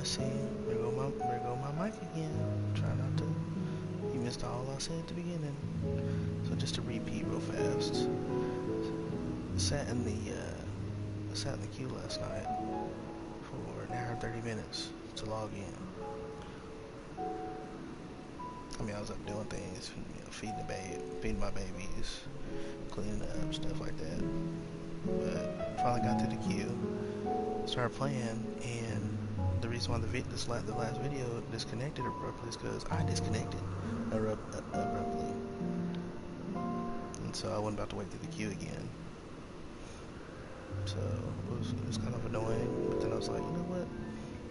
let's see. There go my mic again. Try not to. You missed all I said at the beginning. So just to repeat real fast. Sat in the queue last night for an hour and 30 minutes to log in. I mean, I was up doing things, feeding my babies, cleaning up, stuff like that. But finally got through the queue, started playing, and the reason why the last video disconnected abruptly is because I disconnected abruptly, and so I wasn't about to wait through the queue again. So it was kind of annoying, but then I was like, you know what?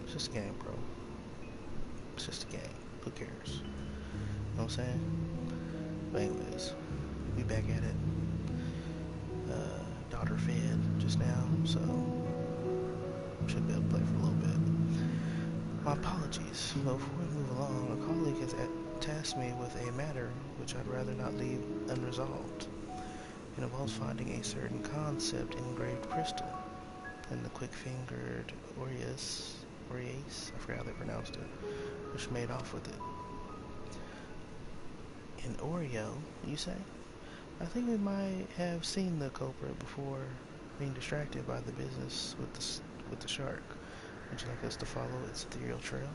It's just a game, bro. It's just a game. Who cares? You know what I'm saying? But anyways, we back at it. Daughter fed just now, so should be able to play for a little bit. My apologies. But before we move along, a colleague has tasked me with a matter which I'd rather not leave unresolved. It involves finding a certain concept engraved crystal in the quick-fingered Aureus, I forgot how they pronounced it, which made off with it. An Oreo, you say? I think we might have seen the culprit before being distracted by the business with the shark. Would you like us to follow its ethereal trail?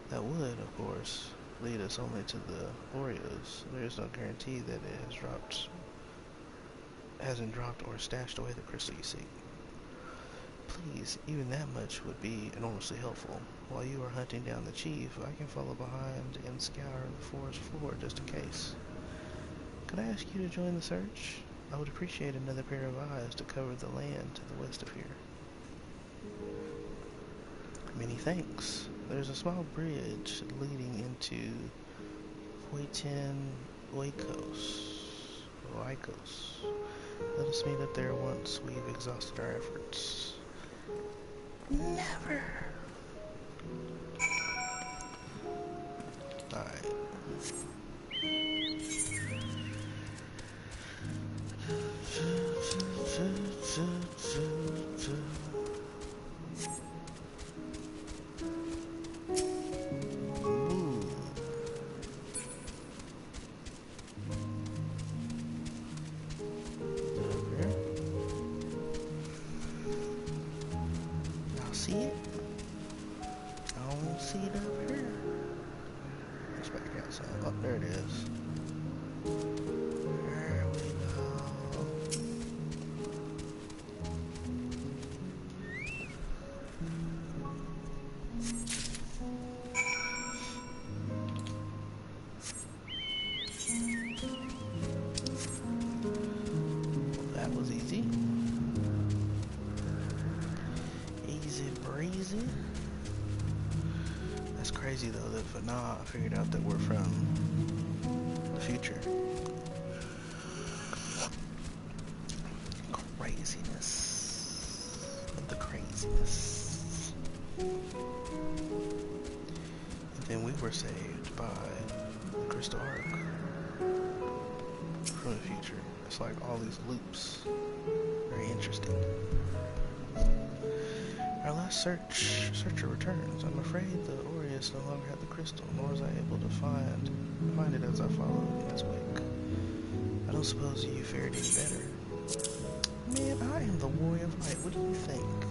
That would, of course, lead us only to the Oreos. There is no guarantee that it hasn't dropped or stashed away the crystal you seek. Please, even that much would be enormously helpful. While you are hunting down the chief, I can follow behind and scour the forest floor just in case. Could I ask you to join the search? I would appreciate another pair of eyes to cover the land to the west of here. Many thanks. There's a small bridge leading into Oikos. Let us meet up there once we've exhausted our efforts. Never! Alright. See it? I don't see it up here. Let's back outside. Oh, there it is. There we go. Well, that was easy. Easy breezy. That's crazy though that Fana figured out that we're from the future. Craziness. The craziness. And then we were saved by the Crystal Ark from the future. It's like all these loops. Very interesting. Our last searcher returns. I'm afraid the Aureus no longer had the crystal, nor was I able to find it as I followed in his wake. I don't suppose you fared any better. Man, I am the warrior of light. What do you think?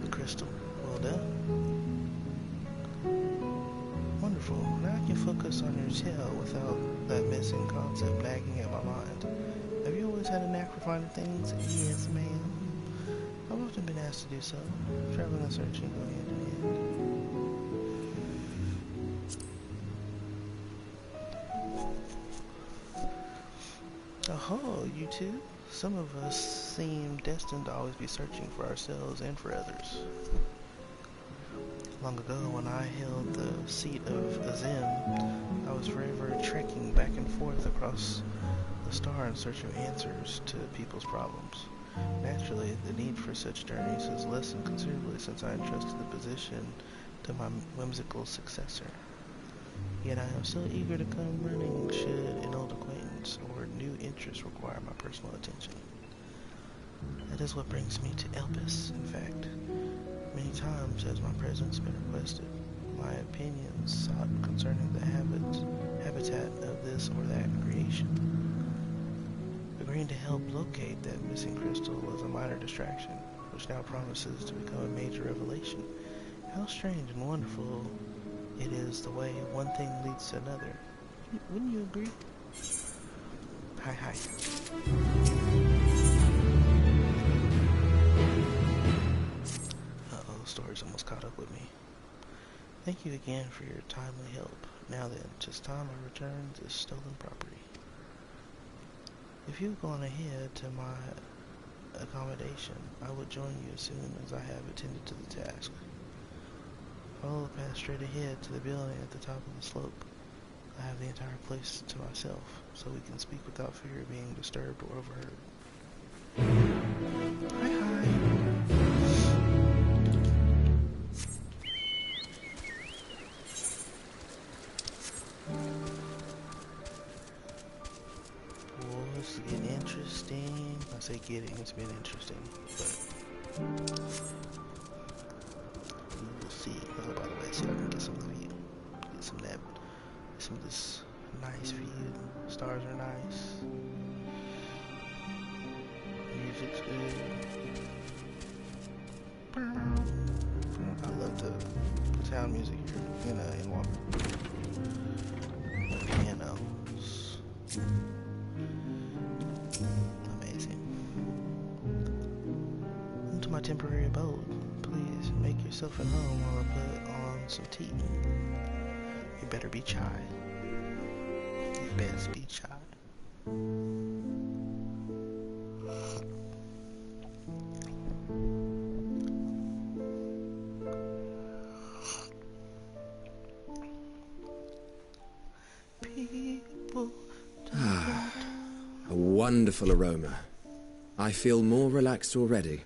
The crystal. Well done. Wonderful. Now I can focus on your tail without that missing concept nagging at my mind. Have you always had a knack for finding things? Yes, ma'am. I've often been asked to do so. Traveling and searching go hand in hand. Oh, you two? Some of us seem destined to always be searching for ourselves and for others. Long ago, when I held the seat of Azim, I was forever trekking back and forth across the star in search of answers to people's problems. Naturally, the need for such journeys has lessened considerably since I entrusted the position to my whimsical successor. Yet I am still eager to come running should an old acquaintance or new interest require my personal attention. That is what brings me to Elpis, in fact. times has my presence been requested, my opinions sought concerning the habitat of this or that creation. Agreeing to help locate that missing crystal was a minor distraction, which now promises to become a major revelation. How strange and wonderful it is the way one thing leads to another. Wouldn't you agree? Hi. Uh-oh, the story's almost caught up with me. Thank you again for your timely help. Now then, 'tis time I return this stolen property. If you've gone ahead to my accommodation, I will join you as soon as I have attended to the task. Follow the path straight ahead to the building at the top of the slope. I have the entire place to myself, so we can speak without fear of being disturbed or overheard. Hi. Well, it's getting interesting. I say getting, it's been interesting, but we'll see. Oh, by the way, see if I can get some view. Get some of this nice view. Stars are nice. Music's good. I love the sound music here in Endwalker. The pianos. Amazing. Into my temporary abode. Please make yourself at home while I put on some tea. You better be chai. You best be chai. A wonderful aroma. I feel more relaxed already.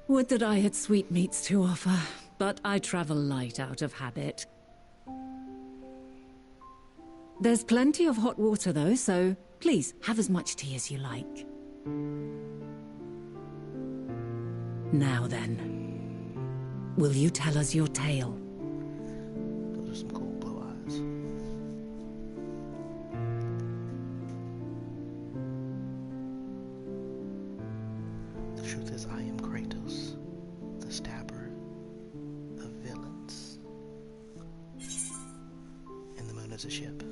Would that I had sweetmeats to offer, but I travel light out of habit. There's plenty of hot water though, so please have as much tea as you like. Now then, will you tell us your tale? Those are some cool blue eyes. The truth is, I am Kratos, the stabber of villains. And the moon is a ship.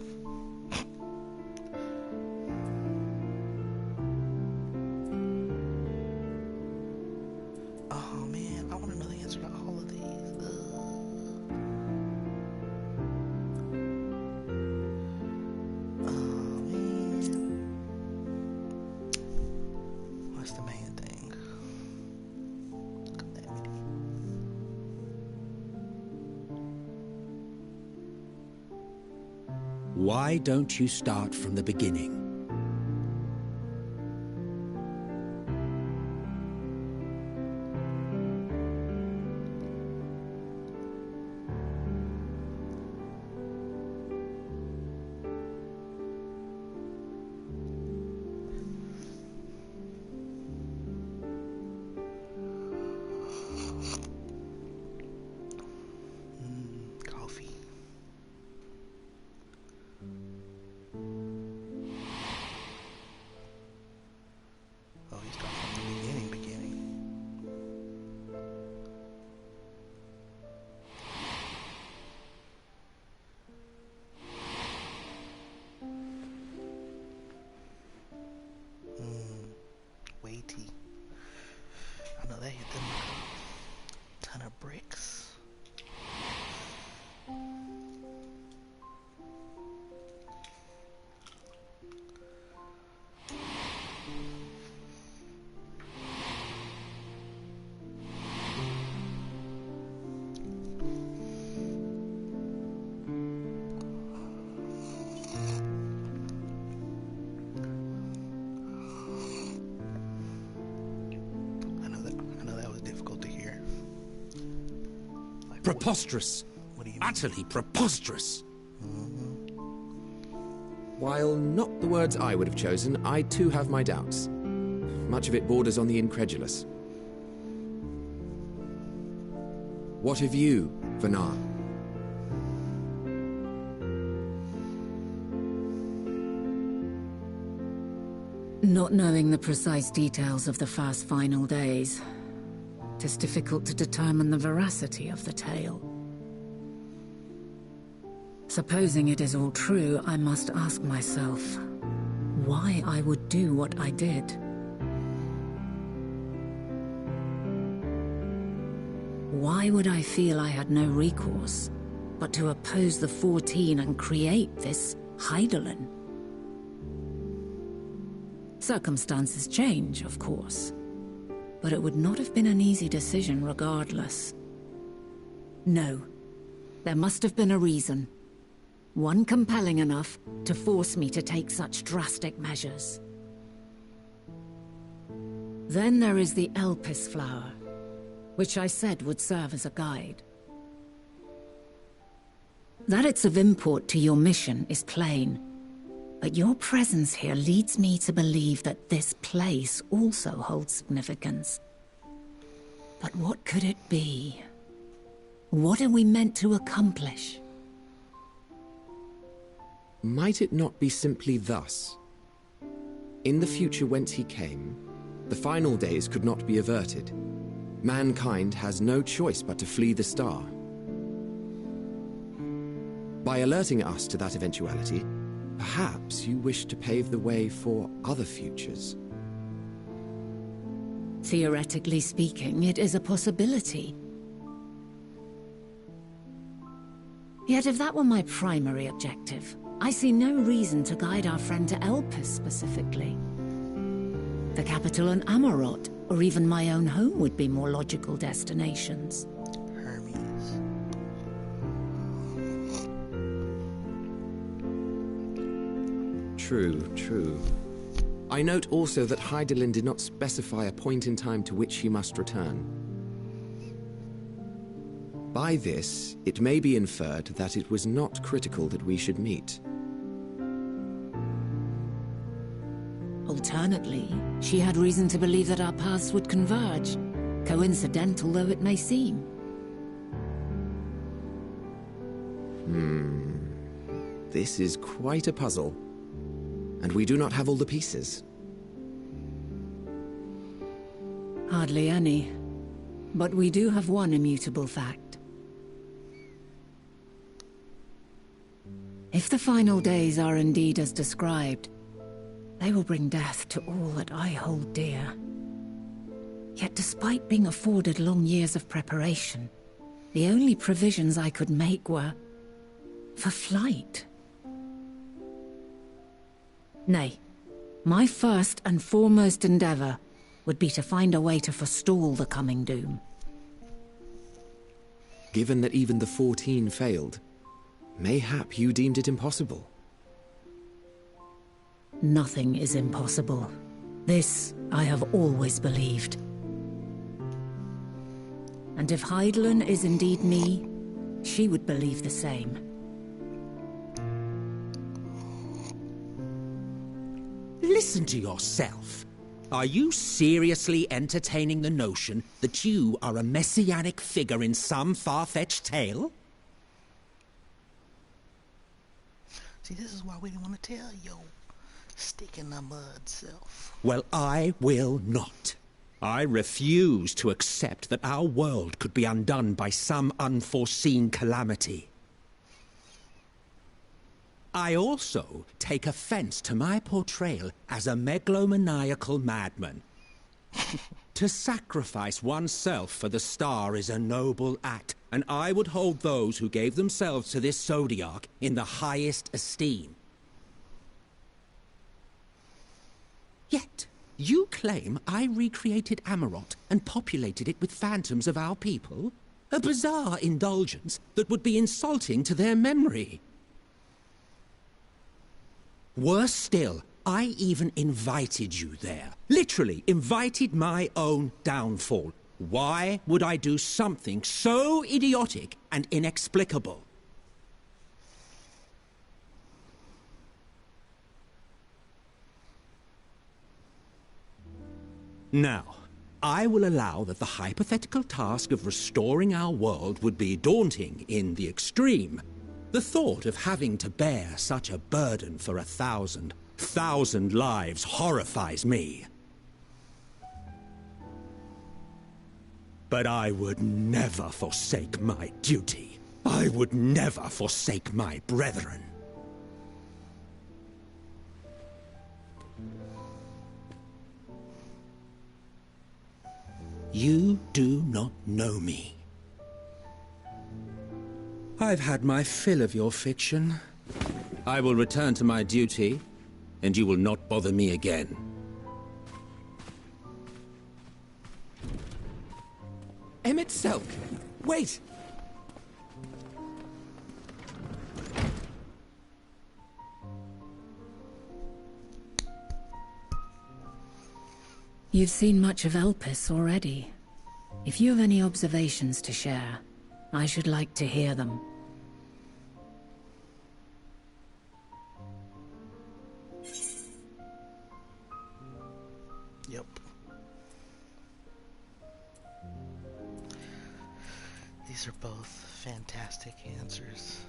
Oh man, I want to know the answer to all of these. Oh man. What's the main thing? Calamity. Why don't you start from the beginning? Coffee. Oh, he's got from the beginning. Weighty. I know that hit them like a ton of bricks. I know that was difficult to hear. Like, Preposterous. what do you mean? Utterly preposterous. While not the words I would have chosen, I too have my doubts. Much of it borders on the incredulous. What of you, Vanar? Not knowing the precise details of the first final days, it is difficult to determine the veracity of the tale. Supposing it is all true, I must ask myself why I would do what I did. Why would I feel I had no recourse but to oppose the 14 and create this Hydaelyn? Circumstances change, of course, but it would not have been an easy decision regardless. No, there must have been a reason. One compelling enough to force me to take such drastic measures. Then there is the Elpis flower, which I said would serve as a guide. That it's of import to your mission is plain, but your presence here leads me to believe that this place also holds significance. But what could it be? What are we meant to accomplish? Might it not be simply thus? In the future whence he came, the final days could not be averted. Mankind has no choice but to flee the star. By alerting us to that eventuality, perhaps you wish to pave the way for other futures. Theoretically speaking, it is a possibility. Yet if that were my primary objective, I see no reason to guide our friend to Elpis specifically. The capital and Amarot, or even my own home would be more logical destinations. Hermes. True. I note also that Hydaelyn did not specify a point in time to which he must return. By this, it may be inferred that it was not critical that we should meet. Alternately, she had reason to believe that our paths would converge, coincidental though it may seem. This is quite a puzzle, and we do not have all the pieces. Hardly any, but we do have one immutable fact. If the final days are indeed as described, they will bring death to all that I hold dear. Yet despite being afforded long years of preparation, the only provisions I could make were for flight. Nay, my first and foremost endeavor would be to find a way to forestall the coming doom. Given that even the 14 failed, mayhap you deemed it impossible. Nothing is impossible. This I have always believed. And if Hydaelyn is indeed me, she would believe the same. Listen to yourself. Are you seriously entertaining the notion that you are a messianic figure in some far-fetched tale? See, this is why we didn't want to tell yo stick in the mud self. Well, I will not. I refuse to accept that our world could be undone by some unforeseen calamity. I also take offense to my portrayal as a megalomaniacal madman. To sacrifice oneself for the star is a noble act, and I would hold those who gave themselves to this zodiac in the highest esteem. Yet, you claim I recreated Amarot and populated it with phantoms of our people? A bizarre indulgence that would be insulting to their memory. Worse still, I even invited you there. Literally invited my own downfall. Why would I do something so idiotic and inexplicable? Now, I will allow that the hypothetical task of restoring our world would be daunting in the extreme. The thought of having to bear such a burden for 1,000 lives horrifies me. But I would never forsake my duty. I would never forsake my brethren. You do not know me. I've had my fill of your fiction. I will return to my duty, and you will not bother me again. Emmett Selk! Wait! You've seen much of Elpis already. If you have any observations to share, I should like to hear them. Yep. These are both fantastic answers.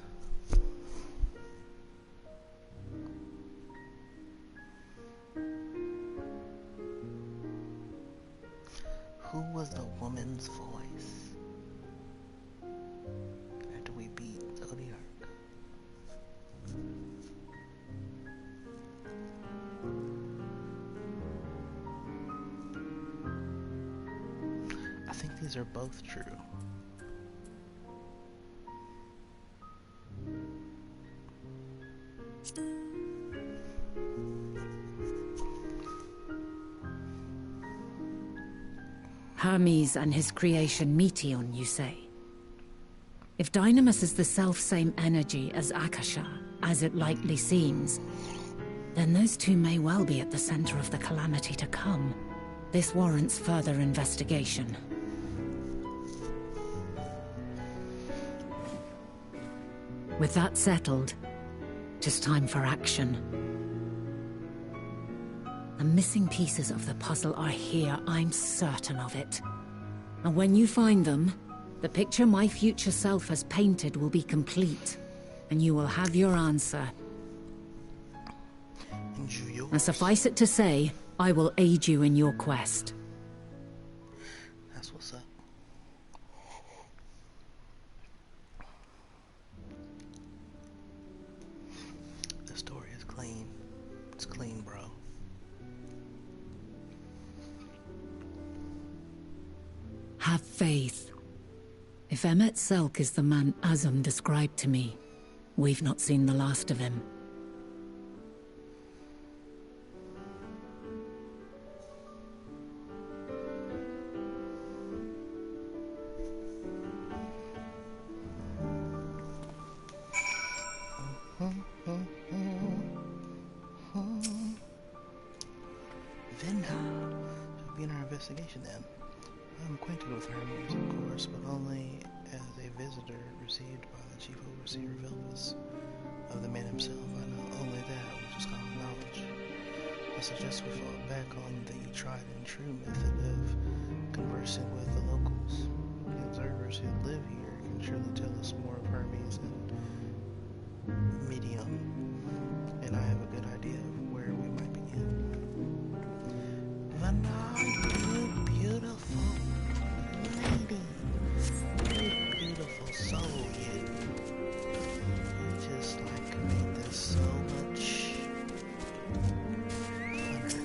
Who was the woman's voice? After we beat Zodiac. I think these are both true. Hermes and his creation Meteon, you say? If Dynamis is the self-same energy as Akasha, as it likely seems, then those two may well be at the center of the calamity to come. This warrants further investigation. With that settled, just time for action. The missing pieces of the puzzle are here, I'm certain of it. And when you find them, the picture my future self has painted will be complete, and you will have your answer. And suffice it to say, I will aid you in your quest. That's what's up. The story is clean. It's clean, bro. Have faith. If Emmett Selk is the man Azum described to me, we've not seen the last of him. Venda. Should be in our investigation then. I'm acquainted with Hermes, of course, but only as a visitor received by the chief overseer of Elpis. Of the man himself, I know only that which is common knowledge. I suggest we fall back on the tried and true method of conversing with the locals. The observers who live here can surely tell us more of Hermes and Medium, and I have a good idea of where we might begin. Vanda, you beautiful lady. You beautiful soul, you. You just like made this so much funner,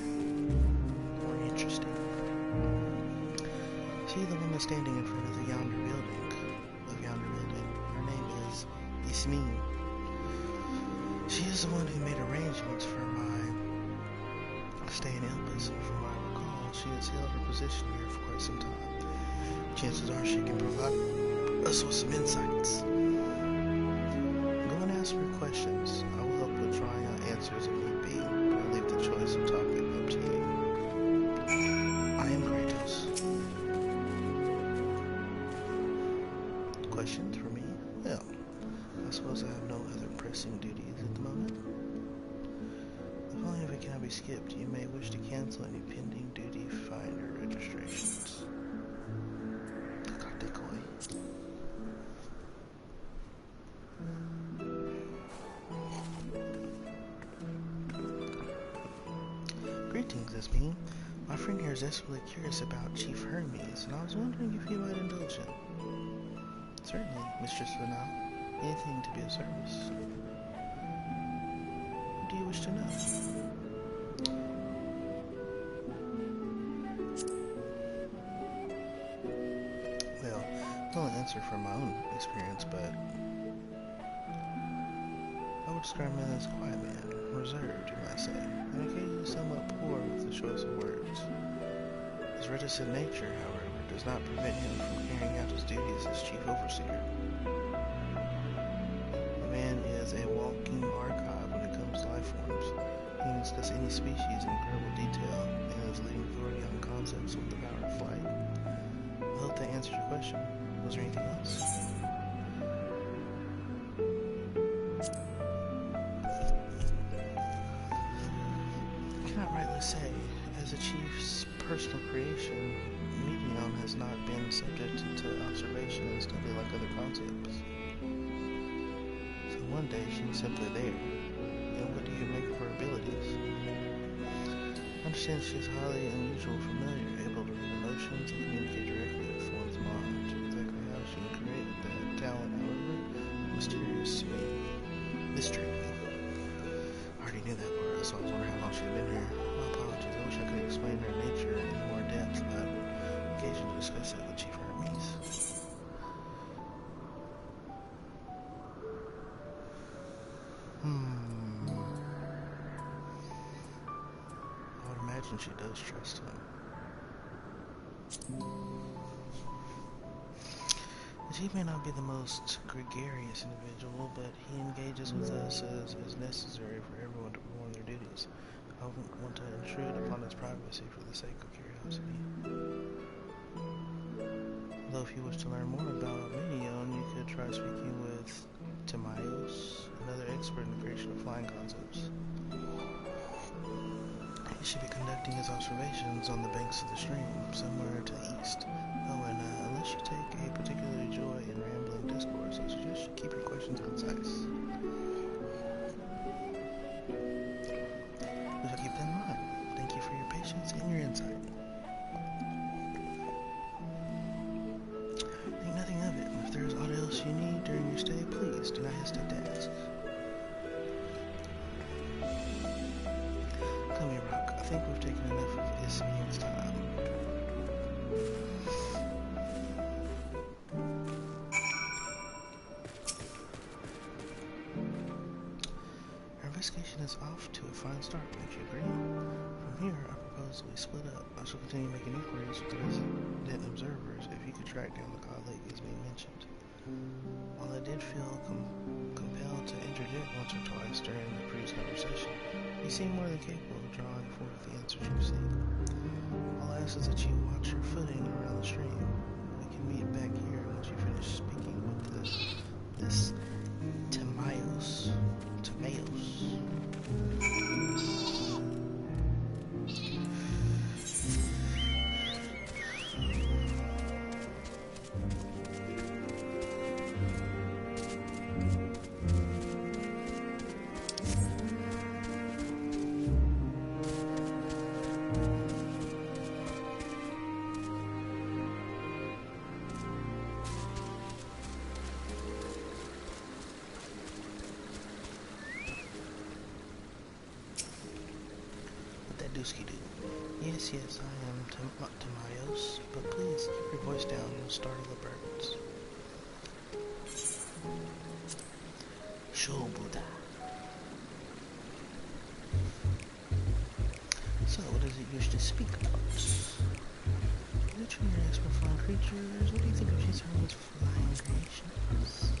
more interesting. See the woman standing in front of the yonder building. Her name is Ismene. She is the one who made arrangements for my stay in Elpis, and from what I recall, she has held her position here for quite some time. Chances are she can provide us with some insights. Go and ask her questions. I will help with trying out answers if need be, but I'll leave the choice of topic up to you. I am Kratos. Questions for me? Well, I suppose I have no other pressing duties at the moment. The following if it cannot be skipped, you may wish to cancel any pending duty finder registrations. Decoy. Greetings, Esmeen. My friend here is desperately curious about Chief Hermes, and I was wondering if you might indulge him. Certainly, Mistress Vanal. Anything to be of service. What do you wish to know? Well, I'll only answer from my own experience, but I would describe him as a quiet man, reserved, you might say, and occasionally somewhat poor with the choice of words. His reticent nature, however, does not prevent him from carrying out his duties as chief overseer. The man is a walking archive when it comes to life forms. He can discuss any species in incredible detail, and is leading authority on concepts with the power of flight. I hope that answers your question. Was there anything else? I cannot rightly say. As the chief's personal creation, Medion has not been subjected to observation and study like other concepts. So one day she was simply there. And what do you make of her abilities? I understand she is highly unusual, familiar, able to read emotions and communicate directly with one's mind. Exactly how she created that talent, however, mysterious to me. Mystery to me. I already knew that part, so I was wondering how long she'd been here. My apologies. I wish I could explain her nature in more depth, but occasion to discuss it with Chief Hermes. I would imagine she does trust him. The chief may not be the most gregarious individual, but he engages with us as is necessary for everyone to perform their duties. I wouldn't want to intrude upon his privacy for the sake of curiosity. Although if you wish to learn more about Medion, you could try speaking with Timaeus, another expert in the creation of flying concepts. He should be conducting his observations on the banks of the stream, somewhere to the east. Oh, and unless you take a particular joy in rambling discourse, I suggest you keep your questions concise. We shall keep that in mind. Thank you for your patience and your insight. Think nothing of it. If there is aught else you need during your stay, please do not hesitate to ask. Come here, Rock. I think we've taken enough of Ismian's time. Our investigation is off to a fine start, don't you agree? From here, I propose we split up. I shall continue making inquiries with the resident observers if you could track down the colleague as being mentioned. While I did feel compelled to interject once or twice during the previous conversation, you seem more than capable of drawing forth the answers you seek. All I ask is that you watch your footing around the stream. We can meet back here once you finish speaking with this Timaeus. Yes, I am Timaeus, but please keep your voice down, you'll startle the birds. Sure, Buddha. So, what is it you wish to speak about? You train your expert flying creatures. What do you think of Chief Hermes' flying creations?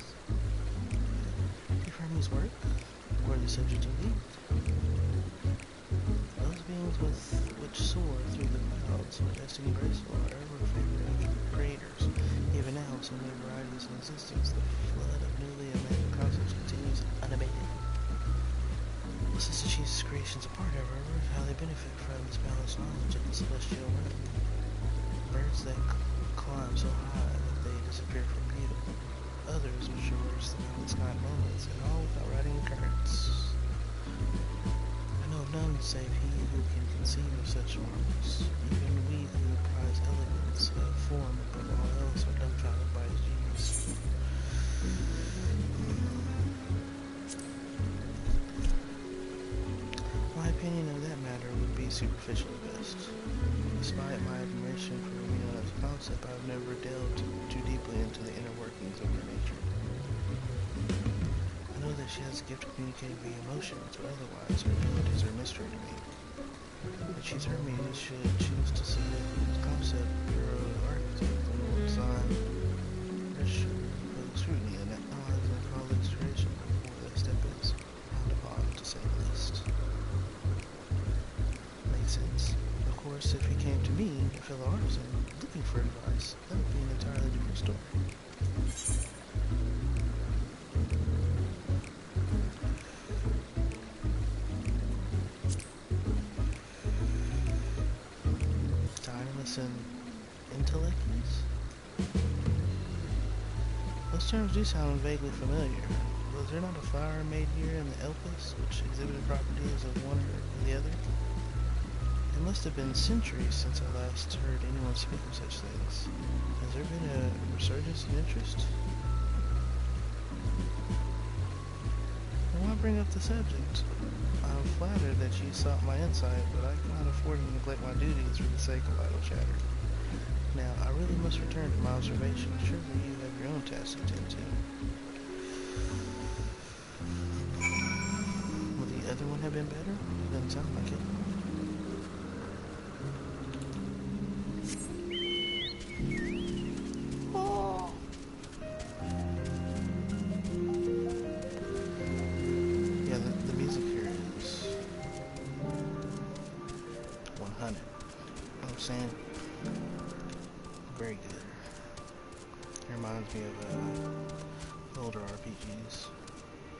Chief Hermes' work? Or the subject of lead? Those beings which soar through the clouds, majestic and graceful, are ever favorite creators. Even now, with so many varieties in existence, the flood of newly imagined concepts continues unabated. What sets the chief's creations apart, however, is how they benefit from this balanced knowledge of the celestial realm. birds that climb so high that they disappear from view. Others which are worse than unexplained moments, and all without riding the currents. I know of none save he who can conceive of such marvels. Even we who prize elegance of form above all else are dumbfounded by his genius. My opinion of that matter would be superficially best. Despite my admiration for Romeo as a concept, I have never delved too deeply into the inner workings of her nature. I know that she has the gift of communicating via emotions, or otherwise her abilities are a mystery to me. If she's Hermes, should choose to see the concept bureau architect and will design fresh scrutiny and analyze the colleague's creation before the step is frowned upon, to say the least. Makes sense. Of course, if he came to me, a fellow artisan, looking for advice, that would be an entirely different story. Dynamis and intellectus? Those terms do sound vaguely familiar. Was there not a flower made here in the Elpis, which exhibited properties of one or the other? It must have been centuries since I last heard anyone speak of such things. Has there been a resurgence in interest? Why bring up the subject? I'm flattered that you sought my insight, but I cannot afford to neglect my duties for the sake of idle chatter. Now, I really must return to my observation. Surely you have your own tasks to attend to. Would the other one have been better? Doesn't sound like it. Very good. It reminds me of older RPGs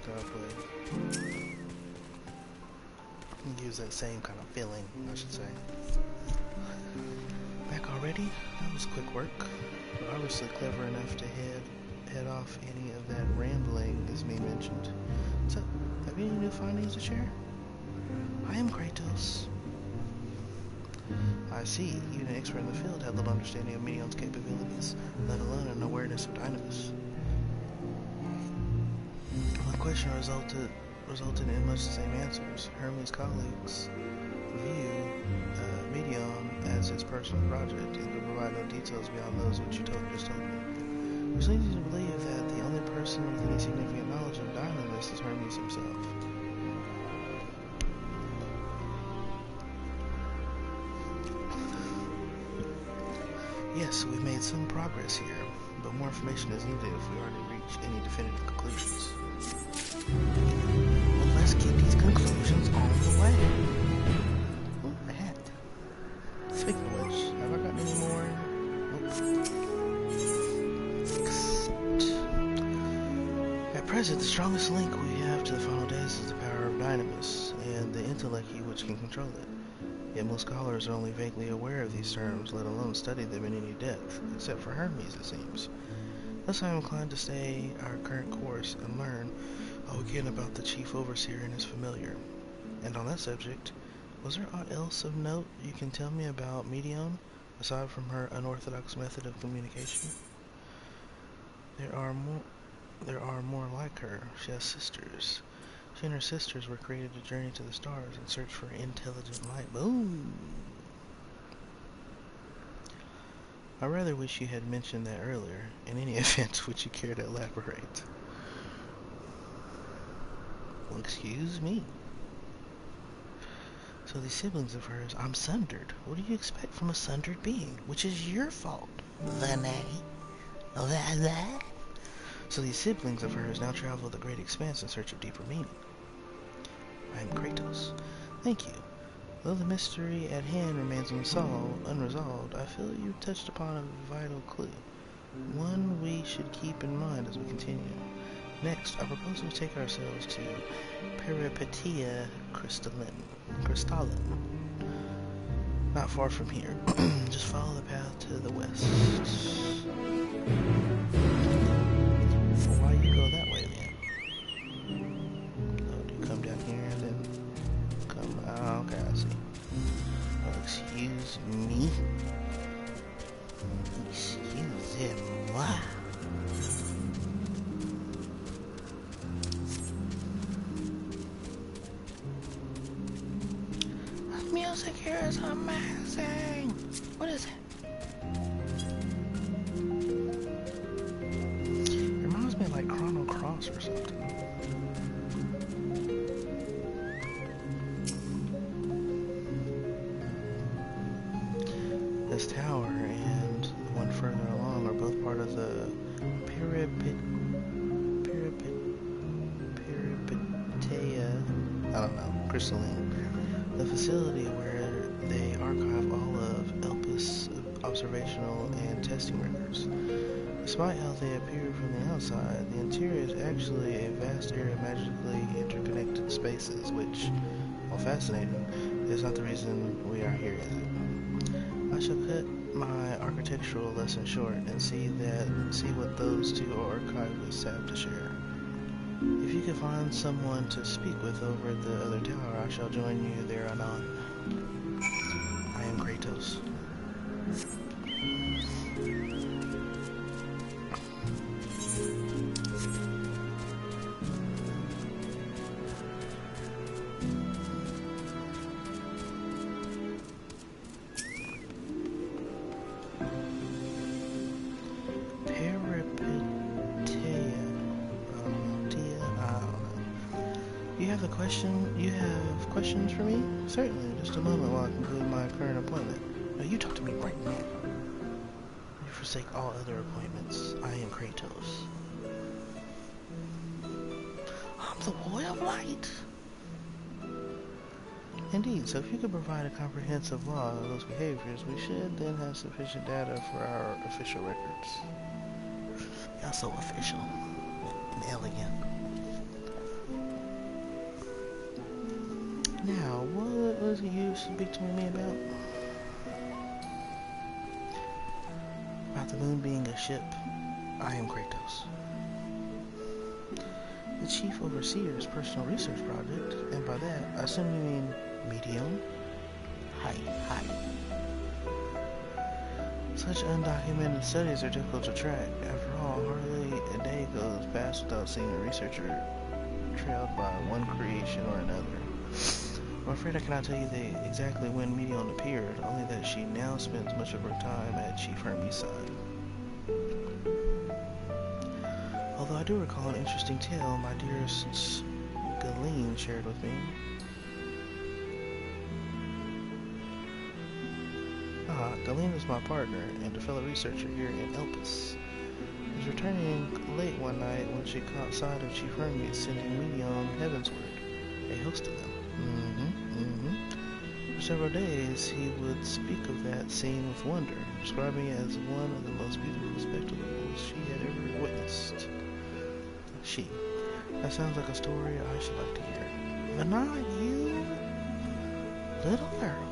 that I played. It gives that same kind of feeling, I should say. Back already? That was quick work. But obviously clever enough to head off any of that rambling as me mentioned. So, have you any new findings to share? I am Kratos. I see, even an expert in the field had little understanding of Medion's capabilities, let alone an awareness of Dynamis. My question resulted in much the same answers. Hermes' colleagues view Medion as his personal project and could provide no details beyond those which you just told me. Which leads you to believe that the only person with any significant knowledge of Dynamis is Hermes himself. Yes, we've made some progress here, but more information is needed if we are to reach any definitive conclusions. Well, let's keep these conclusions on the way. Oh, a hat. Speaking of which, have I got any more? At present, the strongest link we have to the final days is the power of Dynamis, and the intellect which can control it. Yet most scholars are only vaguely aware of these terms, let alone study them in any depth, except for Hermes, it seems. Thus I am inclined to stay our current course and learn all we can about the chief overseer and his familiar. And on that subject, was there aught else of note you can tell me about Medion, aside from her unorthodox method of communication? There are more like her. She has sisters. She and her sisters were created to journey to the stars and search for intelligent light. Boom! I rather wish you had mentioned that earlier. In any event, would you care to elaborate? Well, excuse me. So these siblings of hers, I'm sundered. What do you expect from a sundered being? Which is your fault, Vanny. So these siblings of hers now travel the great expanse in search of deeper meaning. I am Kratos. Thank you. Though the mystery at hand remains unresolved, I feel you touched upon a vital clue. One we should keep in mind as we continue. Next, I propose we take ourselves to Peripetia Crystalline. Not far from here. Just follow the path to the west. Well, why you go that way then? Oh, do you come down here and then come... Oh, okay, I see. Oh, excuse me? Excusez-moi. The music here is amazing. What is it? It reminds me of like Chrono Cross or something. This tower and the one further along are both part of the Peripetea, I don't know, crystalline, the facility where they archive all of Elpis' observational and testing records. Despite how they appear from the outside, the interior is actually a vast area of magically interconnected spaces, which, while fascinating, is not the reason we are here, is it? I shall cut my architectural lesson short and see what those two archivists have to share. If you can find someone to speak with over at the other tower, I shall join you there anon. I am Kratos. You have questions for me? Certainly, just a moment while I conclude my current appointment. Now you talk to me right now. You forsake all other appointments. I am Kratos. I'm the boy of light. Indeed, so if you could provide a comprehensive log of those behaviors, we should then have sufficient data for our official records. You're so official and elegant. Now, what was it you speak to me about? About the moon being a ship. I am Kratos. The chief overseer's personal research project, and by that, I assume you mean medium? Hi. Such undocumented studies are difficult to track. After all, hardly a day goes past without seeing a researcher trailed by one creation or another. I'm afraid I cannot tell you exactly when Medion appeared, only that she now spends much of her time at Chief Hermes' side. Although I do recall an interesting tale my dearest Galeen shared with me. Galeen is my partner and a fellow researcher here in Elpis. She was returning late one night when she caught sight of Chief Hermes sending Medion heavensward, a host of them. For several days, he would speak of that scene with wonder, describing it as one of the most beautiful spectacles she had ever witnessed. That sounds like a story I should like to hear. But not you, little girl.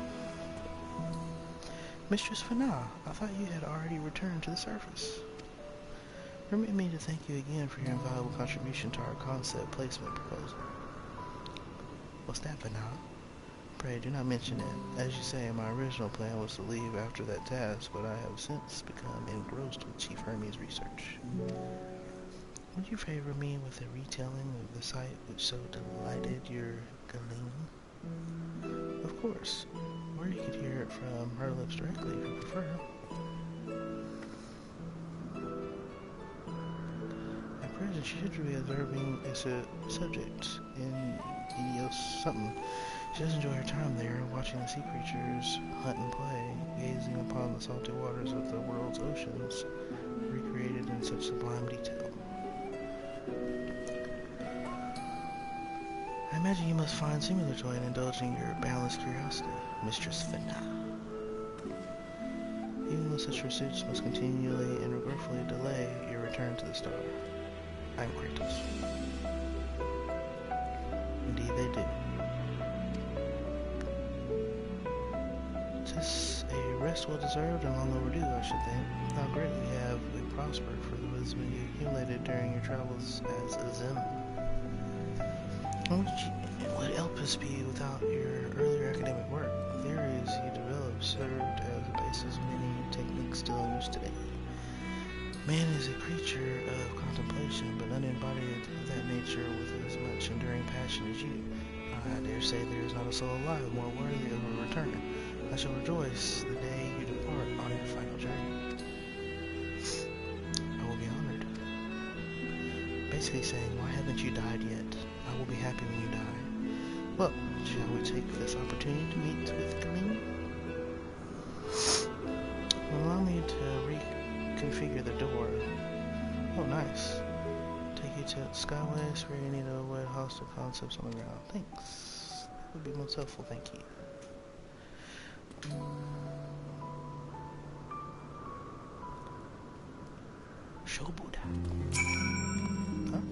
Mistress Fana, I thought you had already returned to the surface. Permit me to thank you again for your invaluable contribution to our concept placement proposal. What's that, Fana? Pray do not mention it. As you say, my original plan was to leave after that task, but I have since become engrossed with Chief Hermes' research. Would you favor me with a retelling of the sight which so delighted your Galeen? Of course, or you could hear it from her lips directly if you prefer. At present, she should be observing a subject in Edios something. She does enjoy her time there, watching the sea creatures hunt and play, gazing upon the salty waters of the world's oceans, recreated in such sublime detail. I imagine you must find similar joy in indulging your boundless curiosity, Mistress Fana. Even though such pursuits must continually and regretfully delay your return to the star. I am Kratos. Indeed they do. 'tis a rest well deserved and long overdue, I should think. How greatly have we prospered for the wisdom you accumulated during your travels as a Zim. Would Elpis be without your earlier academic work? Theories you developed served as the basis of many techniques still in use today. Man is a creature of contemplation, but none embodied that nature with as much enduring passion as you. I dare say there is not a soul alive more worthy of a return. I shall rejoice the day you depart on your final journey. I will be honored. Basically saying, why haven't you died yet? I will be happy when you die. Well, shall we take this opportunity to meet with Gleam? Allow me to reconfigure the door. Oh, nice. Take you to Skyways where you need to avoid hostile concepts on the ground. Thanks. That would be most helpful, thank you. Shobuda. Huh?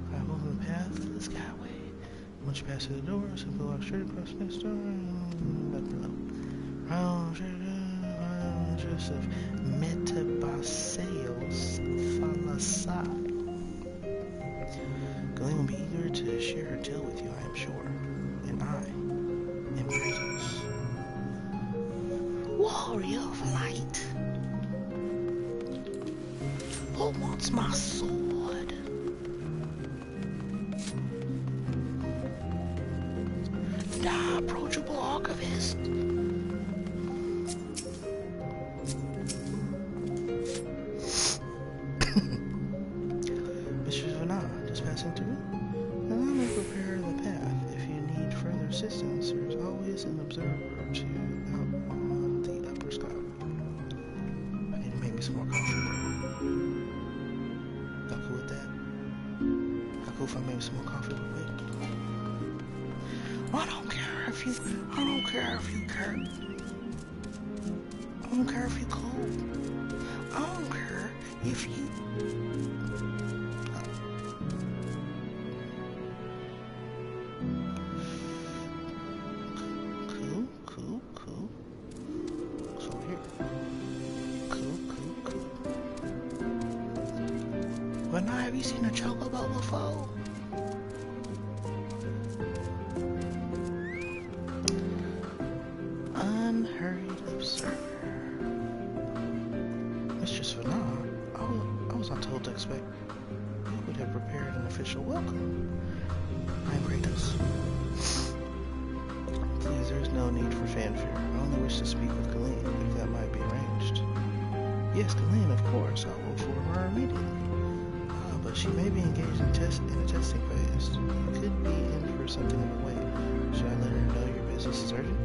Climb over the path to the Skyway. Once you pass through the door, simply walk straight across the next door and back below. Round of Metabaseos Falasai. Galen will be eager to share her tale with you, I am sure. And I am Kratos. Warrior of light. Who wants my sword? The approachable archivist. An observer or two out on the upper sky. I need to make me some more coffee, bro. Y'all cool with that? How cool if I make me some more coffee real quick? I don't care if you care. I don't care if you cool. I don't care if you But now, have you seen a chocobo before? Unhurried observer. Mistress Vanna, I was not told to expect you would have prepared an official welcome. I am Kratos. Please, there is no need for fanfare. I only wish to speak with Galene, if that might be arranged. Yes, Galene, of course. I will inform her immediately. But she may be engaged in a testing phase. You could be in for something on the way. Should I let her know your business is urgent?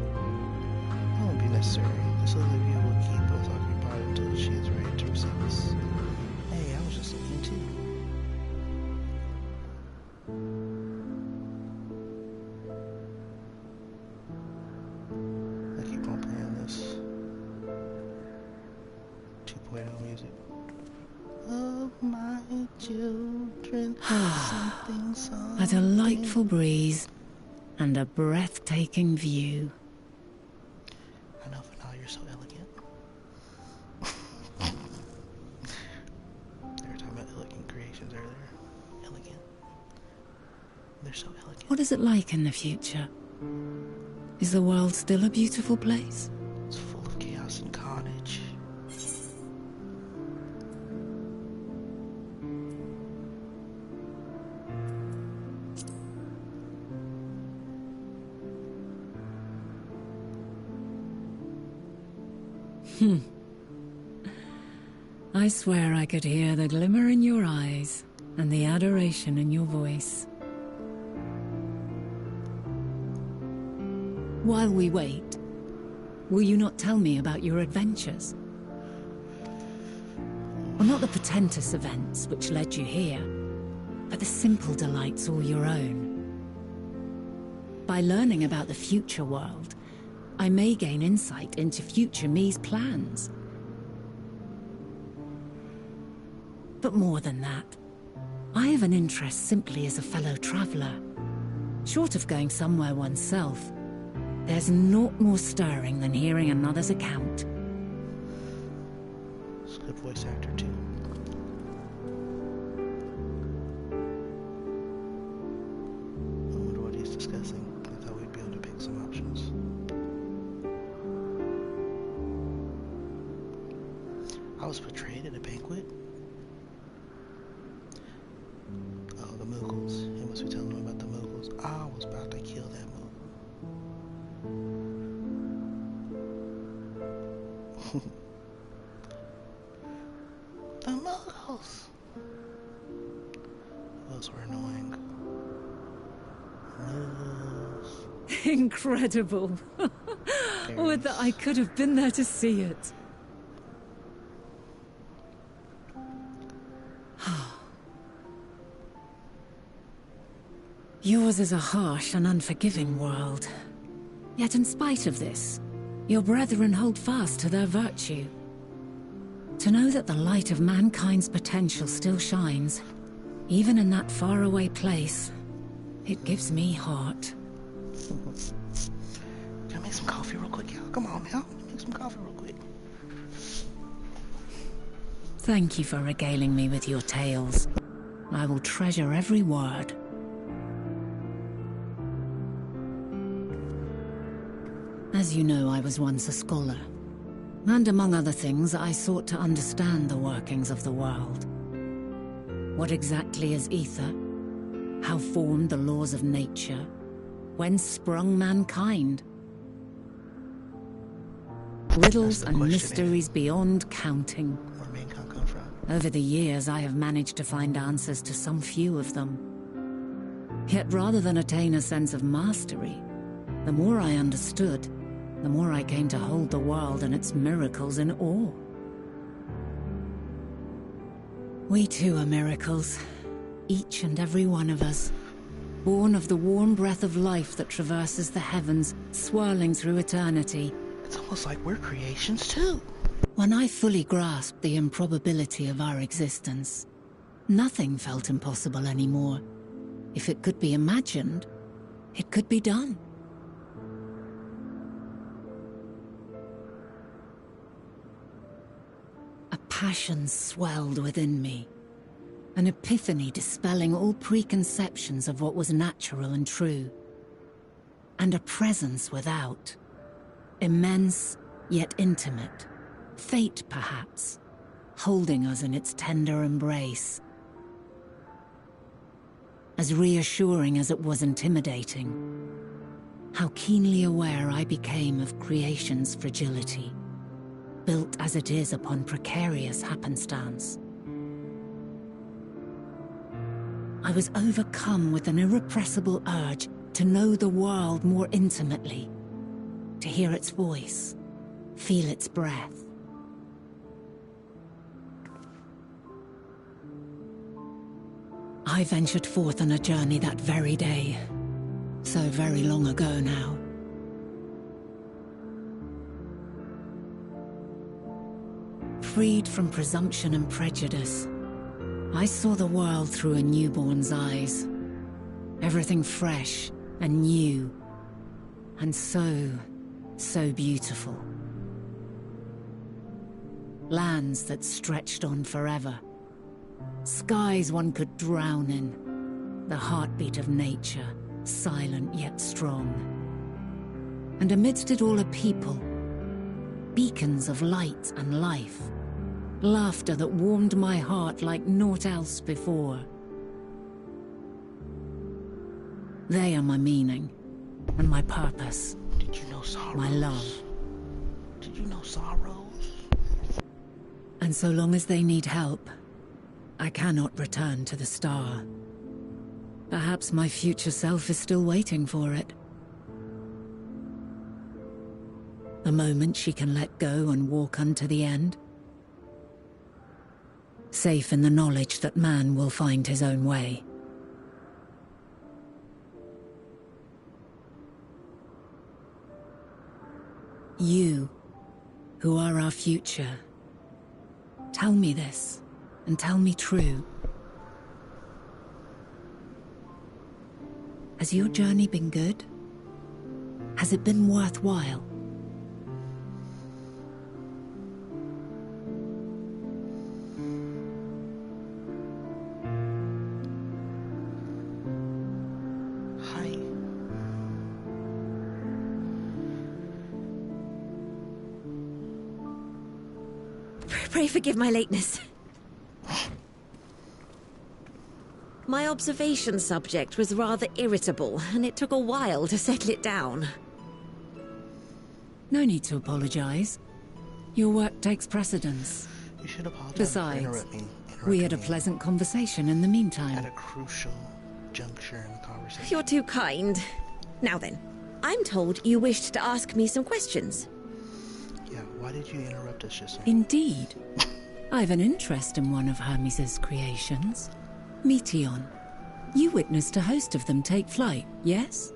That won't be necessary. This little of you will keep us occupied until she is ready to receive us. Hey, I was just looking too. I keep on playing this 2.0 music. Of my children, something. A delightful breeze and a breathtaking view. I know, Vanilla, you're so elegant. They were talking about elegant creations earlier. Elegant. They're so elegant. What is it like in the future? Is the world still a beautiful place? It's full of chaos and carnage. I swear I could hear the glimmer in your eyes and the adoration in your voice. While we wait, will you not tell me about your adventures? Well, not the portentous events which led you here, but the simple delights all your own. By learning about the future world, I may gain insight into future me's plans. But more than that, I have an interest simply as a fellow traveler. Short of going somewhere oneself, There's naught more stirring than hearing another's account. It's a good voice actor, too. I wonder what he's discussing. I thought we'd be able to pick some options. I was portrayed at a banquet. Oh, the Muggles. He must be telling me about the Muggles. I was about to kill that Muggle. The Muggles! Those were annoying. Muggles. Incredible. Would that I could have been there to see it. Yours is a harsh and unforgiving world. Yet in spite of this, your brethren hold fast to their virtue. To know that the light of mankind's potential still shines, even in that faraway place, it gives me heart. Can I make some coffee real quick, y'all? Come on, now. Make some coffee real quick. Thank you for regaling me with your tales. I will treasure every word. As you know, I was once a scholar. And among other things, I sought to understand the workings of the world. What exactly is ether? How formed the laws of nature? Whence sprung mankind? Riddles and mysteries beyond counting. Where mankind come from? Over the years, I have managed to find answers to some few of them. Yet rather than attain a sense of mastery, the more I understood, the more I came to hold the world and its miracles in awe. We too are miracles, each and every one of us, born of the warm breath of life that traverses the heavens, swirling through eternity. It's almost like we're creations too. When I fully grasped the improbability of our existence, nothing felt impossible anymore. If it could be imagined, it could be done. A passion swelled within me, an epiphany dispelling all preconceptions of what was natural and true, and a presence without, immense yet intimate, fate perhaps, holding us in its tender embrace. As reassuring as it was intimidating, how keenly aware I became of creation's fragility, built as it is upon precarious happenstance. I was overcome with an irrepressible urge to know the world more intimately, to hear its voice, feel its breath. I ventured forth on a journey that very day, so very long ago now. Freed from presumption and prejudice, I saw the world through a newborn's eyes. Everything fresh and new, and so beautiful. Lands that stretched on forever. Skies one could drown in. The heartbeat of nature, silent yet strong. And amidst it all a people, beacons of light and life. Laughter that warmed my heart like naught else before. They are my meaning, and my purpose. Did you know sorrows? My love. Did you know sorrows? And so long as they need help, I cannot return to the star. Perhaps my future self is still waiting for it. The moment she can let go and walk unto the end. Safe in the knowledge that man will find his own way. You, who are our future, tell me this, and tell me true. Has your journey been good? Has Has it been worthwhile? Hi. Pray forgive my lateness. My observation subject was rather irritable, and it took a while to settle it down. No need to apologize. Your work takes precedence. You should apologize Besides, for interrupting we had a me pleasant conversation in the meantime. at a crucial juncture in the conversation. You're too kind. Now then, I'm told you wished to ask me some questions. Yeah, why did you interrupt us just now? Indeed. I've an interest in one of Hermes' creations. Meteon. You witnessed a host of them take flight, yes?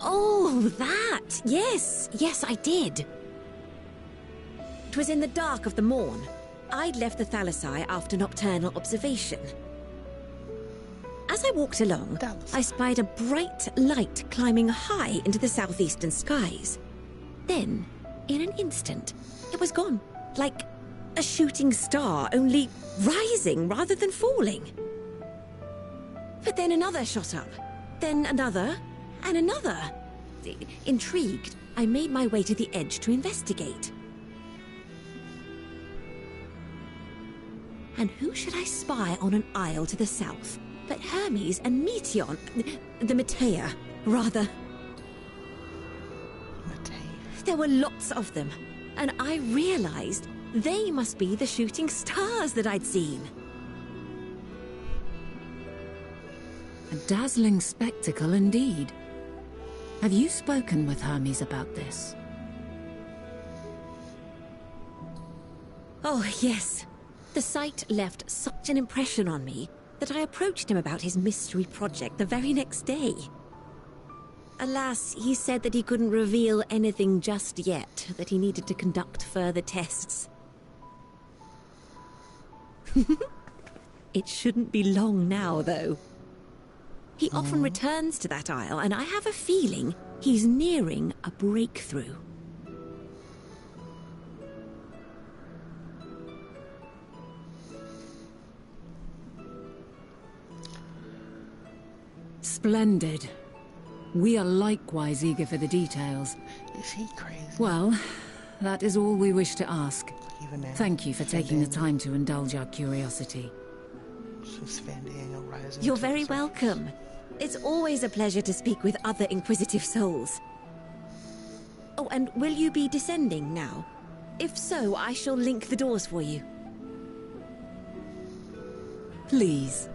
Oh, that! Yes, yes, I did. It was in the dark of the morn. I'd left the Thalassai after nocturnal observation. As I walked along, I spied a bright light climbing high into the southeastern skies. Then, in an instant, it was gone, like a shooting star, only rising rather than falling. But then another shot up, then another, and another. Intrigued, I made my way to the edge to investigate. And who should I spy on an isle to the south but Hermes and Meteon, the Matea, rather. There were lots of them, and I realized they must be the shooting stars that I'd seen. A dazzling spectacle indeed. Have you spoken with Hermes about this? Oh, yes. The sight left such an impression on me that I approached him about his mystery project the very next day. Alas, he said that he couldn't reveal anything just yet, that he needed to conduct further tests. It shouldn't be long now, though. He often returns to that isle, and I have a feeling he's nearing a breakthrough. Splendid. We are likewise eager for the details. Is he crazy? Well, that is all we wish to ask. Even now? Thank you for taking the time to indulge our curiosity. You're very welcome. It's always a pleasure to speak with other inquisitive souls. Oh, and will you be descending now? If so, I shall link the doors for you. Please.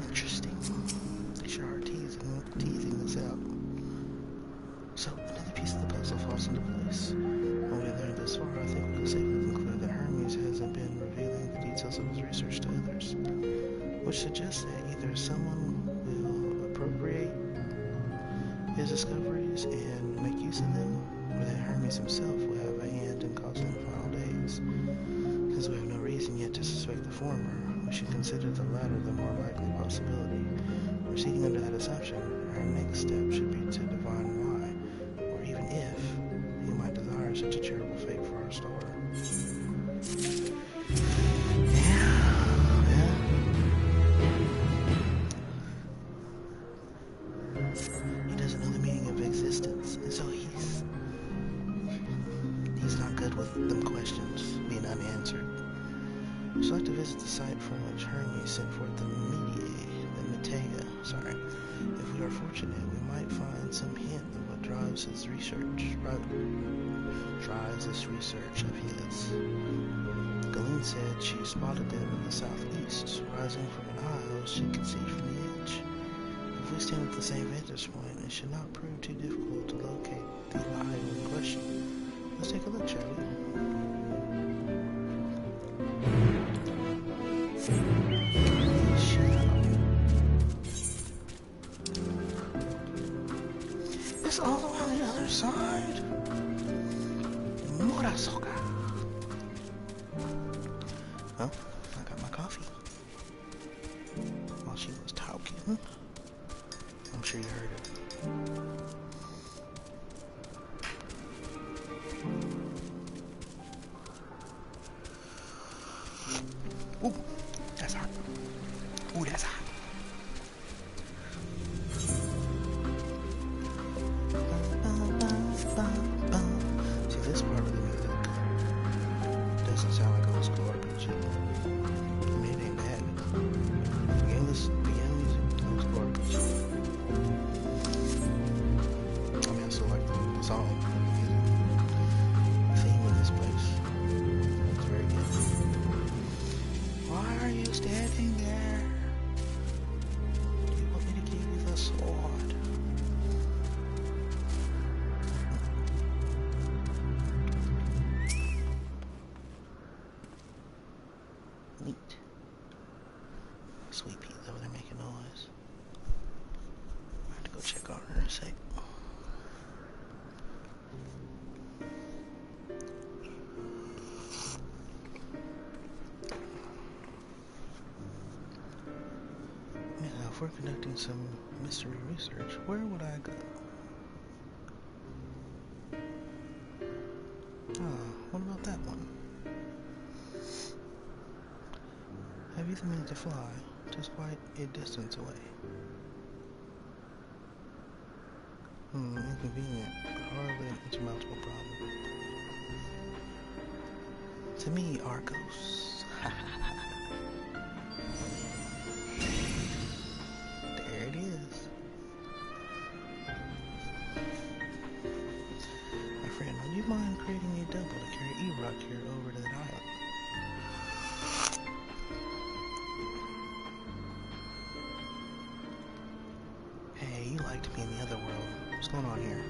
Interesting. They sure are teasing this out. So, another piece of the puzzle falls into place. When we learned this far, I think we can safely conclude that Hermes hasn't been revealing the details of his research to others. Which suggests that either someone will appropriate his discoveries and make use of them, or that Hermes himself will have a hand in causing the final days. Since we have no reason yet to suspect the former, we should consider the latter the more likely possibility. Proceeding under that assumption, our next step should be to divine why, or even if, he might desire such a terrible fate for our star. He doesn't know the meaning of existence, and so he's not good with them questions being unanswered. We'd like to visit the site from which Hermes sent forth the Matea. If we are fortunate, we might find some hint of what drives this research of his. Galeen said she spotted them in the southeast, rising from an isle she could see from the edge. If we stand at the same vantage point, it should not prove too difficult to locate the isle in question. Let's take a look, shall we? all around the other side. Murasoka. Well, I got my coffee. While she was talking. I'm sure you heard it. Ooh, that's hot. Ooh, that's hot. See, this part of the music doesn't sound like old school RPG. I mean, it ain't bad. Beginning music, old school RPG. I mean, I still like the song, the music, the theme of this place. It's very good. Why are you standing there? You want me to give you the sword? Neat. Sweet Pete's over there making noise. I have to go check on her in a sec. Now, if we're conducting some mystery research, where would I go? What about that one? Have you the minute to fly, just quite a distance away? Inconvenient, but hardly an insurmountable problem. To me, Argos. There it is. My friend, would you mind creating a double to carry E-Rock here over to that island? Hey, you liked me in the other world. What's going on here?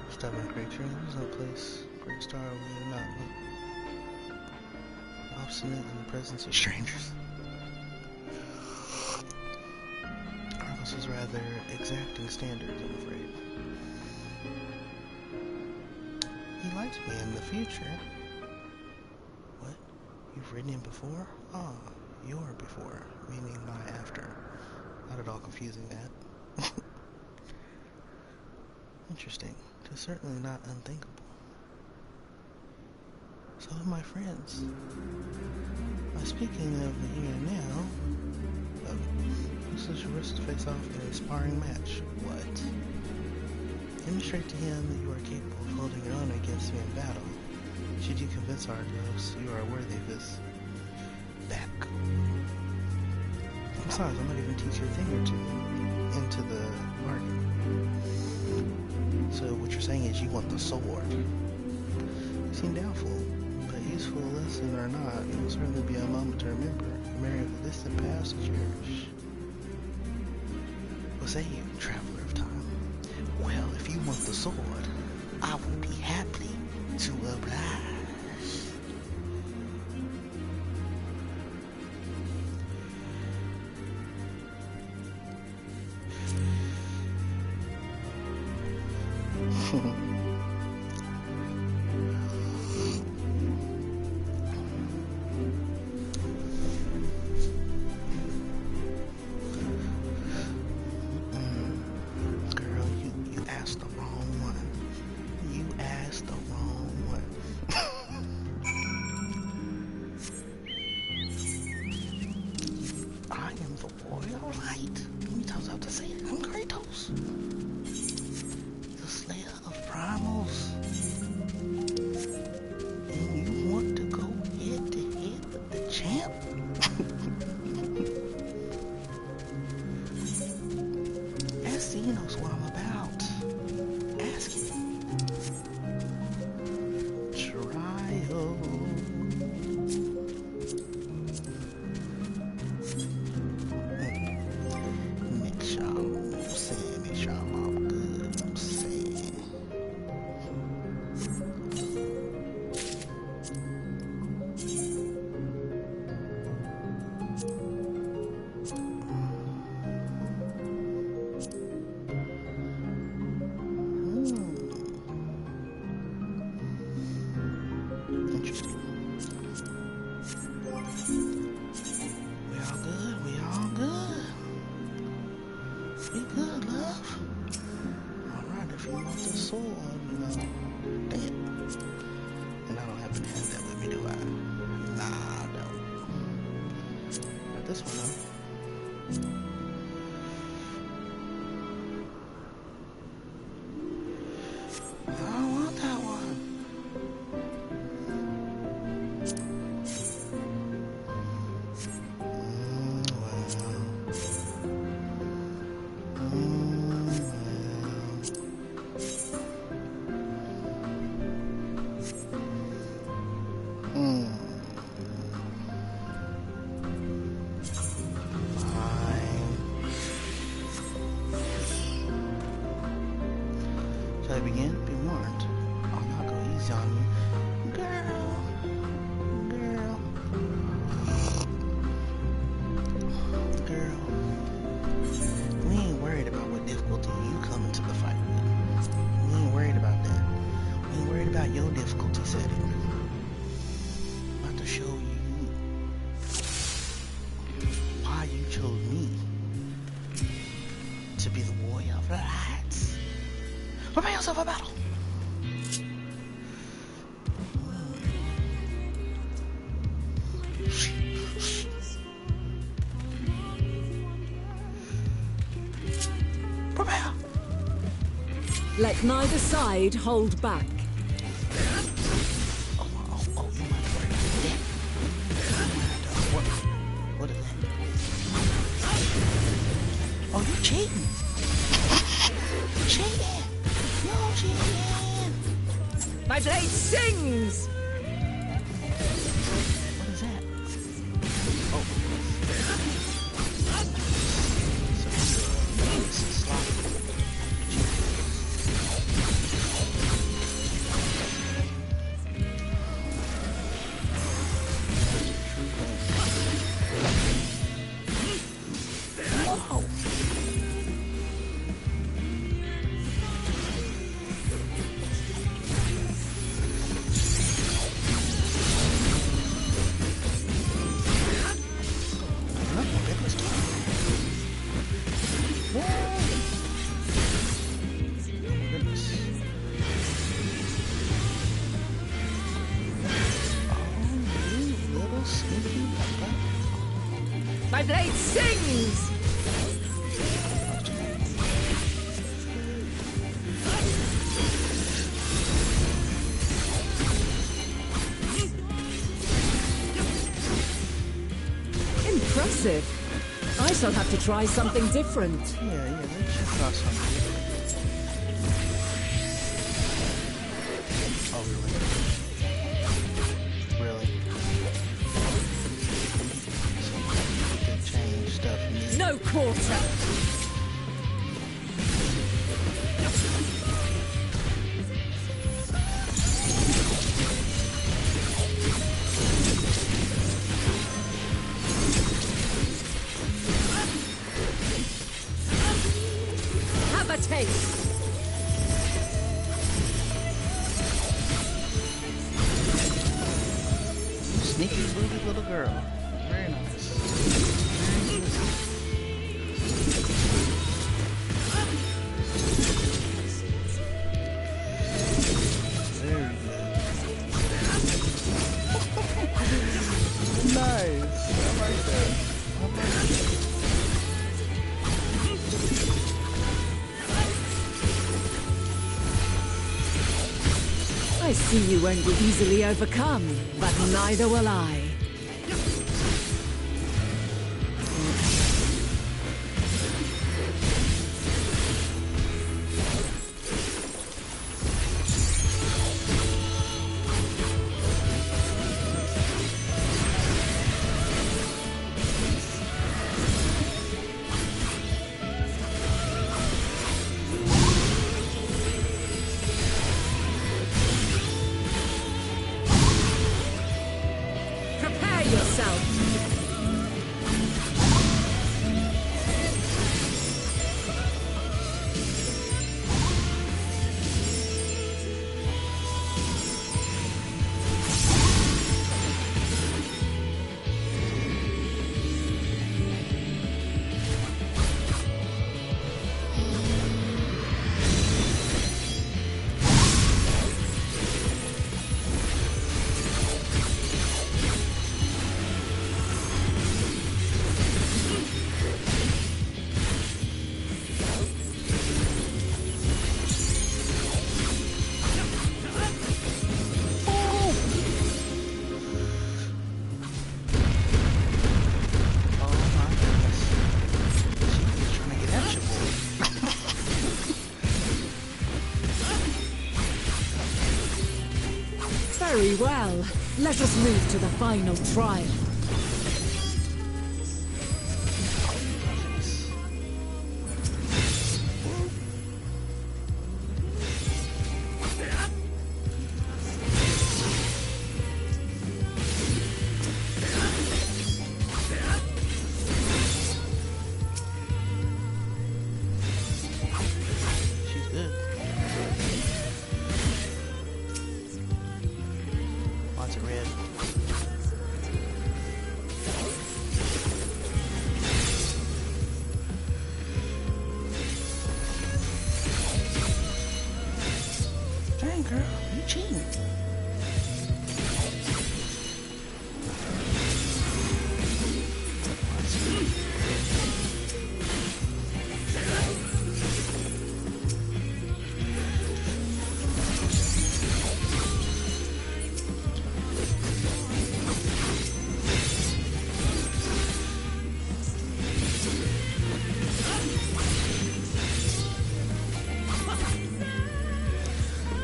Stubborn creature, there's no place. Great star will not look. Obstinate in the presence of strangers. Argos is rather exacting standards, I'm afraid. He liked me in the future. What? You've ridden him before? Ah, your before, meaning my after. Not at all confusing that. Interesting. It's certainly not unthinkable. So are my friends. Speaking of the here and now, this is your risk to face off in a sparring match. What? Demonstrate to him that you are capable of holding your own against me in battle. Should you convince Argos you are worthy of his back. Besides, I might even teach you a thing or two into the bargain. So what you're saying is you want the sword. You seem doubtful, but useful lesson or not, it will certainly be a moment to remember. A memory of the distant past to cherish. What say you, traveler of time? Well, if you want the sword, I will be happy to oblige. Girl, you asked the wrong one. You asked the wrong one. I am the royal knight. How many times I have to say it? I'm Kratos. The slayer of primals. And you want to go head to head with the champ? Ask Xenos what I'm about. Ask him. Trial. if you want the sword, you know. Dang it. And I don't happen to have that with me, do I? Nah, I don't. Not this one, though. I don't want that one. Shall I begin? Be warned. Oh, y'all go easy on me. Girl. We ain't worried about what difficulty you come into the fight with. We ain't worried about that. We ain't worried about your difficulty setting. I'm about to show you why you chose me to be the warrior of the lights. Prepare yourself for battle. Prepare. Let neither side hold back. Oh, you might worry about that. What is that? Oh, you cheating. Cheating. No cheating. My blade sings! What is that? Oh. So, sloppy. Whoa. My blade sings! Impressive. I shall have to try something different. Yeah, let's check out something. Oh, really? Change stuff. No quarter! Have a taste! Sneaky, booty little girl. Very nice. Very good. Very good. Nice. I like that. I see you won't be easily overcome, but neither will I. Very well. Let us move to the final trial. Girl, you cheating.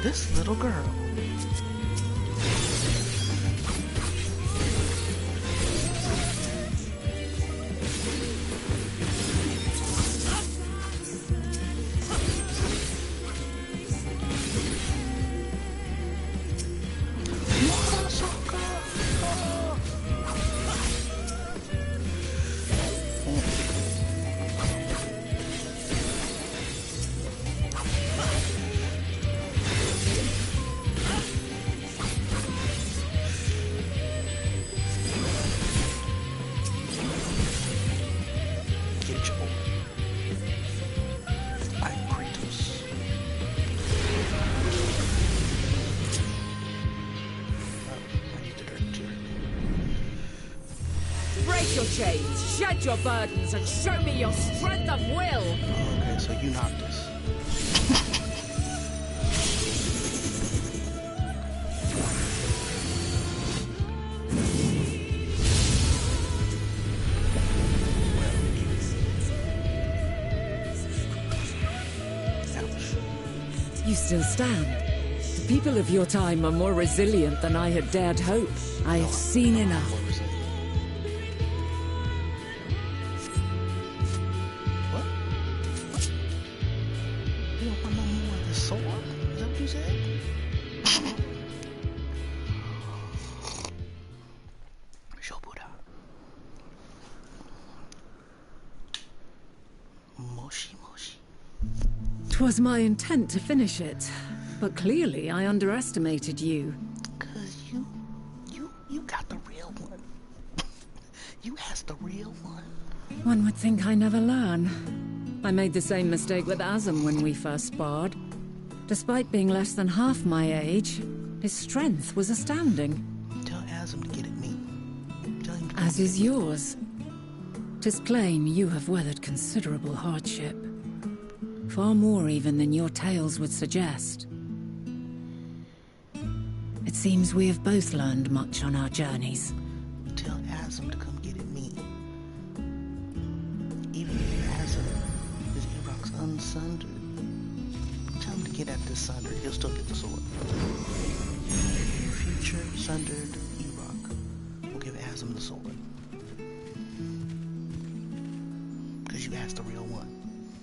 This little girl. Your chains, shed your burdens, and show me your strength of will! Okay, so you knocked this. You still stand. The people of your time are more resilient than I had dared hope. I have seen enough. Twas my intent to finish it, but clearly I underestimated you. 'Cause you got the real one. You asked the real one. One would think I never learn. I made the same mistake with Azam when we first sparred. Despite being less than half my age, his strength was astounding. Tell Azam to get at me. Tell him to As is yours. 'Tis plain you have weathered considerable hardship. Far more even than your tales would suggest. It seems we have both learned much on our journeys. Tell Azam to come get at me. Even if Azam is Iraq's unsundered, tell him to get at this sundered. He'll still get the sword. Future sundered Iraq will give Azam the sword. Because you asked the real one.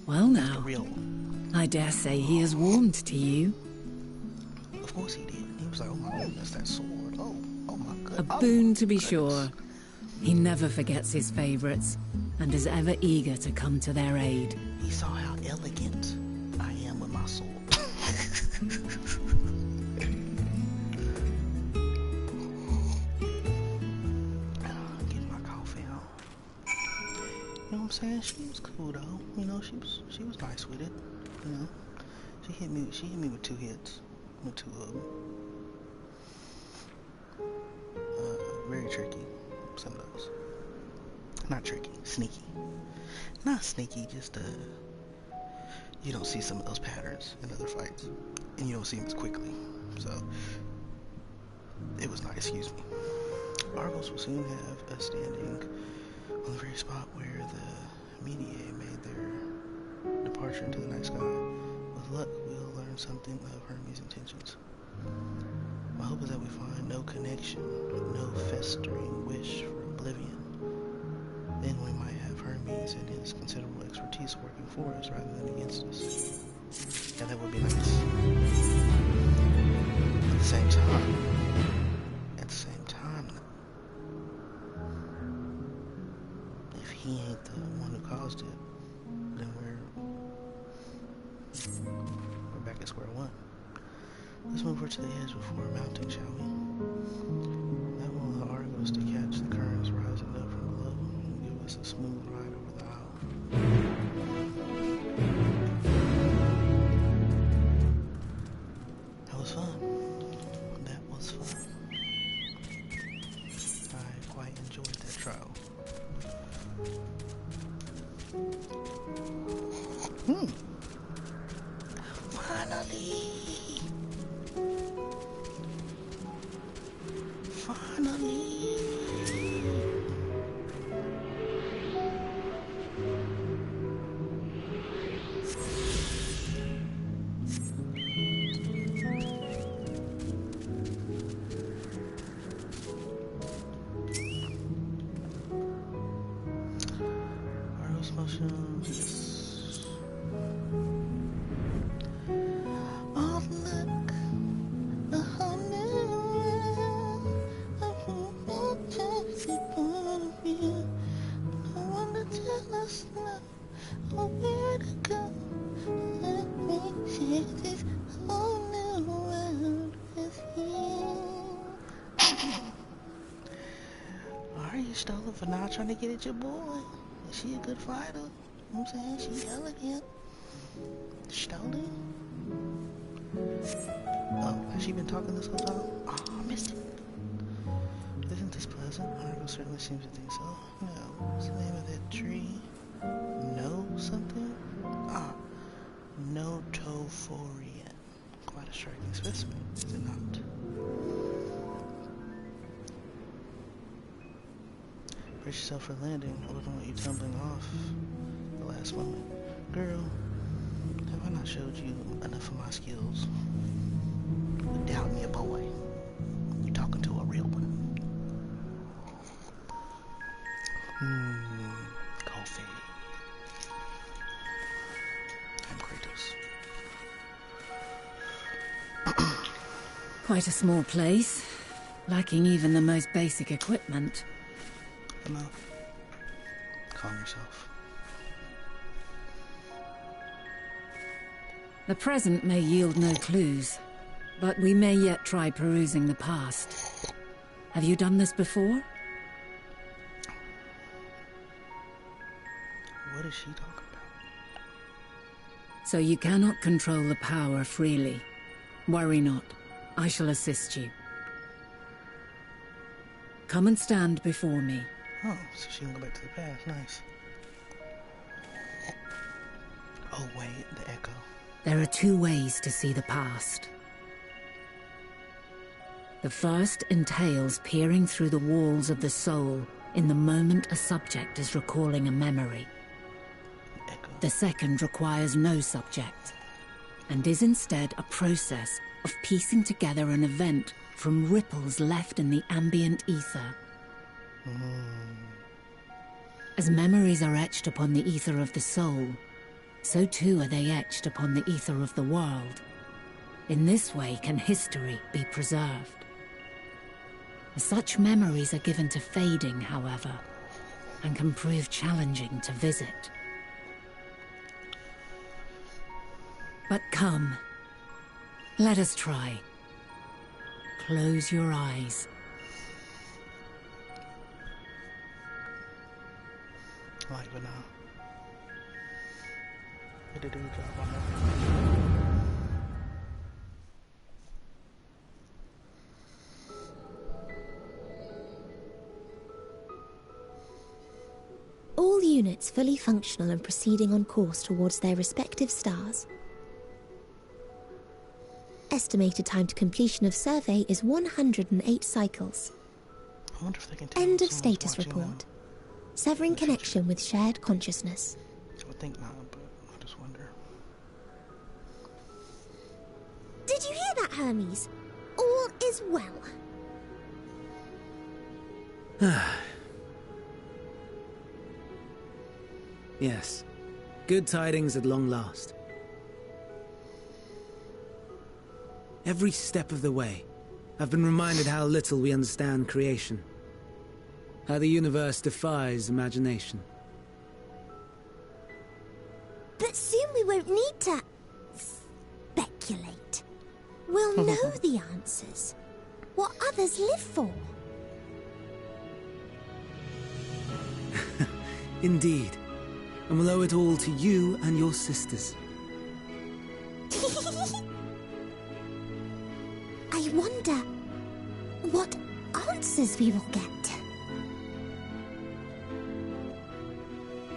Well now, The real one. I dare say he has warmed to you. Of course he did. He was like, oh my goodness, that sword. Oh my goodness. A boon to be sure. He never forgets his favorites, and is ever eager to come to their aid. He saw how elegant I am with my sword. Getting my coffee on. You know what I'm saying? She was cool though. You know, she was nice with it. You know, she hit me with 2 hits, with 2 of them. Very tricky. Some of those. Not tricky, sneaky. Not sneaky, just you don't see some of those patterns in other fights, and you don't see them as quickly. So it was nice. Excuse me. Argos will soon have us standing on the very spot where the Mediae made their departure into the night sky. With luck, we'll learn something of Hermes' intentions. My hope is that we find no connection, no festering wish for oblivion. Then we might have Hermes and his considerable expertise working for us rather than against us. Yeah, that would be nice. At the same time, if he ain't the one who caused it, then we're back at square one. Let's move over to the edge before mounting, shall we? That will allow Argos to catch the currents rising up from below and give us a smooth ride over the isle. That was fun. I quite enjoyed that trial. Finally! Arrows motion, yes. Oh, look, a whole new world. A whole fantastic point of view. No one to tell us now where to go. Let me share this whole new world with you. Are you stolen for not trying to get at your boy? Is she a good fighter? You know what I'm saying? She's elegant. Stolen? Oh, has she been talking this whole time? Oh, I missed it. Isn't this pleasant? Margot certainly seems to think so. No, what's the name of that tree? No something? Ah, Notophoria. Quite a striking specimen, is it not? Brace yourself for landing. I wouldn't want you tumbling off the last moment. Girl, have I not showed you enough of my skills? You doubt me, a boy. You talking to a real one. Coffee. I'm Kratos. Quite a small place, lacking even the most basic equipment. Enough. Calm yourself. The present may yield no clues, but we may yet try perusing the past. Have you done this before? What is she talking about? So you cannot control the power freely. Worry not. I shall assist you. Come and stand before me. Oh, so she can go back to the past. Nice. Oh, wait, the echo. There are two ways to see the past. The first entails peering through the walls of the soul in the moment a subject is recalling a memory. Echo. The second requires no subject, and is instead a process of piecing together an event from ripples left in the ambient ether. As memories are etched upon the ether of the soul, so too are they etched upon the ether of the world. In this way can history be preserved. Such memories are given to fading, however, and can prove challenging to visit. But come, let us try. Close your eyes. Like, but now. Did a good job on that. All units fully functional and proceeding on course towards their respective stars. Estimated time to completion of survey is 108 cycles. I wonder if they can tell End of someone's status watching report. them. Severing connection with shared consciousness. I would think not, but I just wonder. Did you hear that, Hermes? All is as well. Yes. Good tidings at long last. Every step of the way, I've been reminded how little we understand creation. How the universe defies imagination. But soon we won't need to speculate. We'll know the answers. What others live for. Indeed. And we'll owe it all to you and your sisters. I wonder what answers we will get.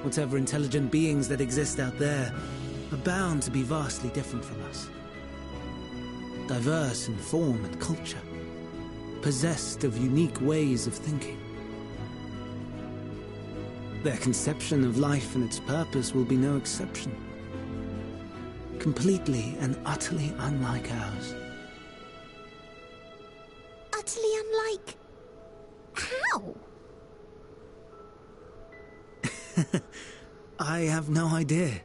Whatever intelligent beings that exist out there are bound to be vastly different from us. Diverse in form and culture. Possessed of unique ways of thinking. Their conception of life and its purpose will be no exception. Completely and utterly unlike ours. Utterly unlike... how? I have no idea.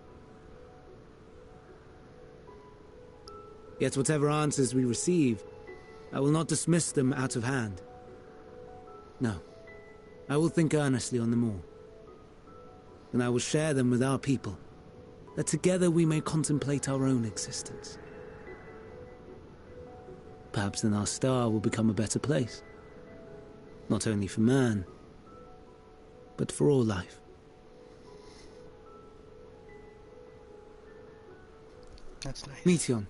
Yet whatever answers we receive, I will not dismiss them out of hand. No, I will think earnestly on them all. And I will share them with our people, that together we may contemplate our own existence. Perhaps then our star will become a better place. Not only for man, but for all life. That's nice. Meteon,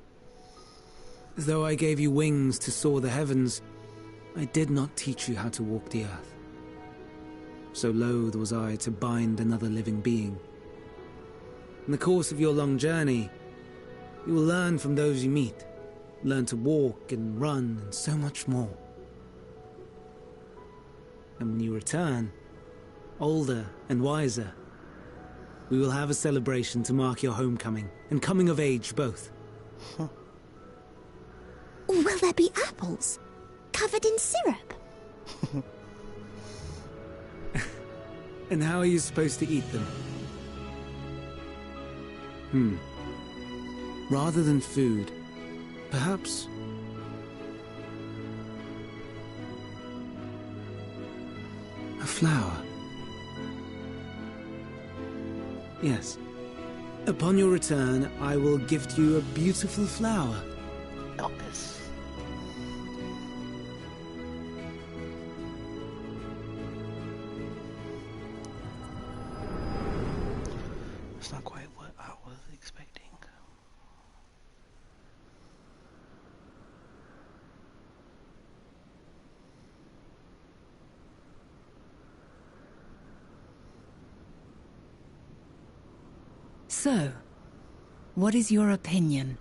as though I gave you wings to soar the heavens, I did not teach you how to walk the earth. So loath was I to bind another living being. In the course of your long journey, you will learn from those you meet, learn to walk and run and so much more. And when you return, older and wiser, we will have a celebration to mark your homecoming and coming of age both. Will there be apples? Covered in syrup? And how are you supposed to eat them? Rather than food, perhaps... a flower. Yes. Upon your return, I will gift you a beautiful flower. Elpis. It's not quite what I was expecting. So, what is your opinion?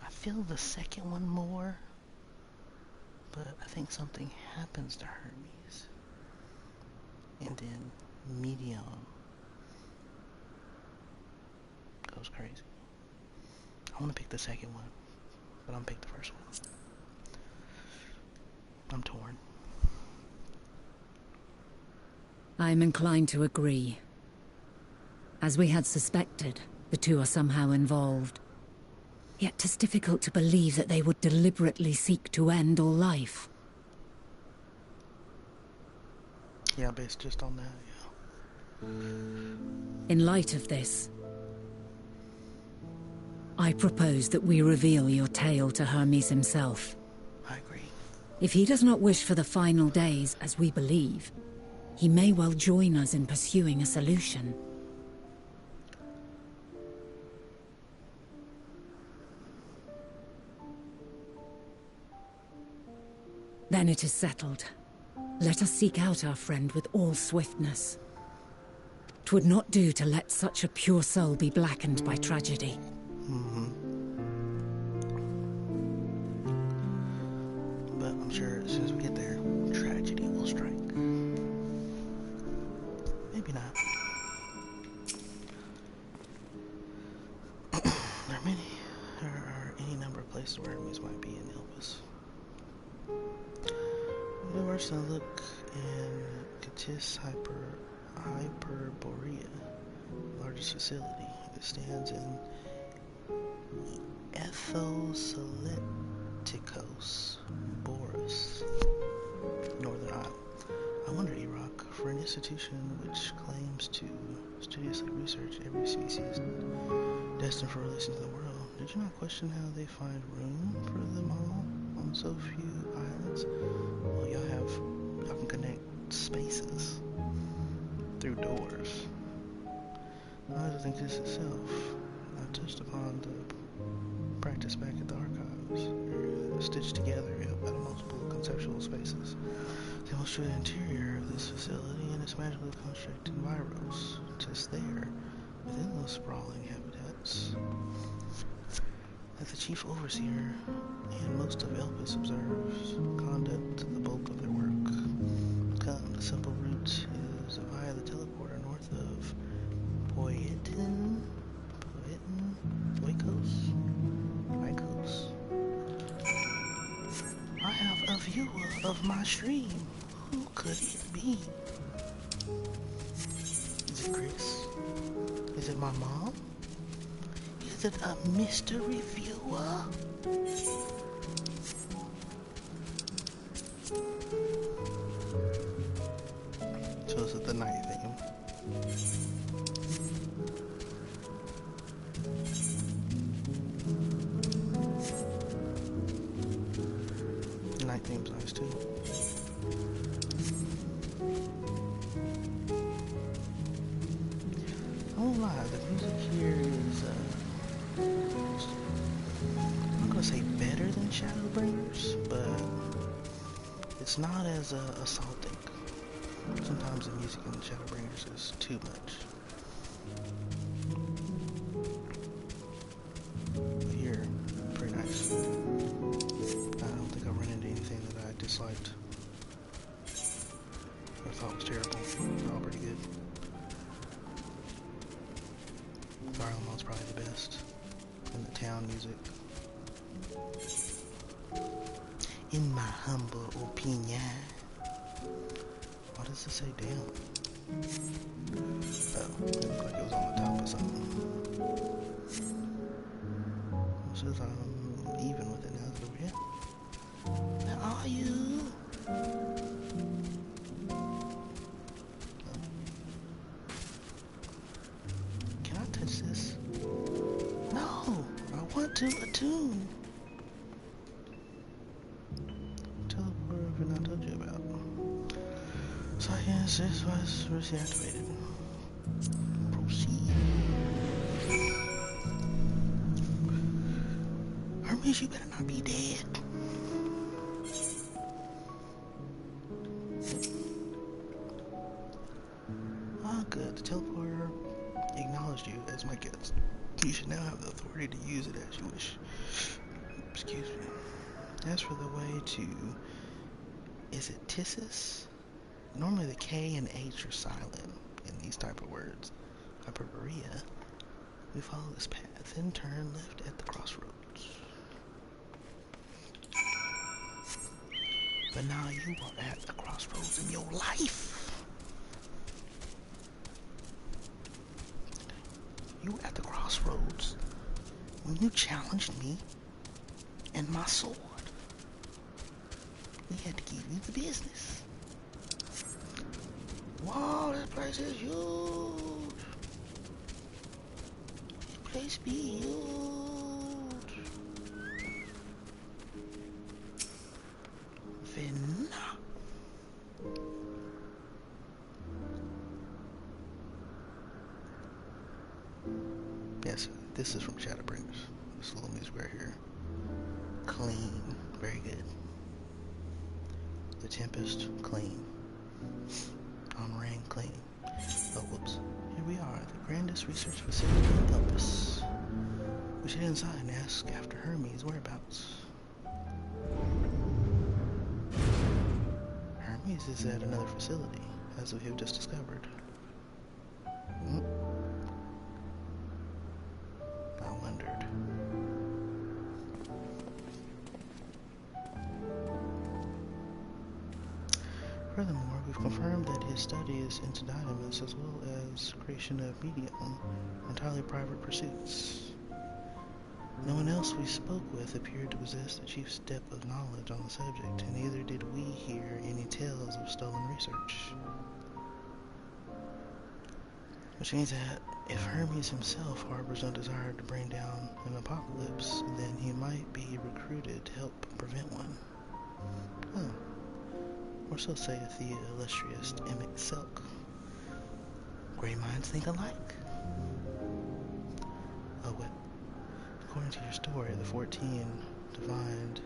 I feel the second one more, but I think something happens to Hermes, and then Medium goes crazy. I want to pick the second one, but I'm gonna pick the first one. I'm torn. I'm inclined to agree. As we had suspected, the two are somehow involved. Yet 'tis difficult to believe that they would deliberately seek to end all life. Yeah, based just on that, yeah. In light of this, I propose that we reveal your tale to Hermes himself. I agree. If he does not wish for the final days, as we believe, he may well join us in pursuing a solution. Then it is settled. Let us seek out our friend with all swiftness. 'Twould not do to let such a pure soul be blackened by tragedy. But I'm sure as soon as we get there, tragedy will strike. Maybe not. There are any number of places where enemies might be in Elvis. We were to look in Katis Hyperborea, largest facility. It stands in Ethosolitikos, Boris, Northern Isle. I wonder, Iraq, for an institution which claims to studiously research every species destined for release into the world, did you not question how they find room for them all on so few islands? Well, y'all can connect spaces through doors. I like to think this itself. I touched upon the practice back at the archives. They're stitched together out of multiple conceptual spaces. They illustrate the interior of this facility and its magically constructed environs, just there, within those sprawling habitats, that the chief overseer and most of Elpis observes conduct the bulk of their work. The simple route is via the teleporter north of Lycos. I have a viewer of my stream. Who could it be? Is it Chris? Is it my mom? Is it a mystery viewer? So is it the night theme? The night theme's nice too. I won't lie, the music here is I'm not gonna say better than Shadowbringers, but it's not as assaulting. Sometimes the music in Shadowbringers is too much. But here, pretty nice. I don't think I ran into anything that I disliked or thought was terrible. They're all pretty good. Garlemald's probably the best. And the town music. In my humble opinion. Why does it say down? Oh, it looked like it was on the top of something. It says I'm even with it now that over here. Where are you? Can I touch this? No! I want to attune. Teleport I've not told you about. So I guess this was reactivated. Proceed. Hermes, you better not be dead. Ah, good. The teleporter acknowledged you as my guest. You should now have the authority to use it as you wish. Excuse me. As for the way to... Is it Tissus? Normally the K and H are silent in these type of words. Hyperborea. We follow this path and turn left at the crossroads. But now you are at the crossroads in your life. You were at the crossroads when you challenged me and my sword. We had to give you the business. Wow, this place is huge. This place be huge. Raven. Yes, this is from Shadowbringers. This little music right here. Clean. Very good. The Tempest, clean. On Rain, clean. Oh, whoops. Here we are, the grandest research facility in Elpis. We should head inside and ask after Hermes' whereabouts. Hermes is at another facility, as we have just discovered. I wondered. Furthermore, we've confirmed that his studies into dynamics as well as creation of medium are entirely private pursuits. No one else we spoke with appeared to possess the chief's depth of knowledge on the subject, and neither did we hear any tales of stolen research. Which means that if Hermes himself harbors no desire to bring down an apocalypse, then he might be recruited to help prevent one. Oh. Or so saith the illustrious Emmett Silk. Great minds think alike. Oh, well. According to your story, the 14 divined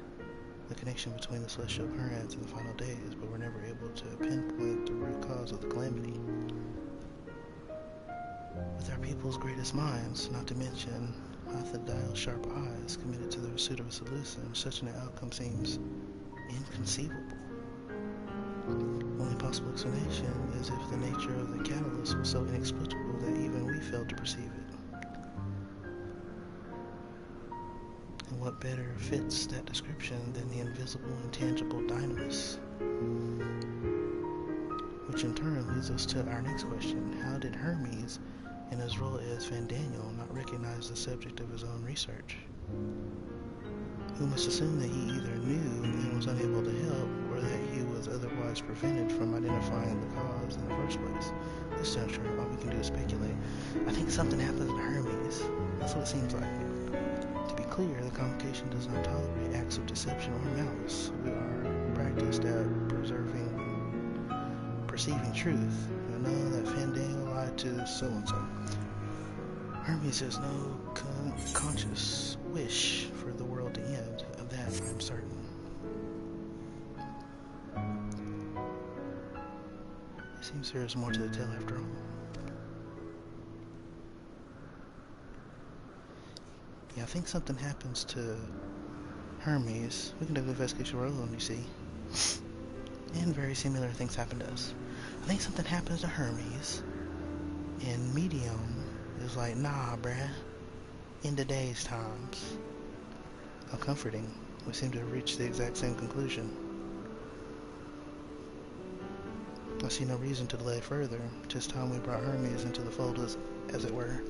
the connection between the celestial currents and the final days, but were never able to pinpoint the root cause of the calamity. With our people's greatest minds, not to mention Hathadiel's sharp eyes committed to the pursuit of a solution, such an outcome seems inconceivable. Only possible explanation is if the nature of the catalyst was so inexplicable that even we failed to perceive it. And what better fits that description than the invisible, intangible dynamis? Which in turn leads us to our next question. How did Hermes, in his role as Fandaniel, not recognize the subject of his own research? We must assume that he either knew and was unable to help, or that he was otherwise prevented from identifying the cause in the first place. At this juncture, all we can do is speculate. I think something happened to Hermes. That's what it seems like. To be clear, the convocation does not tolerate acts of deception or malice. We are practiced at perceiving truth. I know that Fandaniel lied to so-and-so. Hermes has no conscious wish for the world to end. Of that, I'm certain. It seems there is more to the tale after all. Yeah, I think something happens to Hermes. We can do an investigation roll on, you see. And very similar things happen to us. I think something happens to Hermes, and Medium is like, nah, bruh. In today's times. How comforting. We seem to have reached the exact same conclusion. I see no reason to delay further. Tis time we brought Hermes into the fold, as it were.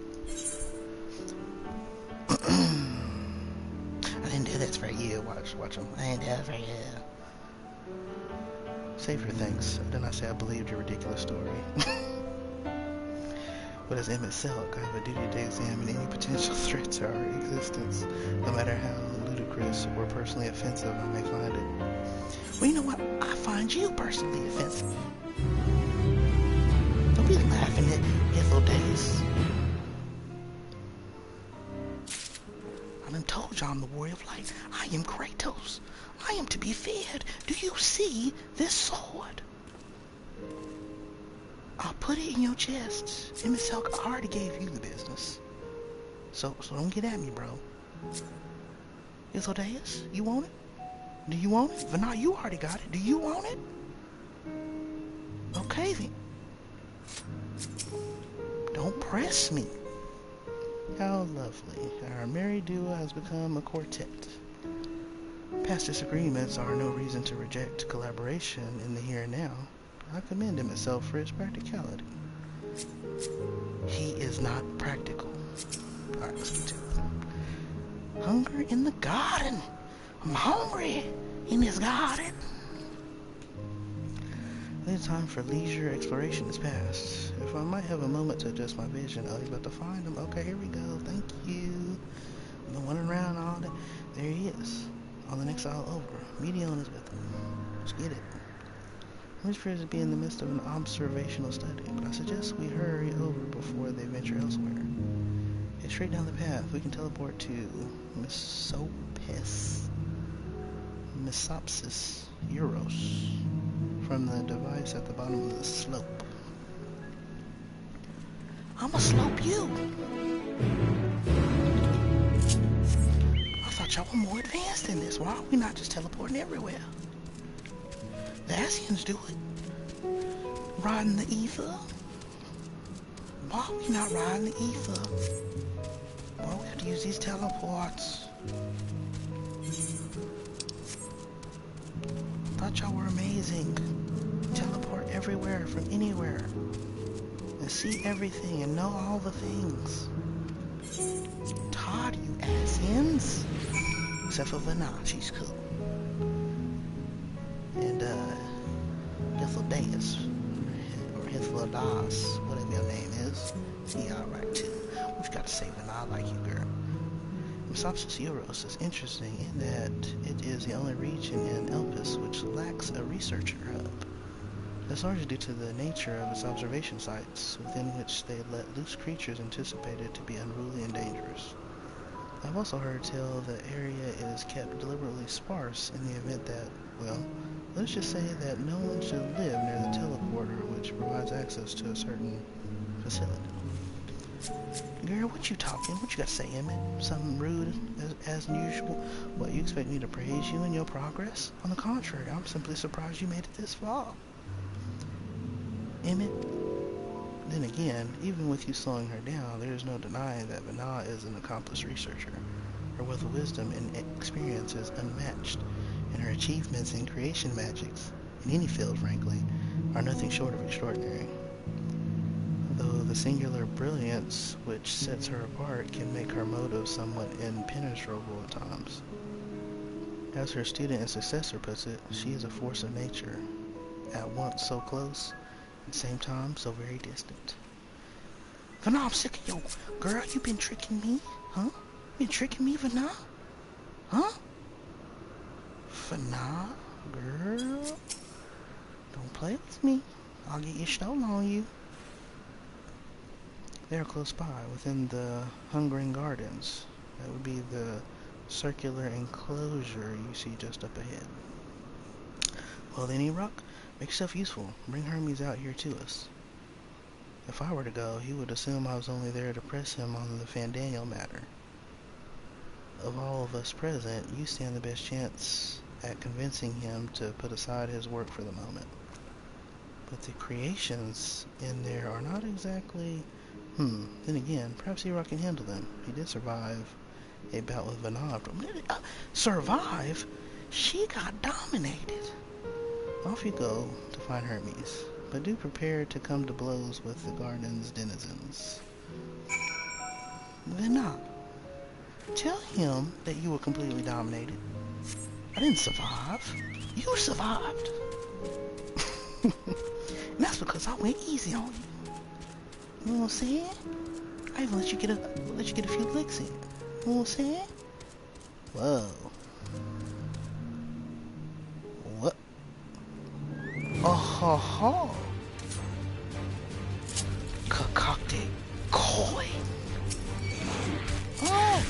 I didn't do this for you. Watch him. I didn't do it for you. Save your thanks. Then I say I believed your ridiculous story. But as Emmett Selk, I have a duty to examine any potential threat to our existence, no matter how ludicrous or personally offensive I may find it. Well, you know what? I find you personally offensive. Don't be laughing at Ithodaeus. I done told you I'm the warrior of light. I am Kratos. I am to be feared. Do you see this sword? I'll put it in your chest. Emmett Selk, I already gave you the business. So don't get at me, bro. Ithodaeus, you want it? Do you want it? But no, you already got it. Do you want it? Okay, then. Don't press me. How lovely. Our married duo has become a quartet. Past disagreements are no reason to reject collaboration in the here and now. I commend him itself for his practicality. He is not practical. Alright, let's get to it. Hunger in the garden. I'm hungry in this garden. The time for leisure exploration is past. If I might have a moment to adjust my vision, oh, he's about to find him. Okay, here we go. Thank you. I've been wandering around all day. There he is. on the next aisle over. Medion is with him. Let's get it. He appears to be in the midst of an observational study, but I suggest we hurry over before they venture elsewhere. Head straight down the path. We can teleport to Misopsis Euros from the device at the bottom of the slope. I'ma slope you! I thought y'all were more advanced than this. Why are we not just teleporting everywhere? The Asians do it. Riding the ether. Why are we not riding the ether? Well, we have to use these teleports. Thought y'all were amazing. Teleport everywhere from anywhere. And see everything and know all the things. Todd, you Asians. Except for Vanna, she's cool. And, Hithlodaeus, or Hithlodas, whatever your name is, he alright too. We've got to say Vanna like you, girl. Misopsis Euros is interesting in that it is the only region in Elpis which lacks a researcher hub. That's largely due to the nature of its observation sites, within which they let loose creatures anticipated to be unruly and dangerous. I've also heard tell the area is kept deliberately sparse in the event that, well, let's just say that no one should live near the teleporter which provides access to a certain facility. Girl, what you talking? What you got to say, Emmett? Something rude as usual? What, you expect me to praise you in your progress? On the contrary, I'm simply surprised you made it this far. Emmett? Then again, even with you slowing her down, there is no denying that Vanna is an accomplished researcher. Her wealth of wisdom and experience is unmatched, and her achievements in creation magics, in any field frankly, are nothing short of extraordinary. Though the singular brilliance which sets her apart can make her motive somewhat impenetrable at times. As her student and successor puts it, she is a force of nature, at once so close, at the same time so very distant. Vanna, I'm sick of you. Girl, you been tricking me? Huh? Been tricking me, Vanna? Huh? Vanna, girl, don't play with me. I'll get you stolen on you. They are close by, within the Hungering Gardens. That would be the circular enclosure you see just up ahead. Well then, E-Rock, make yourself useful. Bring Hermes out here to us. If I were to go, he would assume I was only there to press him on the Fandaniel matter. Of all of us present, you stand the best chance at convincing him to put aside his work for the moment. But the creations in there are not exactly... Then again, perhaps E-Rock can handle them. He did survive a bout with Vanna. Survive? She got dominated. Off you go to find Hermes, but do prepare to come to blows with the garden's denizens. Vanna, tell him that you were completely dominated. I didn't survive. You survived. And that's because I went easy on you. You know what I'm saying? I even let you get a few licks in. You know what I'm saying? Whoa. What? Oh ho ho. Concocted coin. Oh.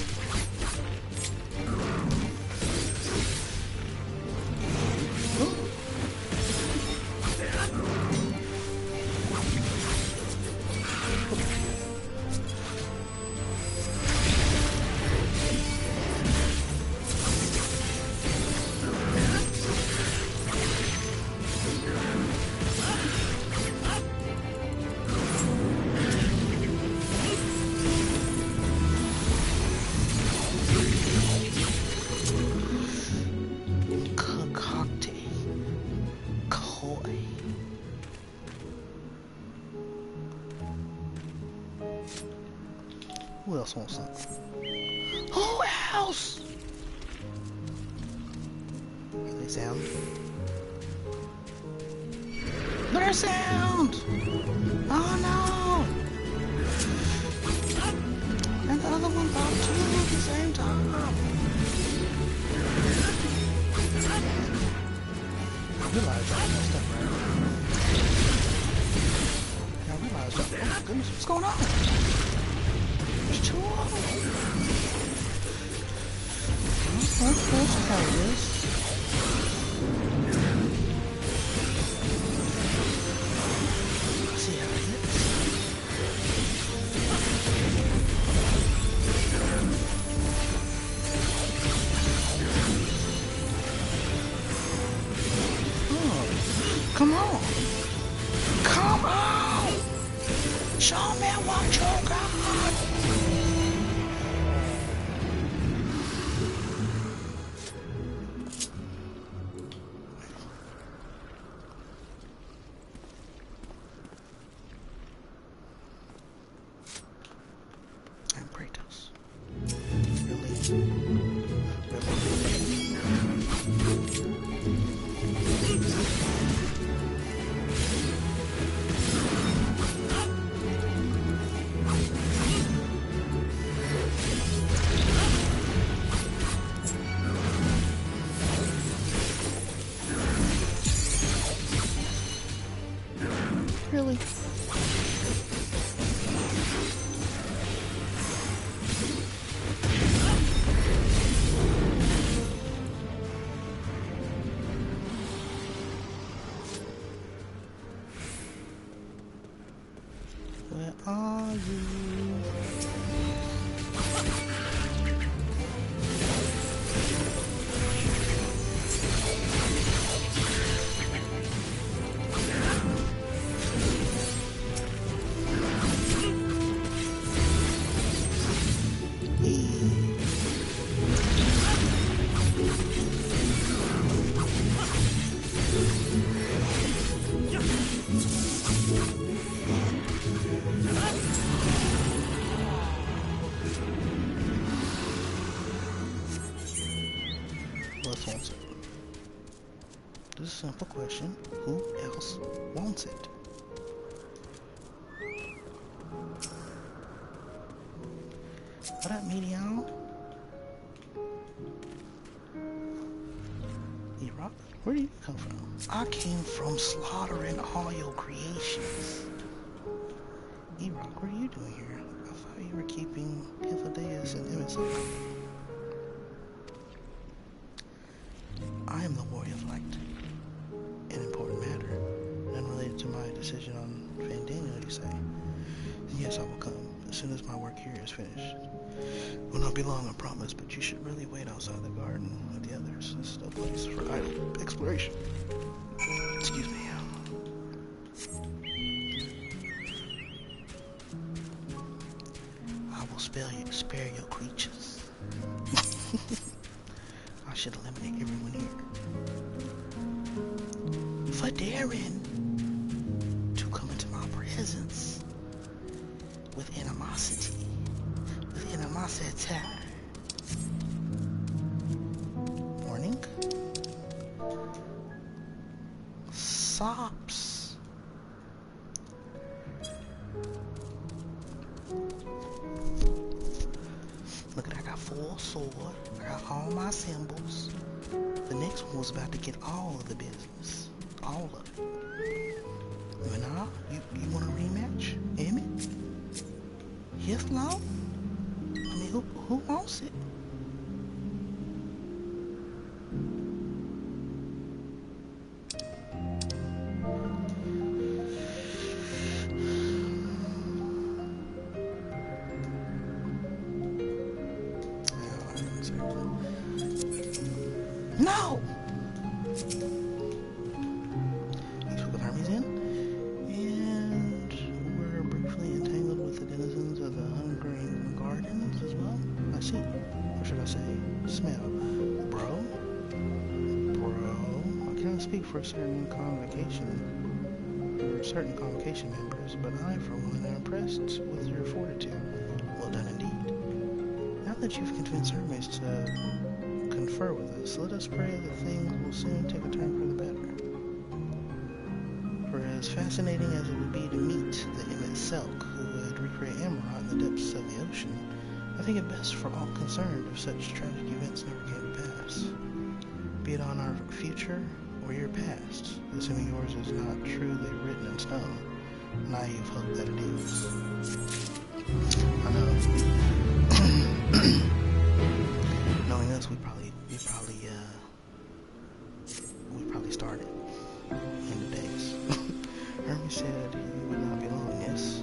Who else wants some? Who else? Are they sound? They're sound! Oh no! And the other one popped too at the same time. realize y'all messed up, right? Y'all realize y'all, oh my goodness, what's going on? There's two of them. That's how it is. See how it is. Come on. Come on. Show me what you got. And Kratos. Really? Really? Where are you? Let's answer it. This is a simple question. Who else wants it? What up, Medion? E-Rock? Where do you come from? I came from slaughtering all your creations. E-Rock, what are you doing here? I thought you were keeping Hythlodaeus and Emerson. I am the Warrior of Light. An important matter, unrelated to my decision on Van Daniel, you say. And yes, I will come, as soon as my work here is finished. Will not be long, I promise, but you should really wait outside the garden with the others. This is no place for idle exploration. Excuse me. I will spare your creatures. I should eliminate everyone here. For daring to come into my presence with animosity. Warning. Sops. Look at, I got full sword. I got all my symbols. The next one was about to get all of the business. All of it. Now, you want a rematch? Emmett? Hythlo? I mean, who wants it? No! We took the armies in, and we're briefly entangled with the denizens of the hungering gardens as well. I see. Or should I say, smell. Bro? I cannot speak for certain convocation members, but I, for one, am impressed with your fortitude. Well done indeed. Now that you've convinced Hermes to confer with us, let us pray that things will soon take a turn for the better. For as fascinating as it would be to meet the Emmett Selk who would recreate Amarant in the depths of the ocean, I think it best for all concerned if such tragic events never came to pass. Be it on our future or your past, assuming yours is not truly written in stone. Naive hope that it is. I know. Knowing us, we probably started in the days. Hermes said he would not be long. Yes,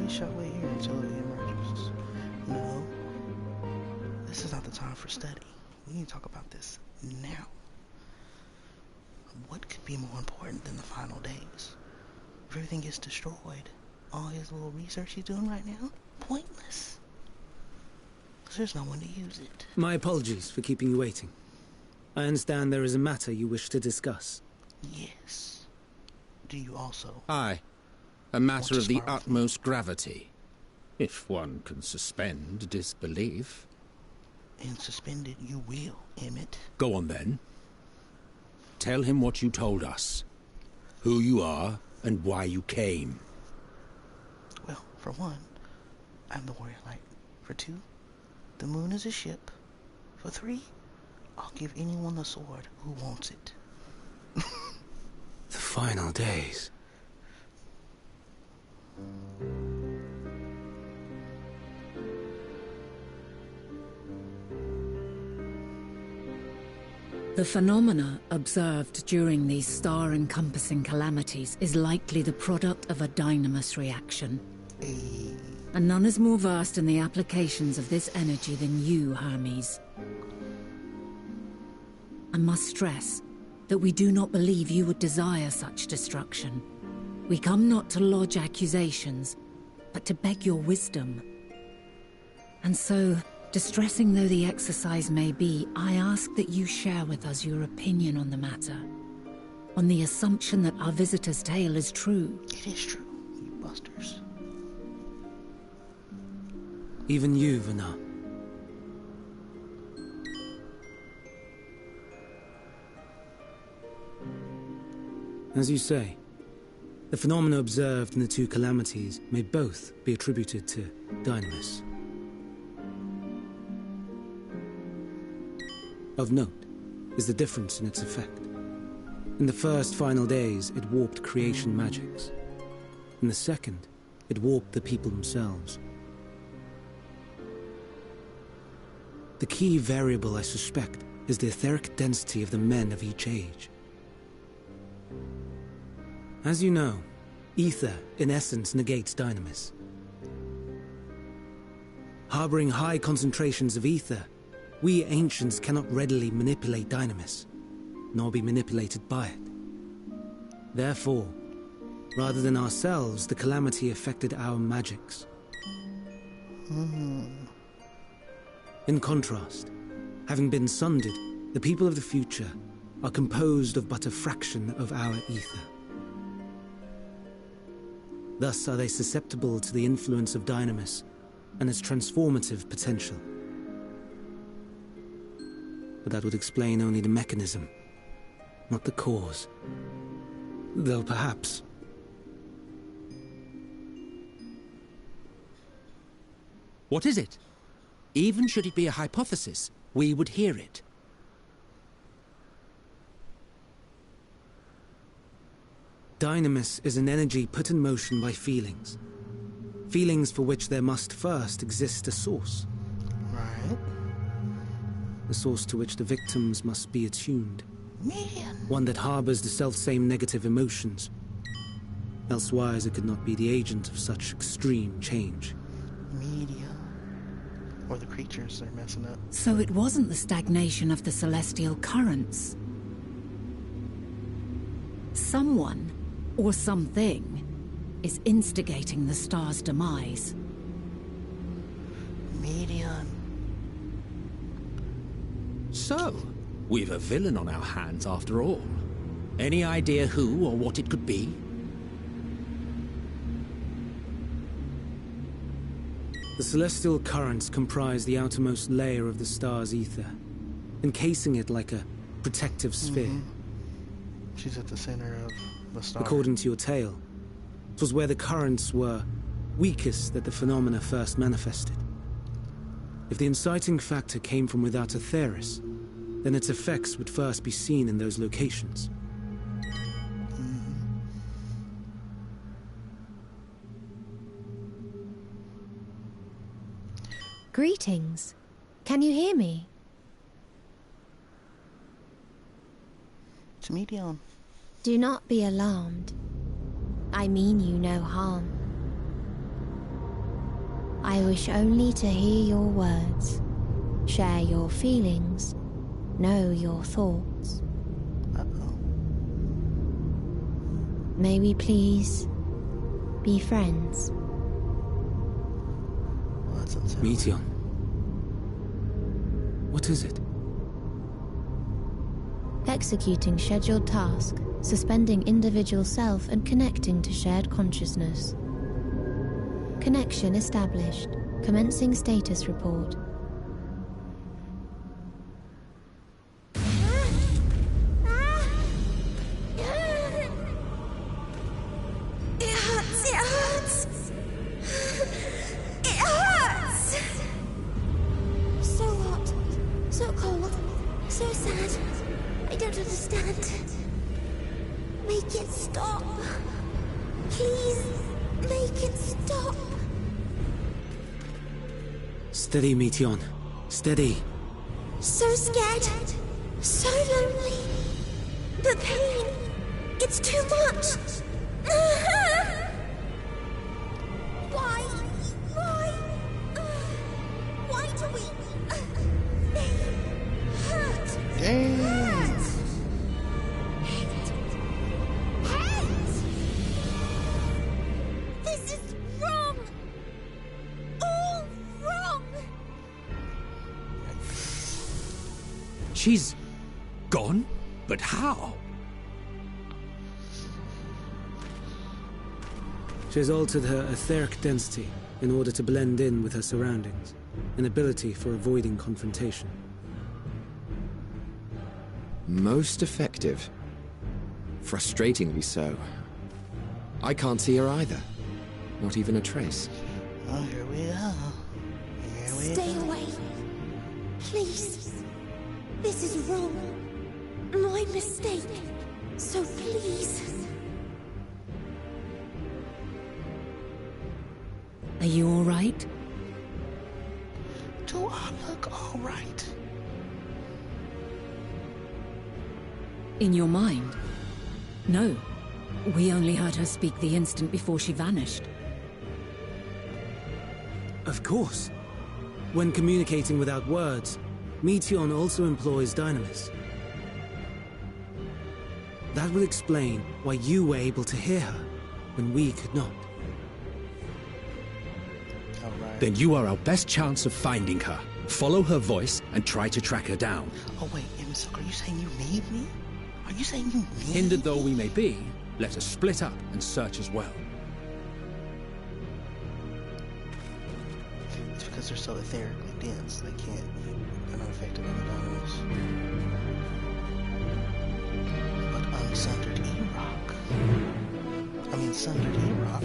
we shall wait here until it emerges. No, this is not the time for study. We need to talk about this now. What could be more important than the final days? If everything gets destroyed, all his little research he's doing right now, pointless. Because there's no one to use it. My apologies for keeping you waiting. I understand there is a matter you wish to discuss. Yes. Do you also? Aye. A matter of the utmost gravity. If one can suspend disbelief. And suspended you will, Emmett. Go on then. Tell him what you told us. Who you are, and why you came. Well, for one, I'm the warrior light. For two, the moon is a ship. For three, I'll give anyone the sword who wants it. The final days. The phenomena observed during these star-encompassing calamities is likely the product of a dynamis reaction. And none is more versed in the applications of this energy than you, Hermes. I must stress that we do not believe you would desire such destruction. We come not to lodge accusations, but to beg your wisdom. And so, distressing though the exercise may be, I ask that you share with us your opinion on the matter, on the assumption that our visitor's tale is true. It is true, you busters. Even you, Vana. As you say, the phenomena observed in the two calamities may both be attributed to dynamis. Of note is the difference in its effect. In the first final days, it warped creation magics. In the second, it warped the people themselves. The key variable, I suspect, is the etheric density of the men of each age. As you know, ether, in essence, negates dynamis. Harboring high concentrations of ether, we ancients cannot readily manipulate dynamis, nor be manipulated by it. Therefore, rather than ourselves, the calamity affected our magics. In contrast, having been sundered, the people of the future are composed of but a fraction of our ether. Thus are they susceptible to the influence of dynamis and its transformative potential. But that would explain only the mechanism, not the cause. Though perhaps... What is it? Even should it be a hypothesis, we would hear it. Dynamis is an energy put in motion by feelings. Feelings for which there must first exist a source. Right. A source to which the victims must be attuned. Man. One that harbors the self-same negative emotions. Elsewise it could not be the agent of such extreme change. Media. Or the creatures are messing up. So it wasn't the stagnation of the celestial currents. Someone, or something, is instigating the star's demise. Medium. So, we've a villain on our hands after all. Any idea who or what it could be? The celestial currents comprise the outermost layer of the star's ether, encasing it like a protective sphere. She's at the center of the star. According to your tale, it was where the currents were weakest that the phenomena first manifested. If the inciting factor came from without Aetheris, then its effects would first be seen in those locations. Greetings. Can you hear me? It's Medion. Do not be alarmed. I mean you no harm. I wish only to hear your words, share your feelings, know your thoughts. Uh-oh. May we please be friends? Well, that's unsettling. Meteon. What is it? Executing scheduled task, suspending individual self and connecting to shared consciousness. Connection established. Commencing status report. Steady, Meteon. Steady. So scared. So lonely. The pain. It's too much. Why? Why do we... They hurt. Damn. Hate. This is wrong. All wrong. She's gone? But how? She has altered her etheric density in order to blend in with her surroundings, an ability for avoiding confrontation. Most effective. Frustratingly so. I can't see her either. Not even a trace. Oh, here we are. Here we Stay go. away. Please. This is wrong. My mistake. So please. Are you all right? Do I look all right? In your mind? No. We only heard her speak the instant before she vanished. Of course. When communicating without words, Meteon also employs Dynamis. That will explain why you were able to hear her, when we could not. All right. Then you are our best chance of finding her. Follow her voice and try to track her down. Oh, wait, Imsuk, are you saying you need me? Are you saying you need Hindered though me? we may be, let us split up and search as well. It's because they're so etherically dense, they're not affected by the dominoes. But unsundered E-Rock. Sundered E-Rock.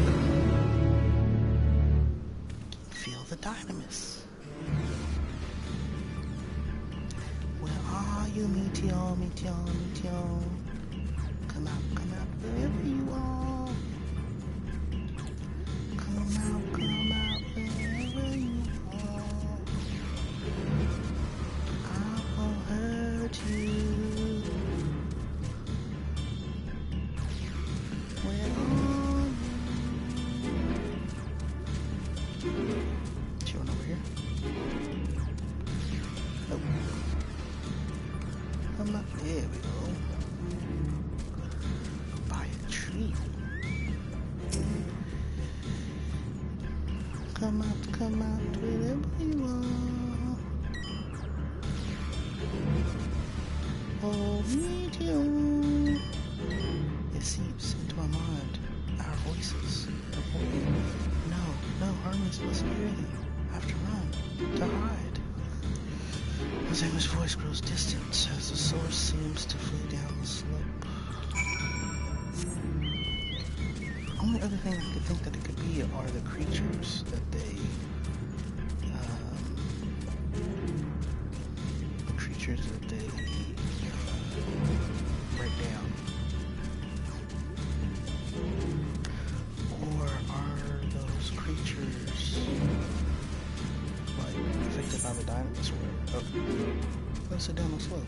Feel the dynamis. Where are you, Meteor, Meteor, Meteor? Come out, wherever you are. Come out, wherever you are. I will hurt you. Where are you? Chilling over here. Oh. Come up, there we go. By a tree. Come out, wherever you are. Oh, Meteor. It seeps into my mind. Our voices. No, Herman's wasn't hearing. I have to run. To hide. Mazemu's voice grows distant as the source seems to flee down the slope. Only other thing I could think that it could be are the creatures that they break down. Or are those creatures like sit down on slope?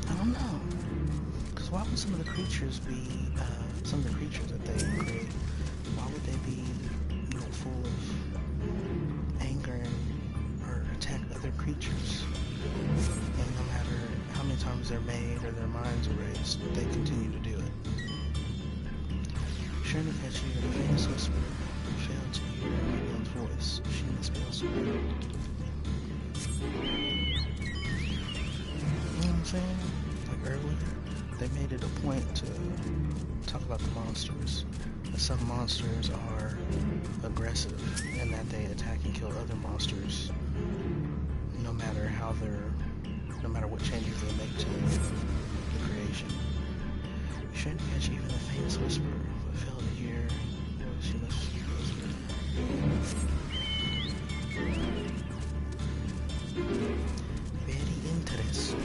I don't know. Because why would some of the creatures be, some of the creatures that they create, why would they be, full of anger or attack other creatures? And no matter how many times they're made or their minds erased, they continue to do it. Trying to catch you in the faintest whisper, failed to hear Miguel's voice. She must be elsewhere. You know what I'm saying? Like earlier, they made it a point to talk about the monsters. That some monsters are aggressive and that they attack and kill other monsters no matter how no matter what changes they make to the creation. Shouldn't catch even the faintest whisper, but failed to hear what she must be listening. Very interesting.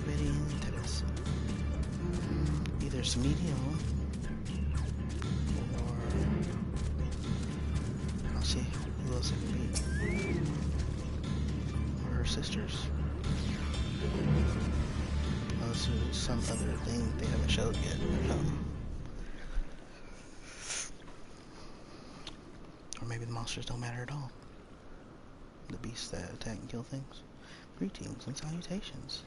Very interesting. Either it's medium or I'll see who else it can be. Or her sisters. Unless there's some other thing they haven't showed yet. Or maybe the monsters don't matter at all. The beasts that attack and kill things. Greetings and salutations.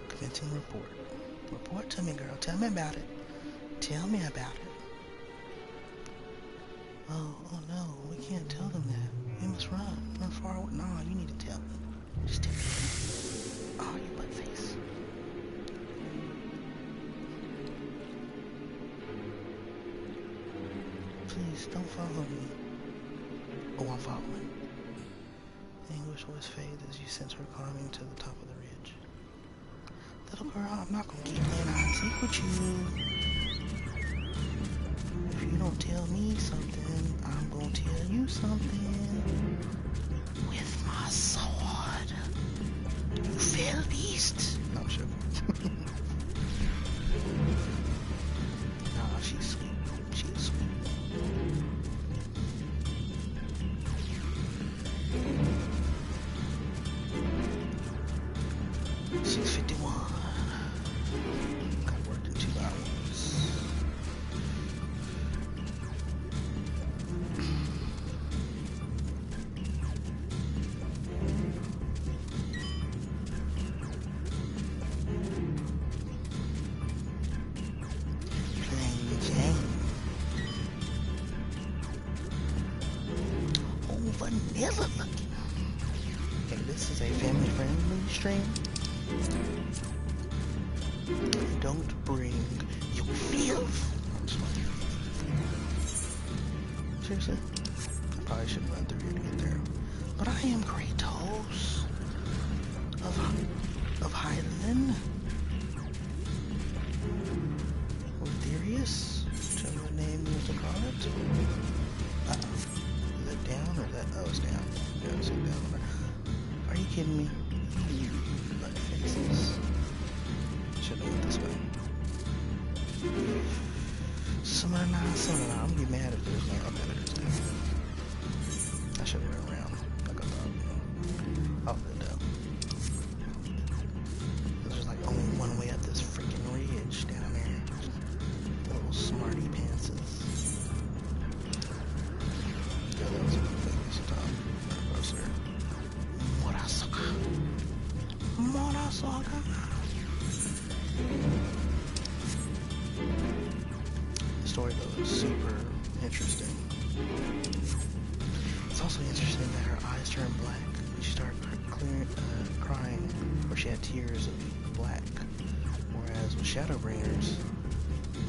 Commencing report. Report to me, girl. Tell me about it. Tell me about it. Oh no, we can't tell them that. We must run. Run far away. No, you need to tell them. Just tell them. Oh, you butt face. Please, don't follow me. Oh, I'm following. Anguish always fades as you sense her climbing to the top of the ridge. Little girl, I'm not gonna keep playing hide and seek with you. If you don't tell me something, I'm gonna tell you something. With my sword. You fell beast. No, I'm joking. Nah, she's sweet. She's sweet. Vanilla looking. Okay, this is a family friendly stream. Don't bring your filth. Seriously? I probably shouldn't run through here to get there. But I am Kratos of Highland. Or Darius, whichever name you want to call it. Is that down or is that? Oh, it's down. Yeah, it's down. Are you kidding me? You butt faces. Should have went this way. Summer. I'm gonna be mad if there's no updates. I should have ran around like I thought. I'll put it up. There's like only one way up this freaking ridge down there. Little smarty pantses. Yeah, that was a good thing this time. Closer. Murasaka. The story though is super interesting. It's also interesting that her eyes turned black and she started crying, or she had tears of black. Whereas with Shadowbringers,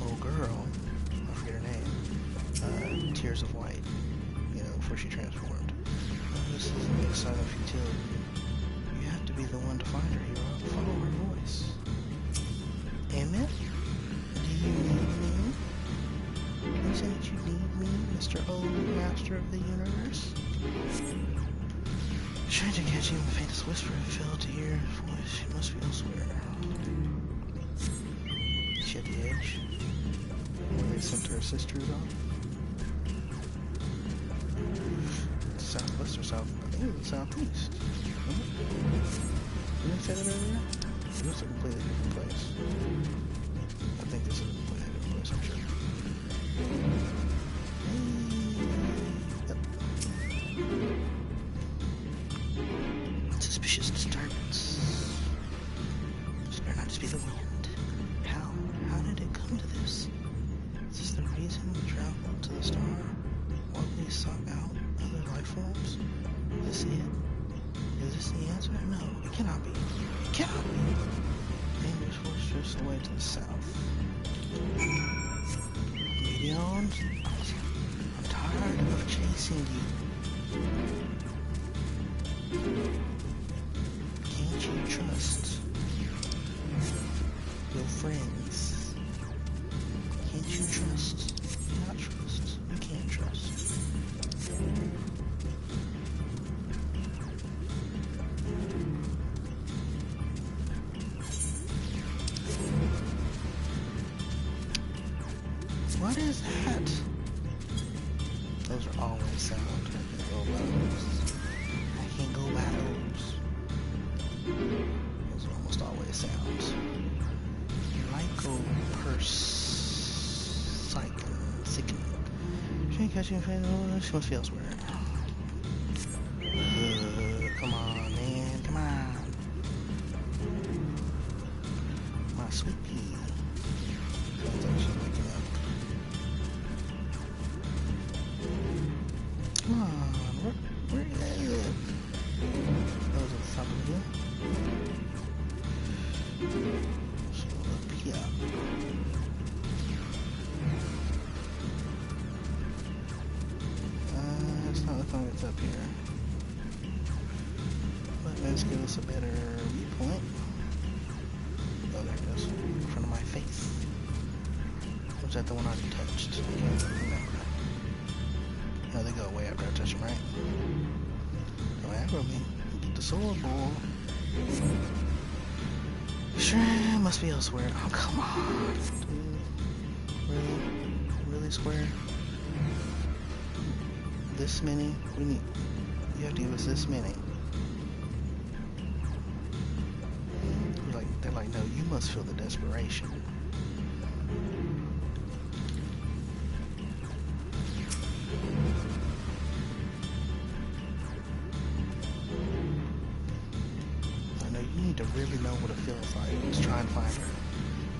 little girl, I forget her name, tears of white, you know, before she transformed. This is a sign of futility. You have to be the one to find her hero, follow her voice. Amen? Do you need me? Can you say that you need me, Mr. Old Master of the Universe? Trying to catch you in the faintest whisper, I failed to hear his voice. She must be elsewhere. She at the edge. Where they sent her sisters off. Southwest or south? I think it was southeast. Didn't they say that earlier? It was a completely different place. I think this is a completely different place, I'm sure. Yep. Suspicious disturbance. This better not just be the wind. How did it come to this? Is this the reason we traveled to the star? While we sought out other life forms? Is this it? Is this the answer? No, it cannot be. It cannot be. Dangerous force drifts away to the south. Medions, I'm tired of chasing you. Can't you trust your friends? Can't you trust? Not trust. You can't trust. What is that? Those are always sound. I can't go by those. I can't go by those. Those are almost always sounds. Sickening. She ain't catching she must be elsewhere. Come on, man. Come on. My sweet pea. Sounds like she's waking up. Come on. Where is it? That was at the top of the hill. So up here. It's not looking like it's up here. But let's give us a better viewpoint. Oh, there it is. In front of my face. Was that the one I touched? I can't remember. No, they go away after I touch them, right? Go aggro me. Get the sword, boy. Sure, must be elsewhere. Oh, come on. Dude. Really? Really, Square? This many? We need... You have to give us this many. They're like, no, you must feel the desperation. I know you need to really know what it feels like. Let's try and find her.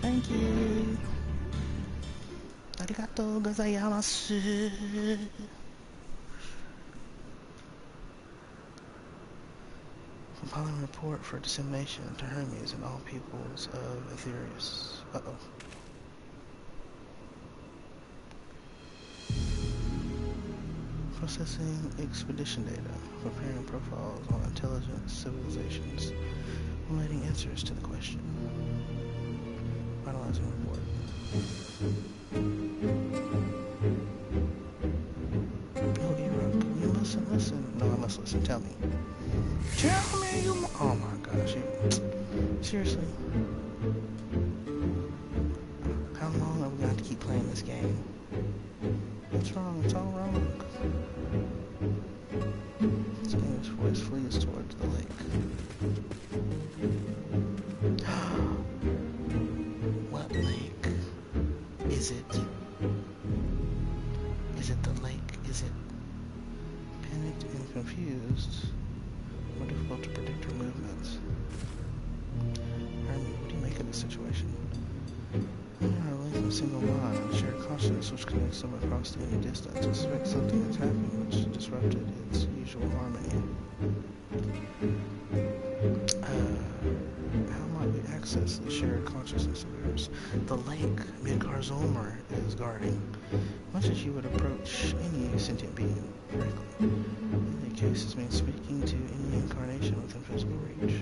Thank you. Arigato gozaimasu. Compiling report for dissemination to Hermes and all peoples of Aetherius. Uh-oh. Processing expedition data. Preparing profiles on intelligent civilizations. Relating answers to the question. Finalizing report. Oh, you mustn't listen. No, I must listen. Tell me. Tell me you... Oh my gosh. Seriously? How long are we going to keep playing this game? What's wrong? It's all wrong. This game's voice flees towards the lake. What lake? Is it? Is it the lake? Is it? Panicked and confused. More difficult to predict her movements. Hermie, what do you make of this situation? Women are linked in a single bond, shared consciousness which connects them across the any distance. I suspect something has happened which disrupted its usual harmony. How might we access the shared consciousness of theirs? The lake Midgar's Ulmer is guarding, much as you would approach any sentient being directly. In any case, this means speaking to any incarnation within physical reach.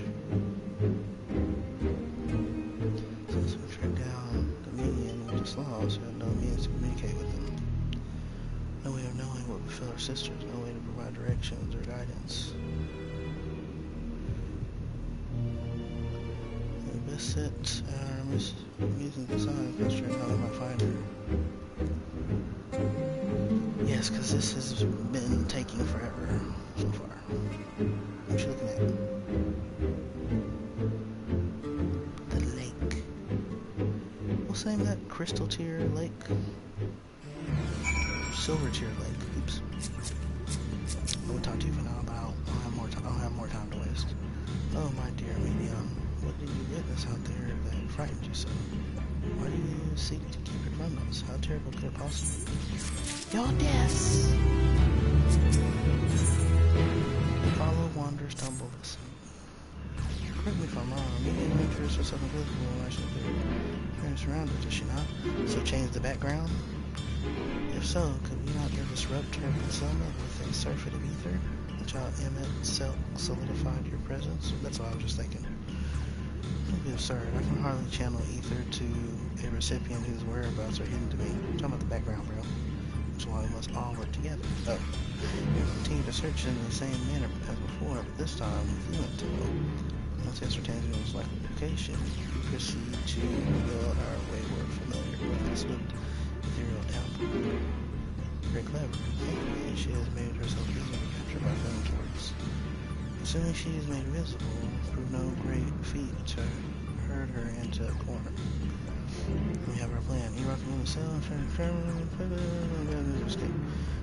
Since we tracked down the median we just lost, we have no means to communicate with them. No way of knowing what befell our sisters, no way to provide directions or guidance. The Illicit using design, concentrate how they might find her. Yes, because this has been taking forever so far. What you looking at? The lake. What's the name of that? Crystal Tier Lake? Silver Tier Lake. Oops. I will talk to you for now about I'll have more time to waste. Oh, my dear medium, what did you witness out there that frightened you so? Why do you seek to keep it from us? How terrible could it possibly be? Your deaths! Follow, wander, stumble, listen. Correct me if I'm wrong. Medium interest or something visible when I should be very surrounded, does she not? So change the background? If so, could we not disrupt her concealment with a surfeit of ether? Which I'll emit solidified your presence? That's what I was just thinking. It would be absurd. I can hardly channel ether to a recipient whose whereabouts are hidden to me. I'm talking about the background, bro. Which is why we must all work together. Oh. We'll continue to search in the same manner as before, but this time with you until once ascertained the most likely location, we proceed to reveal our wayward familiar with this swift ethereal downpour. Very clever. Thankfully, she has made herself easy to capture by flame towards. Assuming she is made visible, prove no great feat to herd her into a corner. We have our plan. E-Rock in the cell, escape.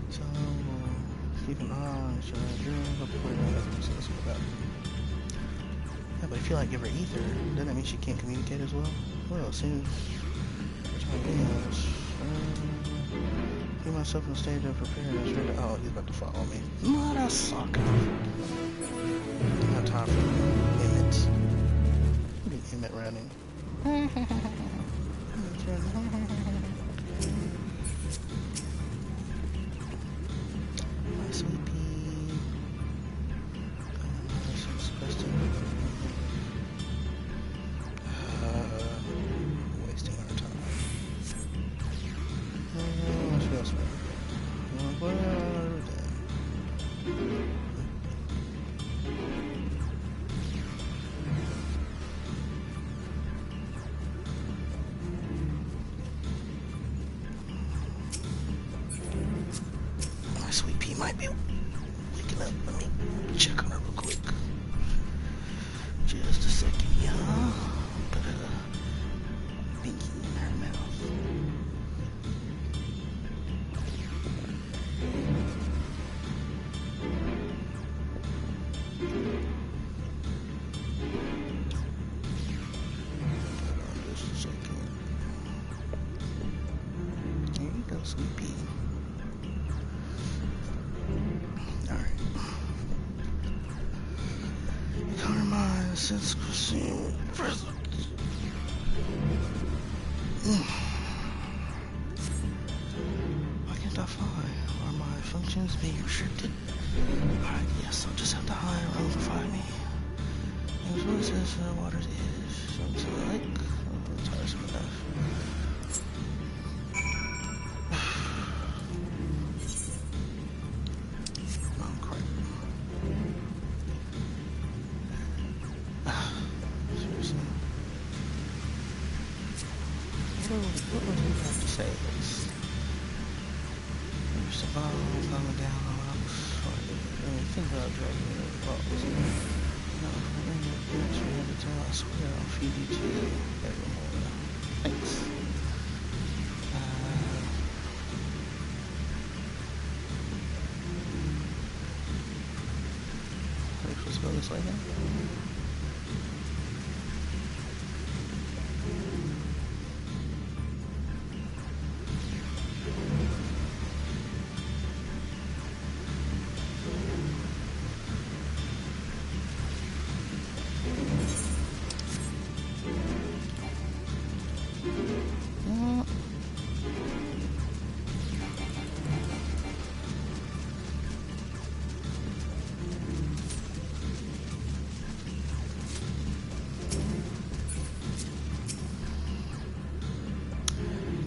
So we'll keep an eye on each other. Yeah, but if you like give her ether, doesn't that mean she can't communicate as well? Well, as soon as we're talking get myself in a state of preparedness. Oh, he's about to follow me. Mother sucker. Not time for Emmett. Look at Emmett running. My sweet pea. I'm supposed to. Wasting our time. What else? My sweet pea might be waking up. Let me check on her real quick. Just a second, y'all. Put a pinky in her mouth. Just a second. Here you go, sweet pea. Alright. Encounter mine since Christine present. Why can't I fly? Are my functions being restricted? Alright, yes, I'll just have to hire a room to find me. Here's what it says for the water's edge. Something to the lake. Oh, tiresome enough. Oh, crap. Seriously. What would you have to say this? First of all, coming down on rocks. Think about dragging the balls. No, if I bring your parents from here to tell, I swear I'll feed you to evermore. Thanks. Are we supposed to go this way then?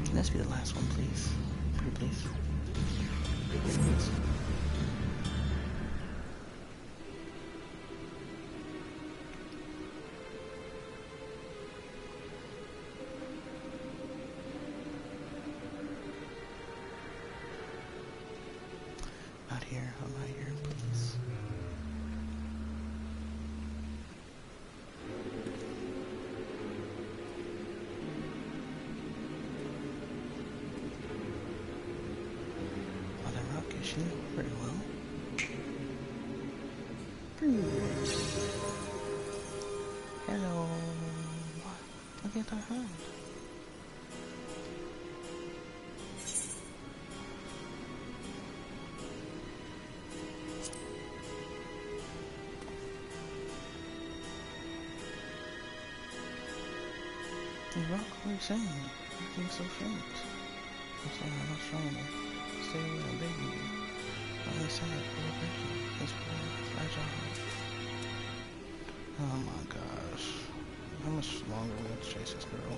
Can this be the last one, please? Pretty please. Please. not here. I'm not here, please. Oh, that rock is shooting very well. Hello. Look at the house. Rock, what are you saying? Everything's so faint. I'm sorry, I'm not strong enough. Stay away, I'm begging you. I'm inside, poor Becky. It's poor, fragile. Oh my gosh. How much longer will I chase this girl?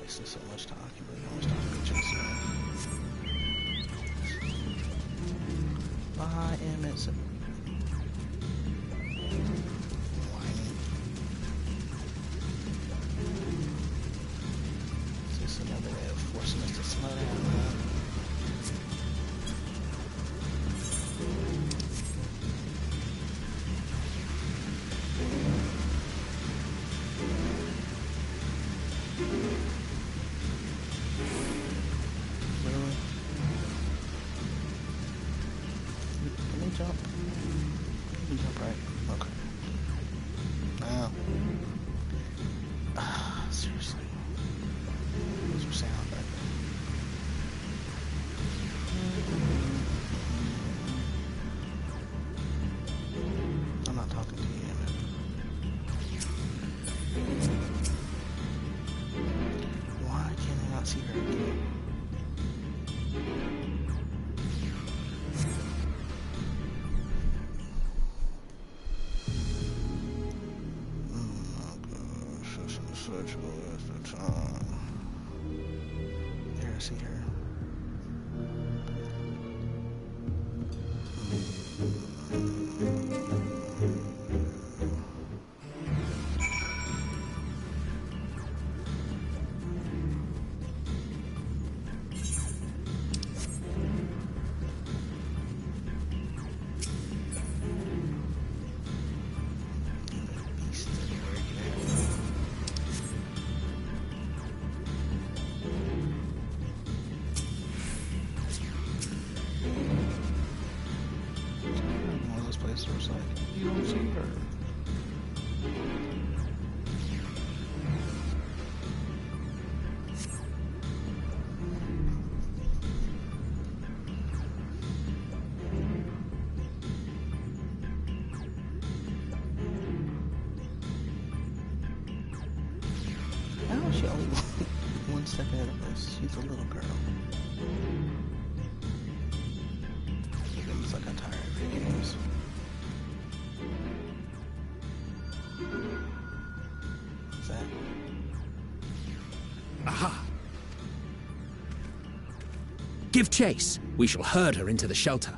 Wasting so much time. I can really how much time to chase her. Bye, Emmett. Another way of forcing us to slow down. Really? Can we jump? You can jump, right? Okay. Now. Seriously. Those were sound right there. I'm not talking to you, Emmett. Why can I not see her again? Oh my gosh, this is such a waste of time. There, I see her. Beast everywhere, get out. One of those places where it's like, you don't see her. How is she only one step ahead of us? She's a little girl. It looks like I'm tired of her games. What's that? Aha! Give chase. We shall herd her into the shelter.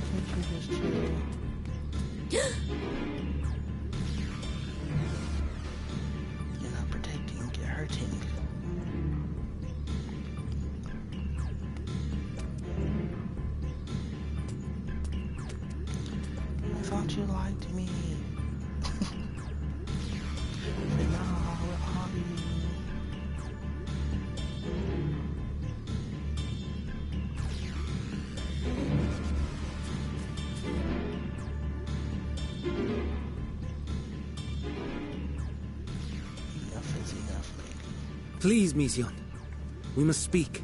Can't you just chill? You're not protecting, you're hurting. I thought you liked me. But nah, where are you? Enough is enough, lady. Please, Mission. We must speak.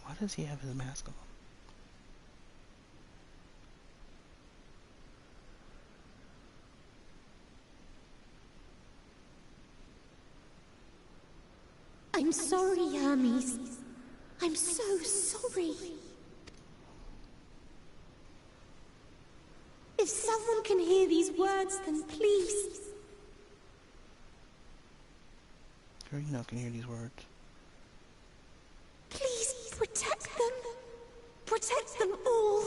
Why does he have his mask on? Are I'm sorry, Hermes. I'm so sorry. If someone can hear these words, then please. Girl, you know I can hear these words. Please protect them. Protect them all.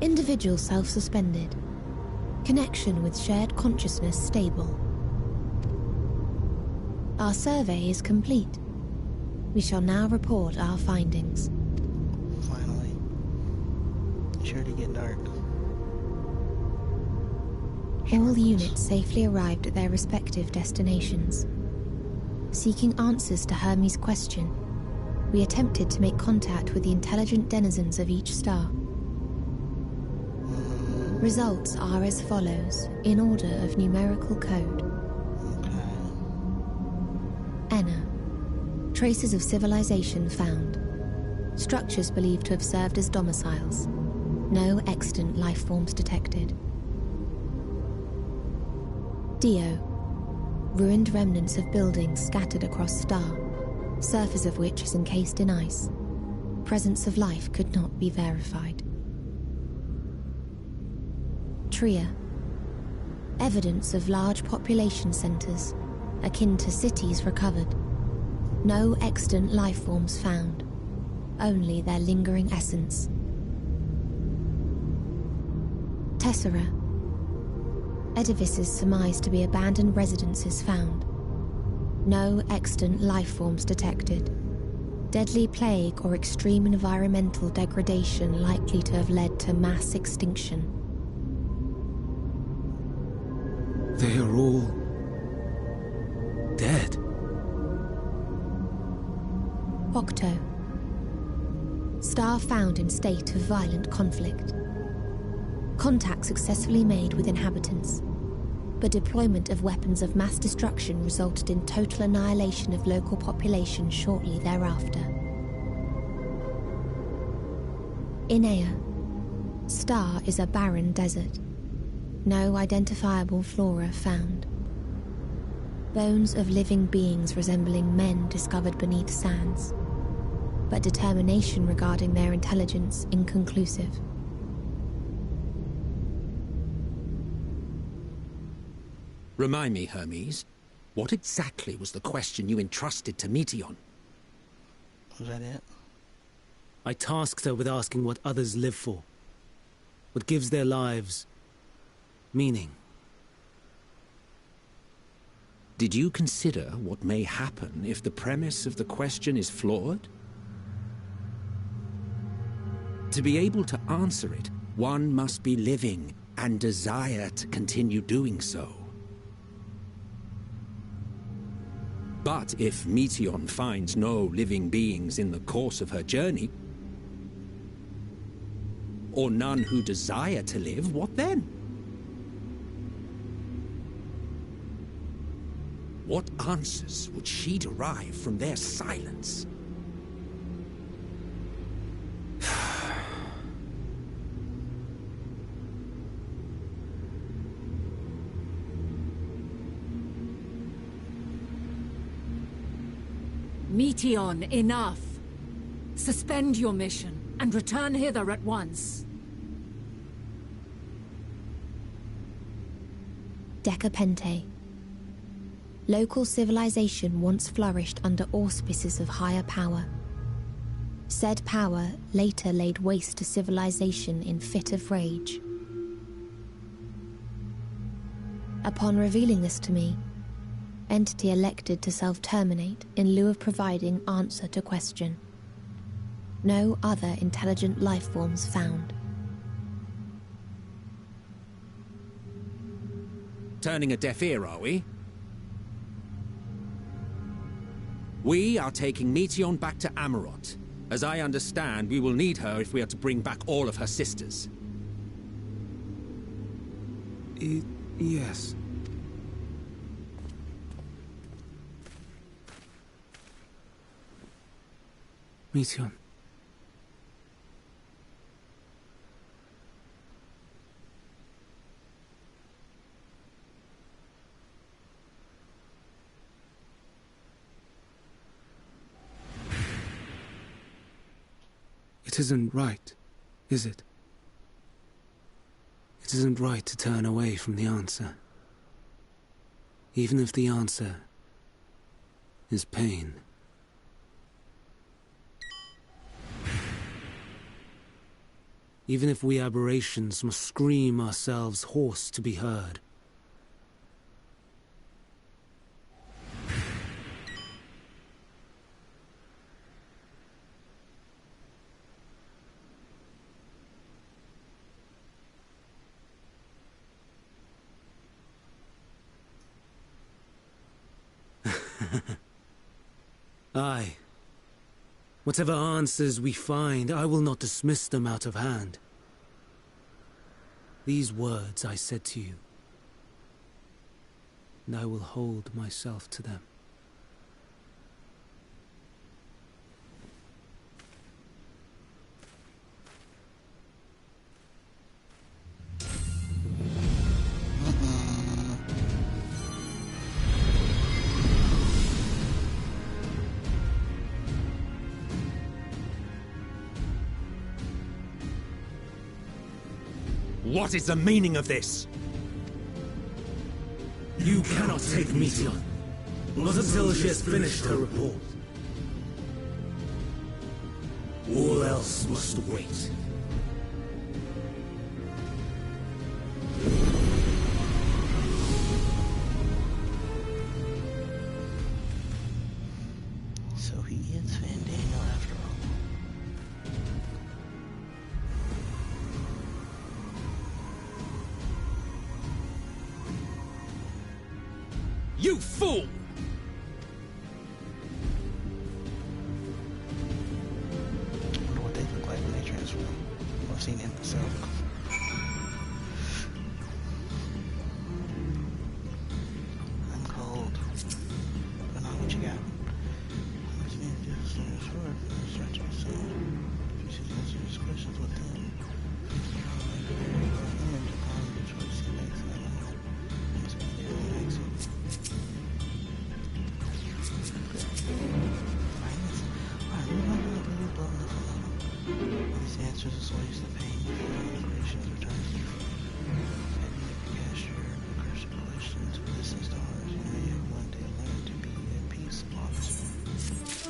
Individual self-suspended. Connection with shared consciousness stable. Our survey is complete. We shall now report our findings. Finally. Sure to get dark. All units safely arrived at their respective destinations. Seeking answers to Hermes' question, we attempted to make contact with the intelligent denizens of each star. Results are as follows, in order of numerical code. Enna. Traces of civilization found. Structures believed to have served as domiciles. No extant life forms detected. Dio. Ruined remnants of buildings scattered across star, surface of which is encased in ice. Presence of life could not be verified. Tria. Evidence of large population centers, akin to cities recovered. No extant life forms found, only their lingering essence. Tessera. Edifices surmised to be abandoned residences found. No extant life forms detected. Deadly plague or extreme environmental degradation likely to have led to mass extinction. They are all dead. Octo. Star found in state of violent conflict. Contact successfully made with inhabitants, but deployment of weapons of mass destruction resulted in total annihilation of local population shortly thereafter. Inea. Star is a barren desert. No identifiable flora found. Bones of living beings resembling men discovered beneath sands, but determination regarding their intelligence inconclusive. Remind me, Hermes, what exactly was the question you entrusted to Meteion? Was that it? I tasked her with asking what others live for. What gives their lives meaning. Did you consider what may happen if the premise of the question is flawed? To be able to answer it, one must be living and desire to continue doing so. But if Meteion finds no living beings in the course of her journey, or none who desire to live, what then? What answers would she derive from their silence? Meteion, enough! Suspend your mission and return hither at once. Decapente. Local civilization once flourished under auspices of higher power. Said power later laid waste to civilization in fit of rage. Upon revealing this to me, entity elected to self-terminate in lieu of providing answer to question. No other intelligent life forms found. Turning a deaf ear, are we? We are taking Meteion back to Amarot. As I understand, we will need her if we are to bring back all of her sisters. Yes. Meteion. It isn't right, is it? It isn't right to turn away from the answer. Even if the answer is pain. Even if we aberrations must scream ourselves hoarse to be heard. Aye. Whatever answers we find, I will not dismiss them out of hand. These words I said to you, and I will hold myself to them. What is the meaning of this? You cannot take Meteon, not until she has finished her report. All else must wait. So he is Fandango after all. You fool! I wonder what they look like when they transform. I've seen him myself. I'm cold. But not what you got. I'm just going to do this short. I'm start to say. If you should answer these questions with them. These answers assuage the pain you feel when the creations return to you. And you cast your accursed questions with distant stars. You may have one day learn to be at peace upon this one.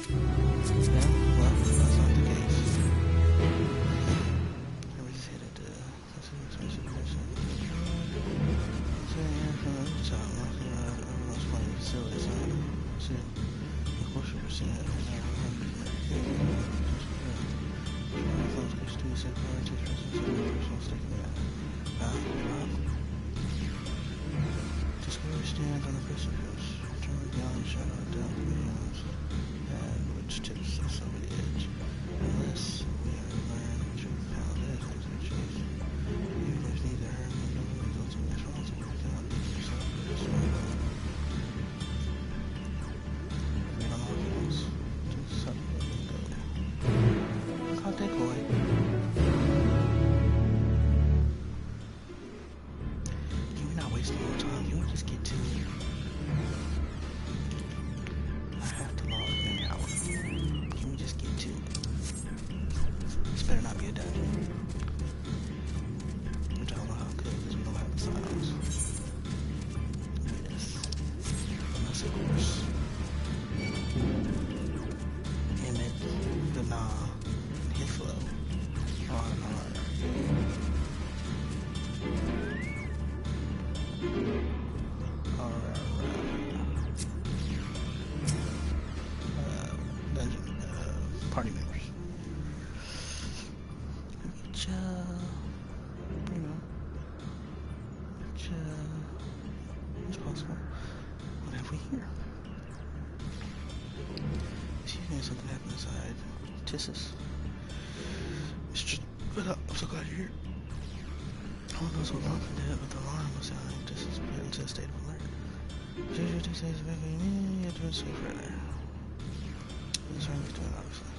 Yeah, well, that's not the case. We're just headed to that's an expensive question. So yeah, from the top, everyone's playing facilities on it. So, of course, we're seeing it right now. Just where we stand on the precipice, turn beyond the shadow of death beyond, and which tips us over the edge, unless we have learned the truth how death is we choose. Even if neither her nor the results are responsible, we cannot leave yourself for this one. We don't know what else. Just suddenly go. Caught that boy. Wasting more time, you just get to it. I have to log in an hour. Can we just get to it? This better not be a dungeon. Which I don't know how good, because we don't have the signs. Yes. Unless, of course, Emmett, Gana, and Hiflo are dungeon party members, which you know, which is possible. What have we here? Excuse me, something happened inside Tissus. I'm so glad you're here. No one knows what Malcolm did, but the alarm was sounding. Tissus put into a state of alert. Usually 2 days back, you have to be safe further. What's wrong with doing, obviously?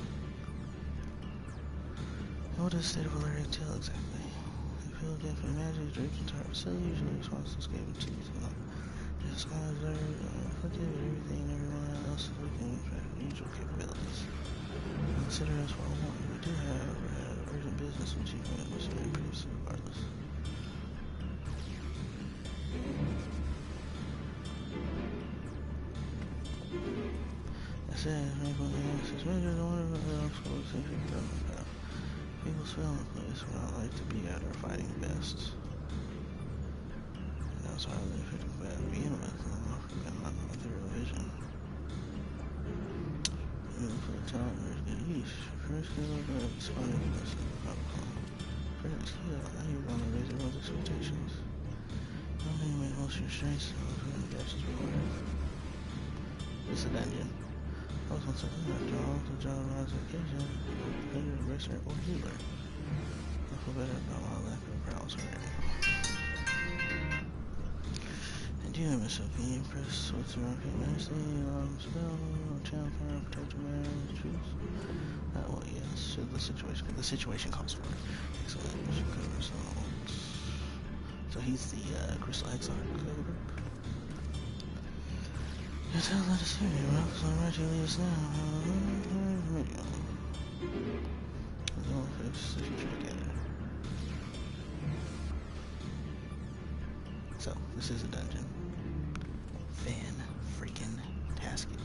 What does state of alert entail exactly? You feel definitely magic, drapes entire facility, usually response to escape and teeth. This sky is afflicted with everything and everyone else is looking at usual capabilities. Consider us what we do have That's what you made was very previously regardless. I said, people's feeling a place where I like to be at or fighting best. And that's why I really feel bad to begin with. I forget my other vision. For the time, there's the yeast. First kill of the spider lesson outcome. First kill, now you're going to raise everyone's expectations. Don't even make most of your strengths, so the gaps is required. It's a dungeon. I was once something after all, the job of occasion, defender, racer, or healer. I feel better about my lack of prowess already. And you, myself, can you press what's around you nicely, spell, channel fire, protect your man, choose? Well, yes, should the situation calls for it. Excellent, we should cover results. So he's the Crystal Exile coder. Your tell let us hear you, well, so I'm right to leave us now. We'll fix the future together. So, this is a dungeon. Fan-freaking-tastic.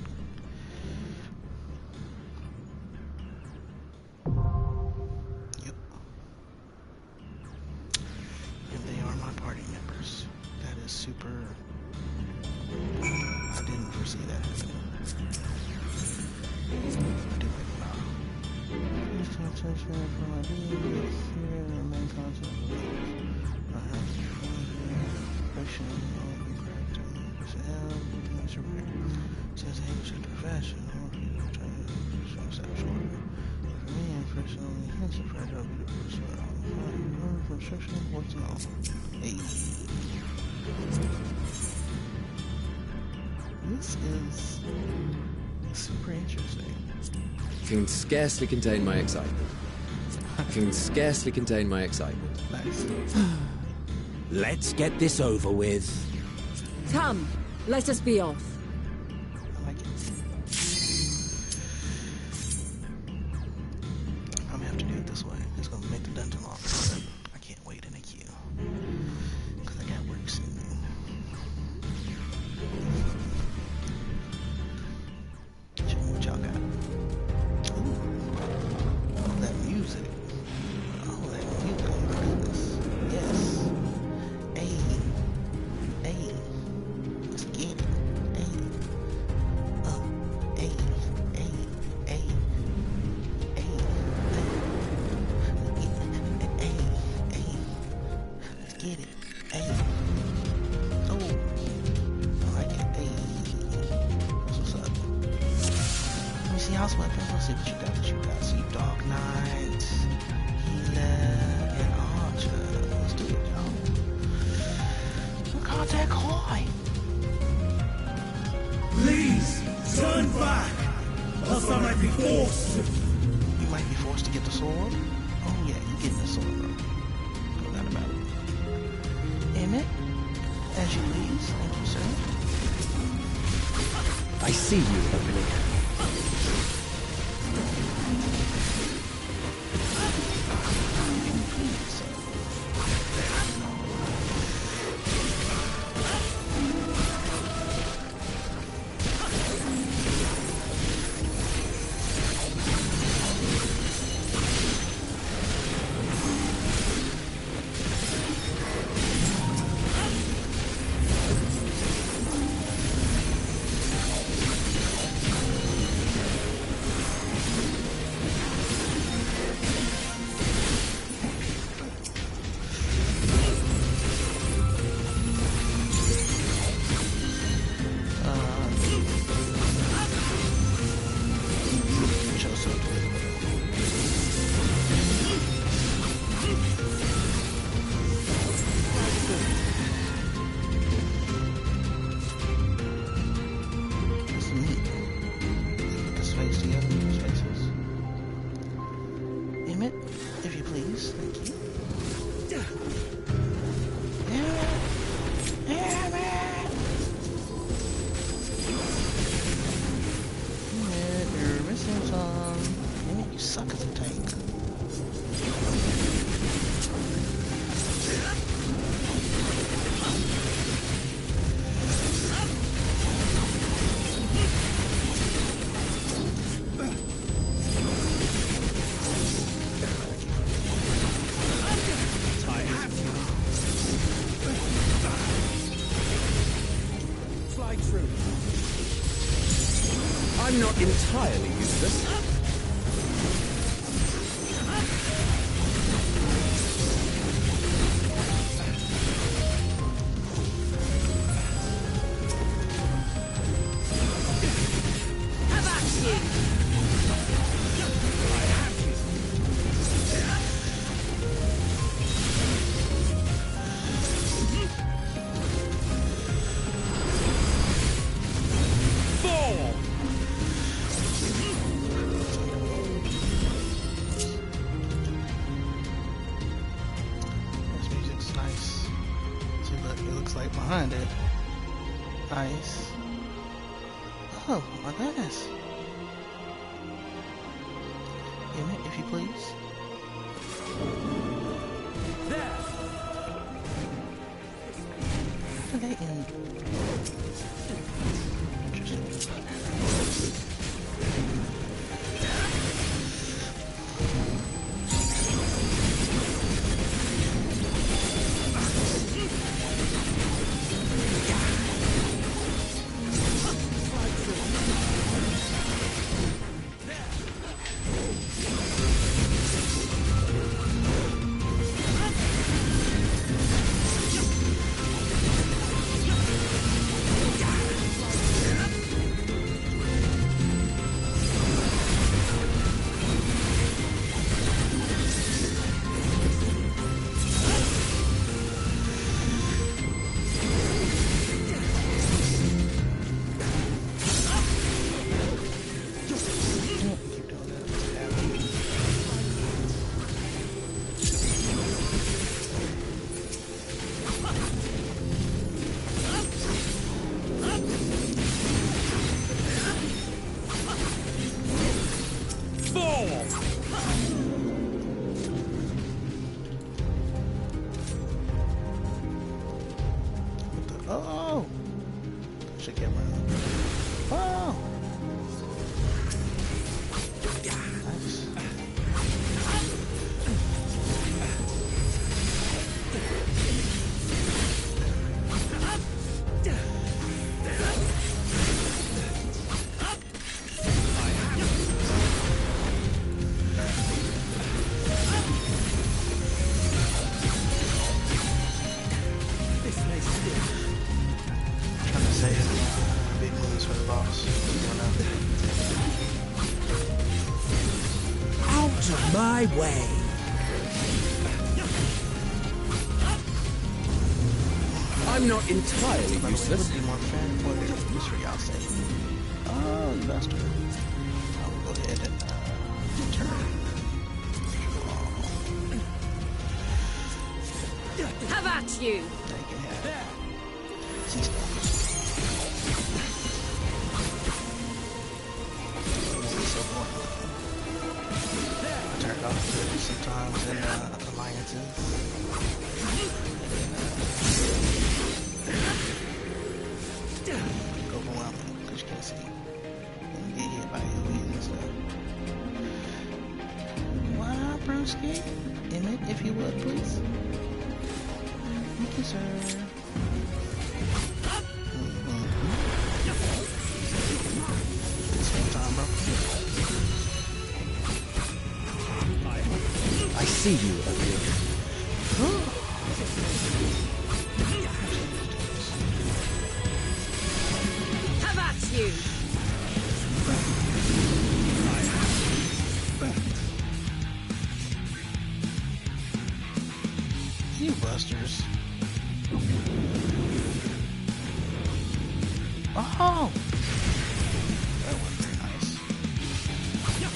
Yep. And they are my party members. That is super... I didn't foresee that happening. I do like wow. Please don't touch me for my being here in the main concept of the I have friction and correct and says hey, check the fashion. I'm trying to show us that shorter. For me, and friction only hints of fragile beautiful sort of construction, what's and all. Hey. This is super interesting. I can scarcely contain my excitement. Nice. Let's get this over with. Come, let us be off. I like it. I'm gonna have to do it this way. It's gonna make the dungeon longer. I can't wait in a queue. Because I got work soon. What y'all got? Ooh. Oh, that music. Oh, that music. Oh, my goodness. Yes. Hey. Hey. Let's get it. Hey. Oh. Hey. Hey. Hey. Hey. Hey. Hey. Let's get it. Hey. Oh. I like it. Hey. That's what's up. Let me see house weapons. Let's see what you got. See Dark Knight, Healer, and Archer. Let's do it, y'all. Look at that coin. Please, turn back, else I might be forced to. You might be forced to get the sword. Oh yeah, you getting the sword, bro. No doubt about it. Emmett, as you please. Thank you, sir. I see you, opening. Please, sir. If you please, thank you. You're missing some. You suck as a tank. I'm not entirely useless. This music's nice. See, look, it looks like behind it. Nice. Oh my goodness. Emmett, if you please. There! Okay, and interesting. Oh! Should get around. Oh! Nice. Trying to say big moves for the boss. Out of my way! I'm not entirely But useless. it would be more fair for it, just for y'all's sake. Oh, you bastard. I will go ahead and turn. Have at you! Now you can have see stuff. So boring. I turn it off sometimes in alliances. Go overwhelming because you can't see. And you get hit by aliens and stuff. What up, Brewski? Emmett, if you would, please. Thank you, sir. Same time, bro. I see you, Obi. Have at you! You busters. Oh! That was very nice. Yep.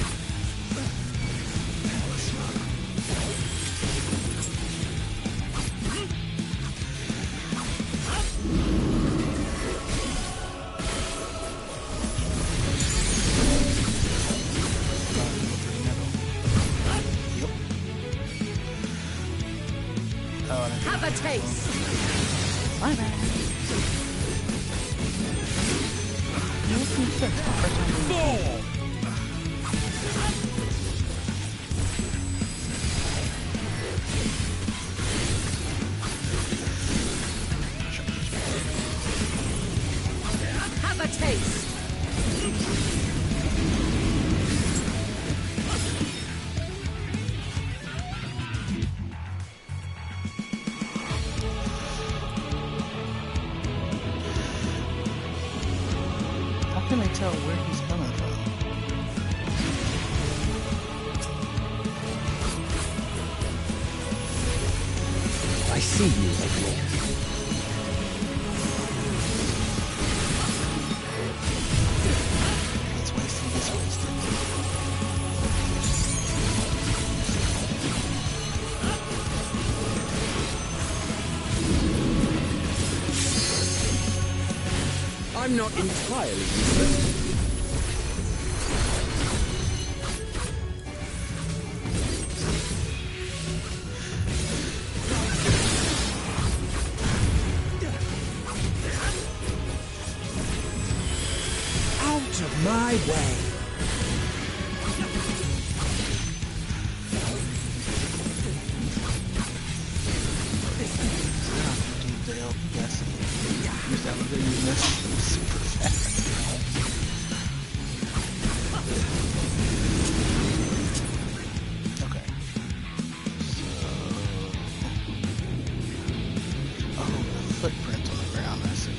Oh, I didn't Have a taste! My bad. Have a taste! tell where he's coming from. I see you, Endwalker. Gets wasted, gets wasted. I'm not entirely useless. Out of my way! Super fast. Okay. So, oh, the footprint on the ground, I see.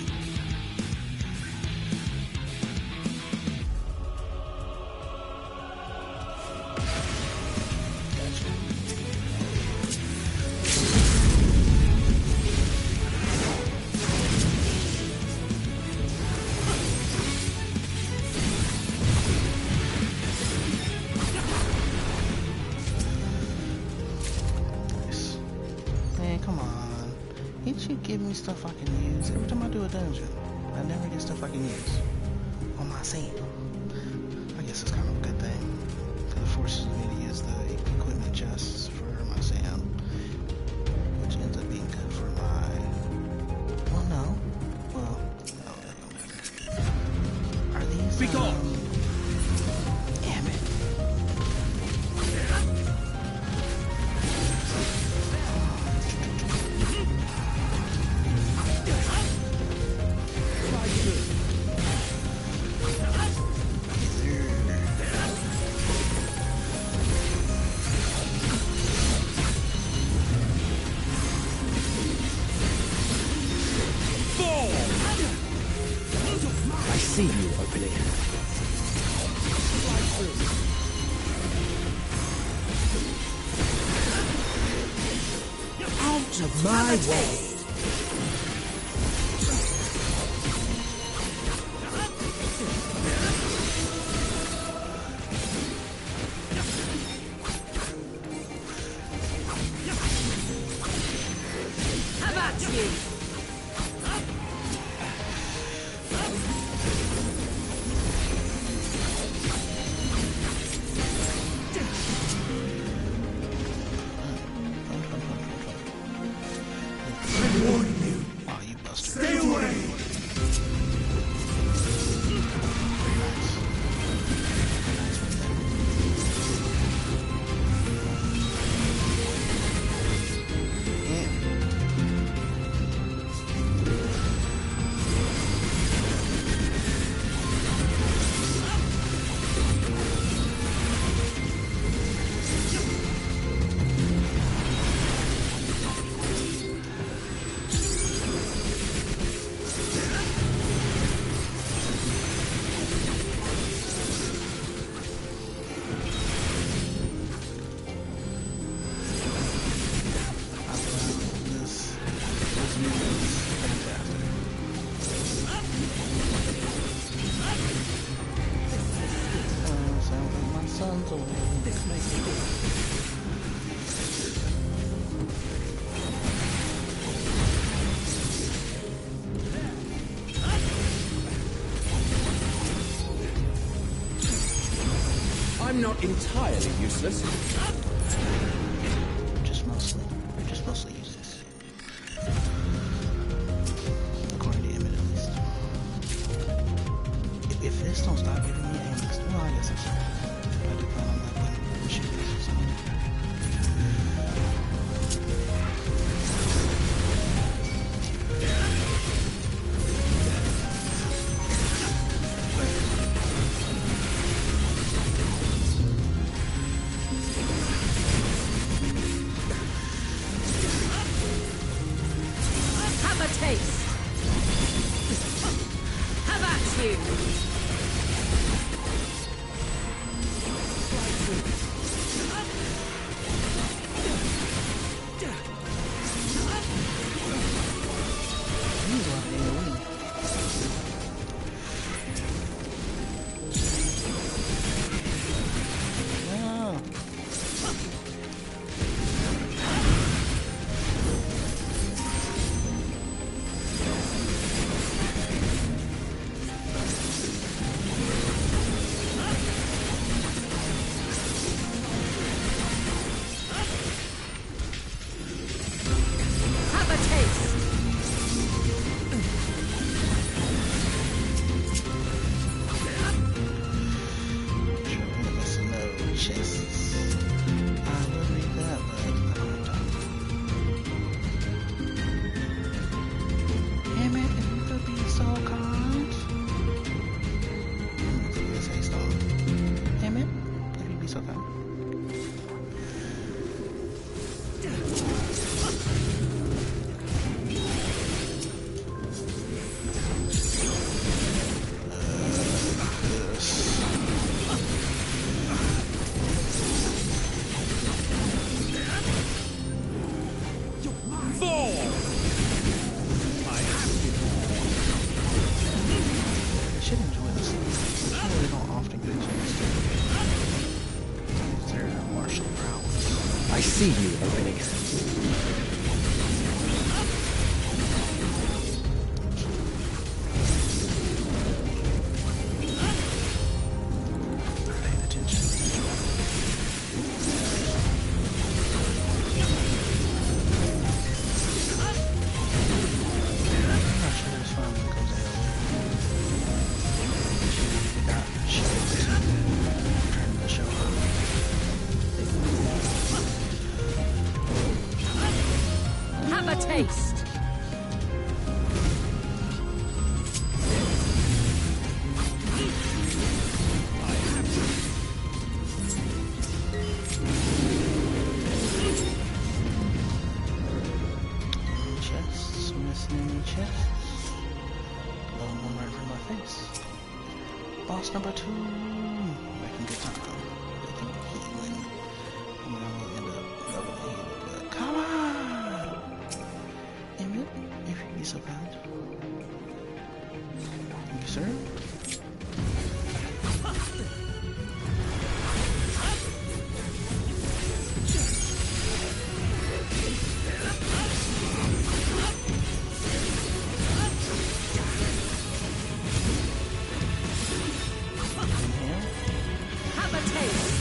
Can't you give me stuff I can use? Every time I do a dungeon, I never get stuff I can use on my Sam. I guess it's kind of a good thing, because it forces me to use the equipment chests for my Sam, which ends up being good for my... Well, no. Well, no, that don't matter. Are these... Be gone! Damn it. I see you opening. Out of my way! How about you? Wow, you busted. Stay away! I'm not entirely useless. Just mostly useless. According to him, at least. If this don't stop giving me aim, well, I guess I should. I do plan on that one. Shoot this or something. Have a taste. How about you? taste. Chests, missing any chests. Blown one right from my face. Boss number 2. Making good time. Making healing. I mean, I'm gonna end up doubling healing, but come on! Emmett, if you'd be so kind. Thank you, sir. Have a taste.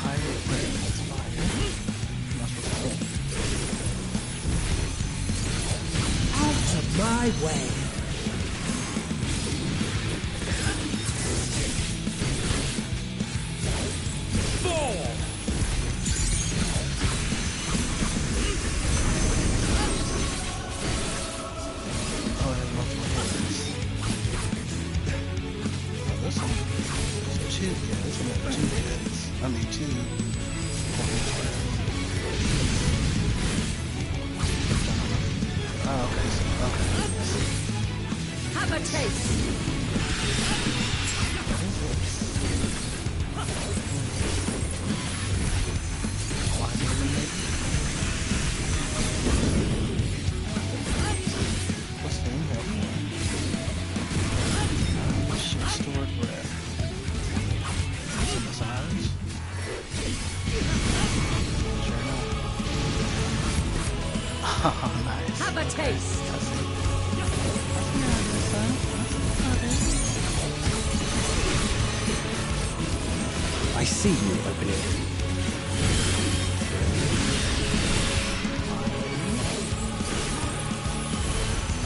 Fire, that's fire. Not supposed to Out of my way! Oh, there's multiple hits. Oh, this one. There's 2. Yeah, this one has 2 hits. I mean, 2 points. Oh, okay. So, okay. Have a taste. What is this? Why did we make it? What's the name of it? Stored breath. Some massage? Sure enough. Oh, nice. Have a taste. That's it. I see you, opening.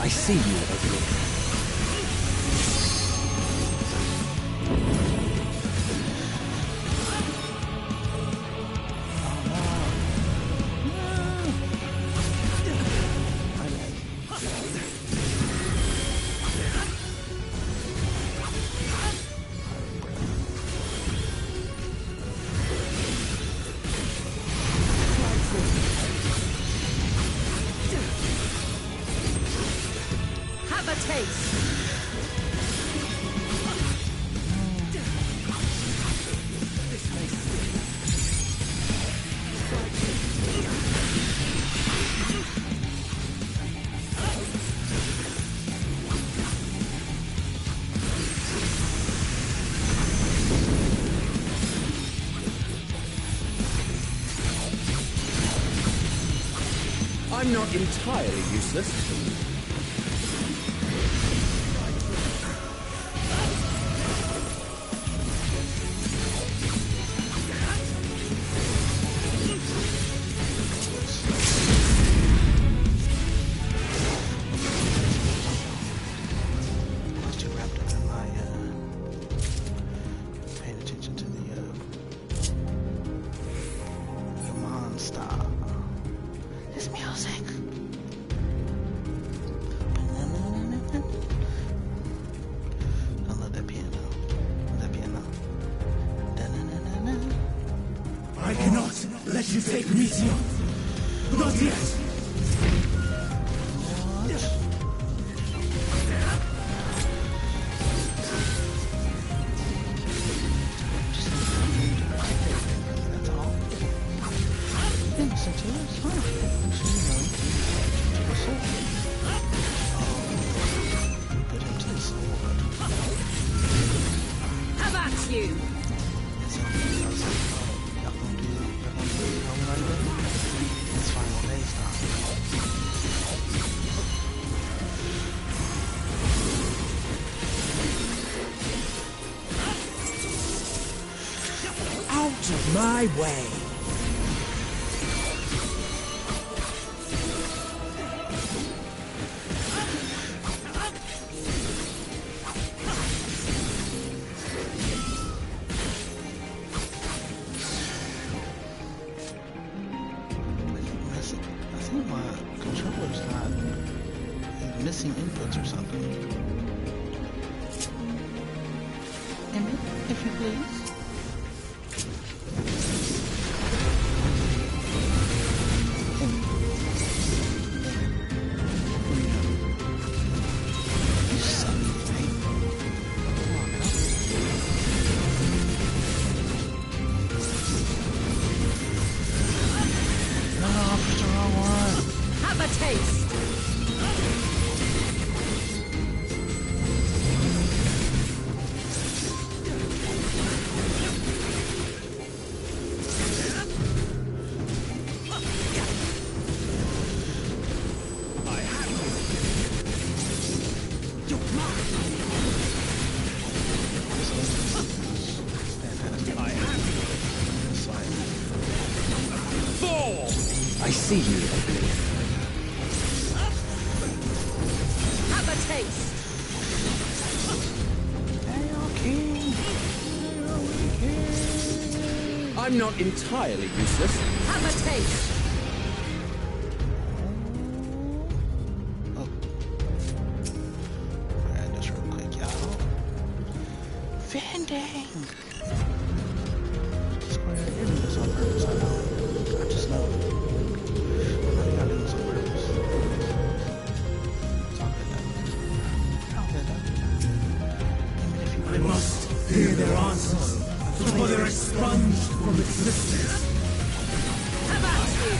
I see you, opening. Have a taste. I'm not entirely useless. I was too wrapped up in my, paying attention to the monster. This music. I love that piano. That piano. Da-na-na-na-na. I cannot let you take me, Sion. Not yet. That's all. Listen to this, huh? To the sword. Put him to the sword. Have at you. So, I was like, oh, y'all gonna do Home Run Day? It's final day style. Out of my way! missing inputs or something. Emmett, if you please. I see you, Oblivion. Have a taste! I'm not entirely useless. Have a taste! Oh. Alright, just real quick, y'all. Vending! Square, you're doing this on purpose, I know. I just know it. I know y'all doing this on purpose. It's all good though. All good though. Even if you I must hear their answers before they're expunged from existence. Have at you!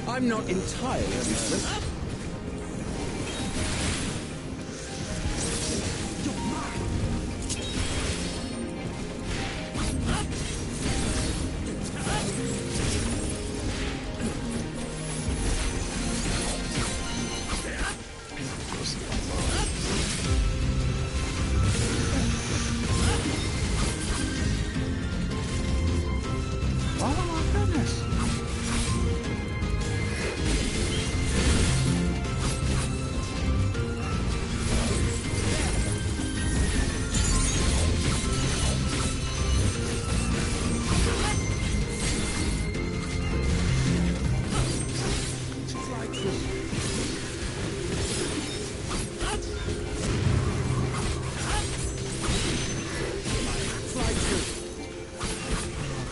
I'm not entirely useless.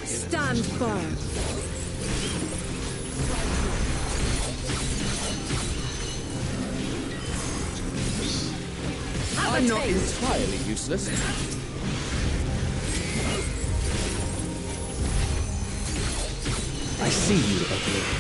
Stand firm. I'm not entirely useless. I see you, Oblivion.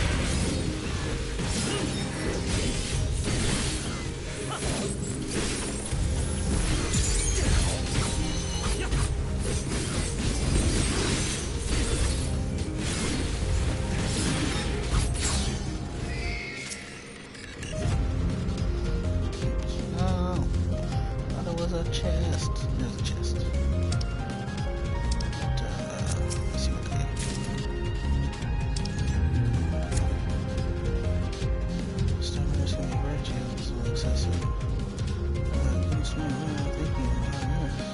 A chest. There's a chest. But, let's see what they do. Stamina's gonna be very chill, so excessive. Getting small, thinking about this.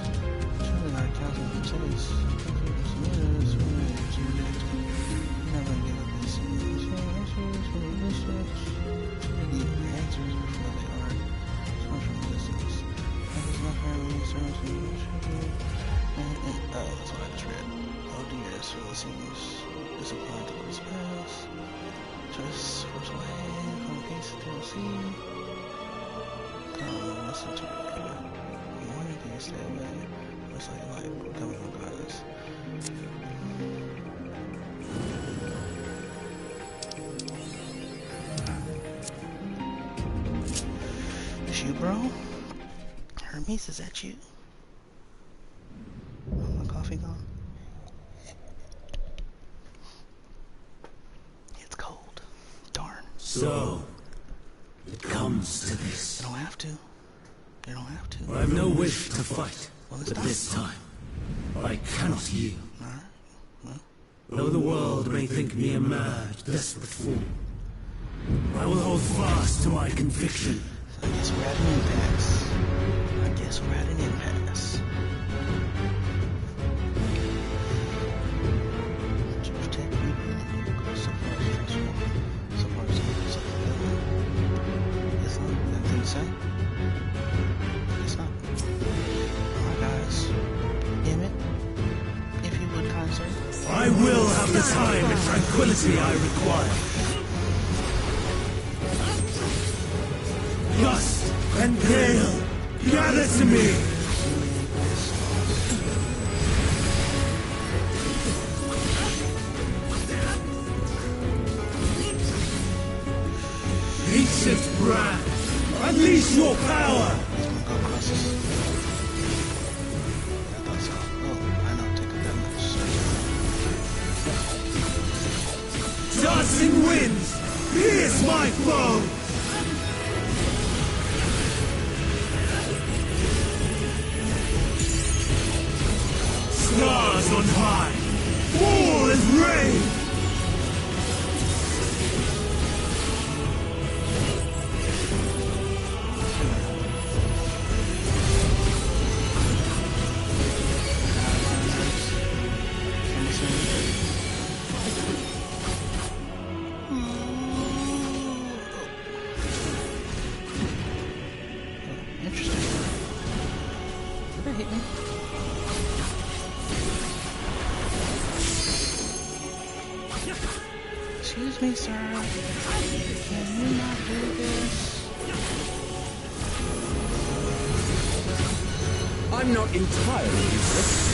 Chilling our counting for taste. You're not gonna give up this. Answers for research. Really answers before they are. So much from distance. Oh, that's what I just read. Oh dear, this really seems disappointing to this pass. Just force my hand from the piece to see. Come, listen to it. You wanted to stay away. Looks like light coming regardless. Is you, bro? Hermes, is that you? Oh, my coffee gone? It's cold. Darn. So, it comes to this. You don't have to. You don't have to. I have no wish to fight, Well, but stop. this time, I cannot yield. Alright. Well, Though the world may think me a mad, desperate fool, I will hold fast to my conviction. I guess we're at an impasse. I guess we're at an impasse. To protect people, so far as possible. So far as possible. Yes, not. Anything to say? Guess not. Alright, guys. Emmett, if you would, kind sir. I will have the time and tranquility I require. Gust and gale, gather to me! Ancient brand, unleash your power! Go across this. I thought so. Oh, I know. Take a damage. Dancing winds, pierce my foe! Stars on high, fall as rain! Interesting. Did that hit me? Excuse me, sir. Can you not do this? I'm not entirely useless.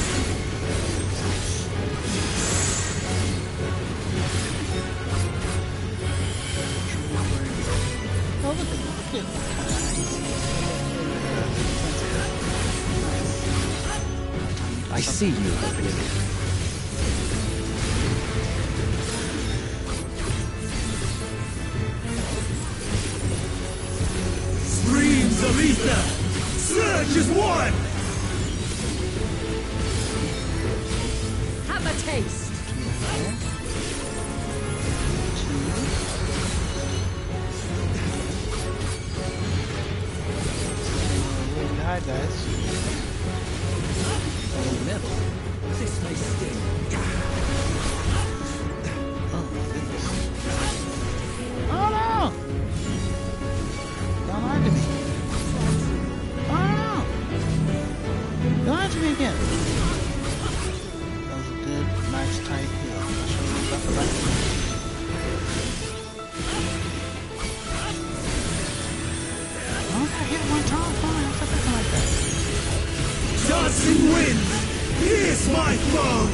I see you opening. Streams of ether, surge as one! Have a taste. Hi, guys. In the middle. This may sting. Oh, my goodness. Oh, no! Don't lie to me. Oh, no! Don't lie to me again. That was a good, nice, tight heal. I'll show you stuff about it. Oh, I hit one time. Fine, what's up like that? Dancing winds, pierce my foe!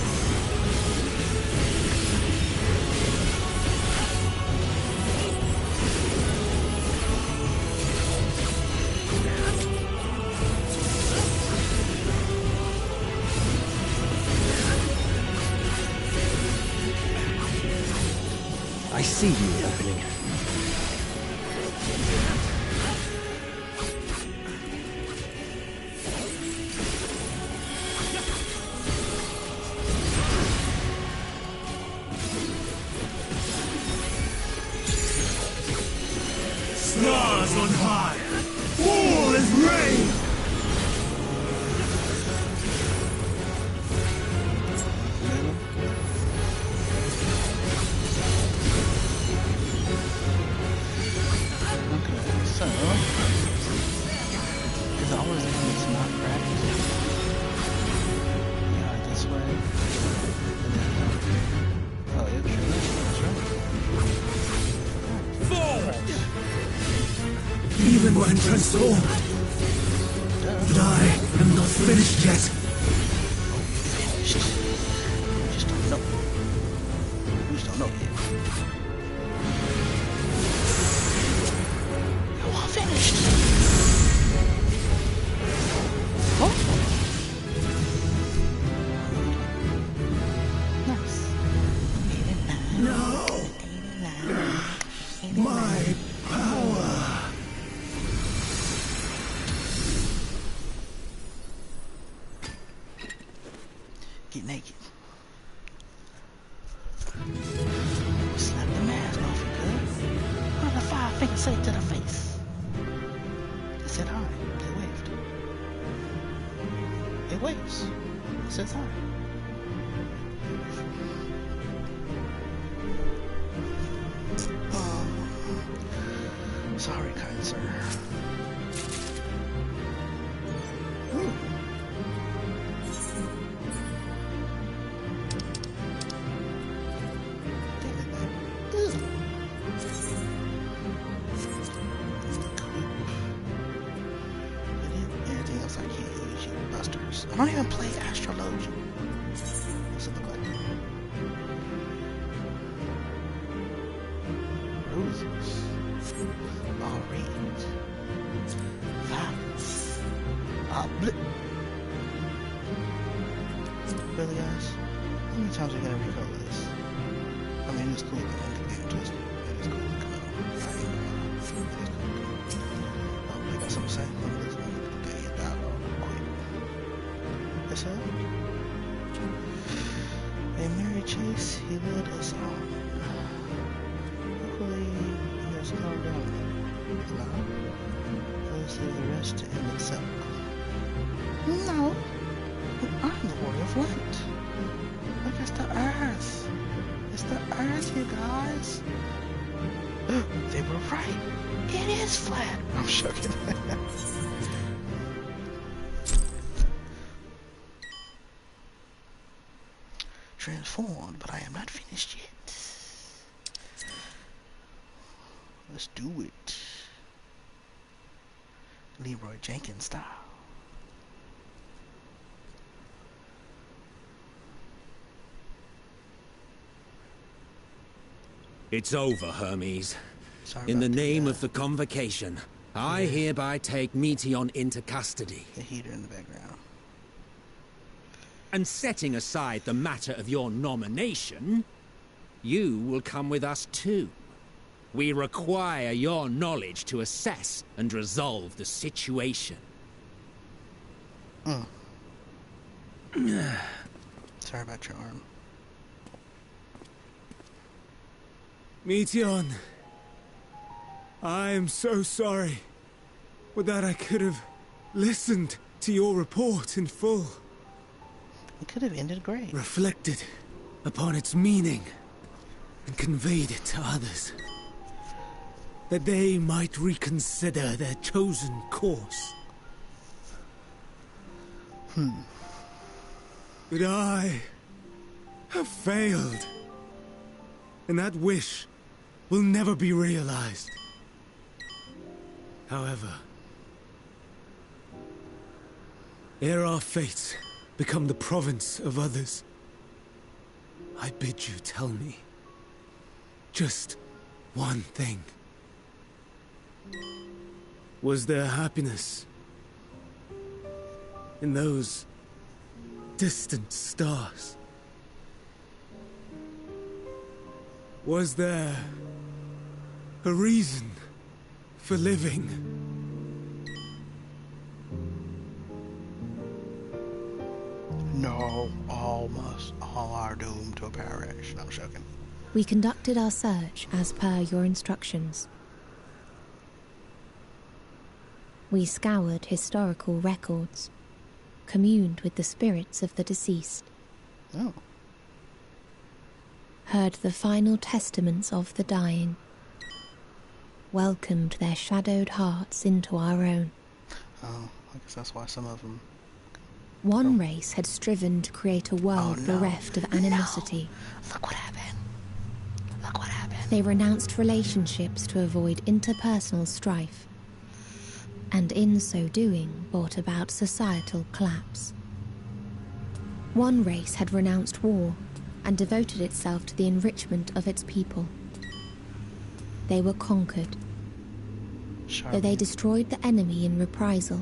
I see you opening. Stars on high, fall as rain! Okay, so is always if it's not cracked. Yeah, this way. And then oh, yeah, sure, that's right. Forward! Even when transformed, but I am not finished yet. Finished. You just don't know. You just don't know yet. You're all finished. Oh. Nice. 89. No! 89. My get naked. Slap the mask off you, cuz. What did the 5 fingers say to the face? They said hi. They waved. It waves. It says hi. Sorry, kind sir. Ooh. Anything else I can't use, you busters. I don't even play astrology. What's it look like? Roses. Orange. Violets. Really, guys? How many times are we gonna recolor this? I mean, it's cool. It is cool. Come on. It is cool. Oh, you got something to say? Let me get your dialogue quick. Yes, sir? A merry chase he led us on. Hopefully, he has calmed down now. Let's leave the rest to end itself. No! I'm the warrior of light. Look, it's the earth. It's the earth, you guys. They were right. It is flat. I'm joking. Transformed, but I am not finished yet. Let's do it. Leroy Jenkins style. It's over, Hermes. Sorry In the about name of the Convocation, I Yeah. hereby take Meteon into custody. The heater in the background. And setting aside the matter of your nomination, you will come with us too. We require your knowledge to assess and resolve the situation. Sorry about your arm. Meteon, I am so sorry. With that, I could have listened to your report in full. It could have ended great. Reflected upon its meaning and conveyed it to others, that they might reconsider their chosen course. But I have failed, and that wish will never be realized. However, ere our fates become the province of others, I bid you tell me just one thing. Was there happiness in those distant stars? Was there a reason for living? No, all are doomed to a perish. I'm joking. We conducted our search as per your instructions. We scoured historical records, communed with the spirits of the deceased, Oh. heard the final testaments of the dying, welcomed their shadowed hearts into our own. Oh, I guess that's why some of them... One race had striven to create a world bereft of animosity. No. Look what happened. Look what happened. They renounced relationships to avoid interpersonal strife, and in so doing brought about societal collapse. One race had renounced war and devoted itself to the enrichment of its people. They were conquered. Though they destroyed the enemy in reprisal,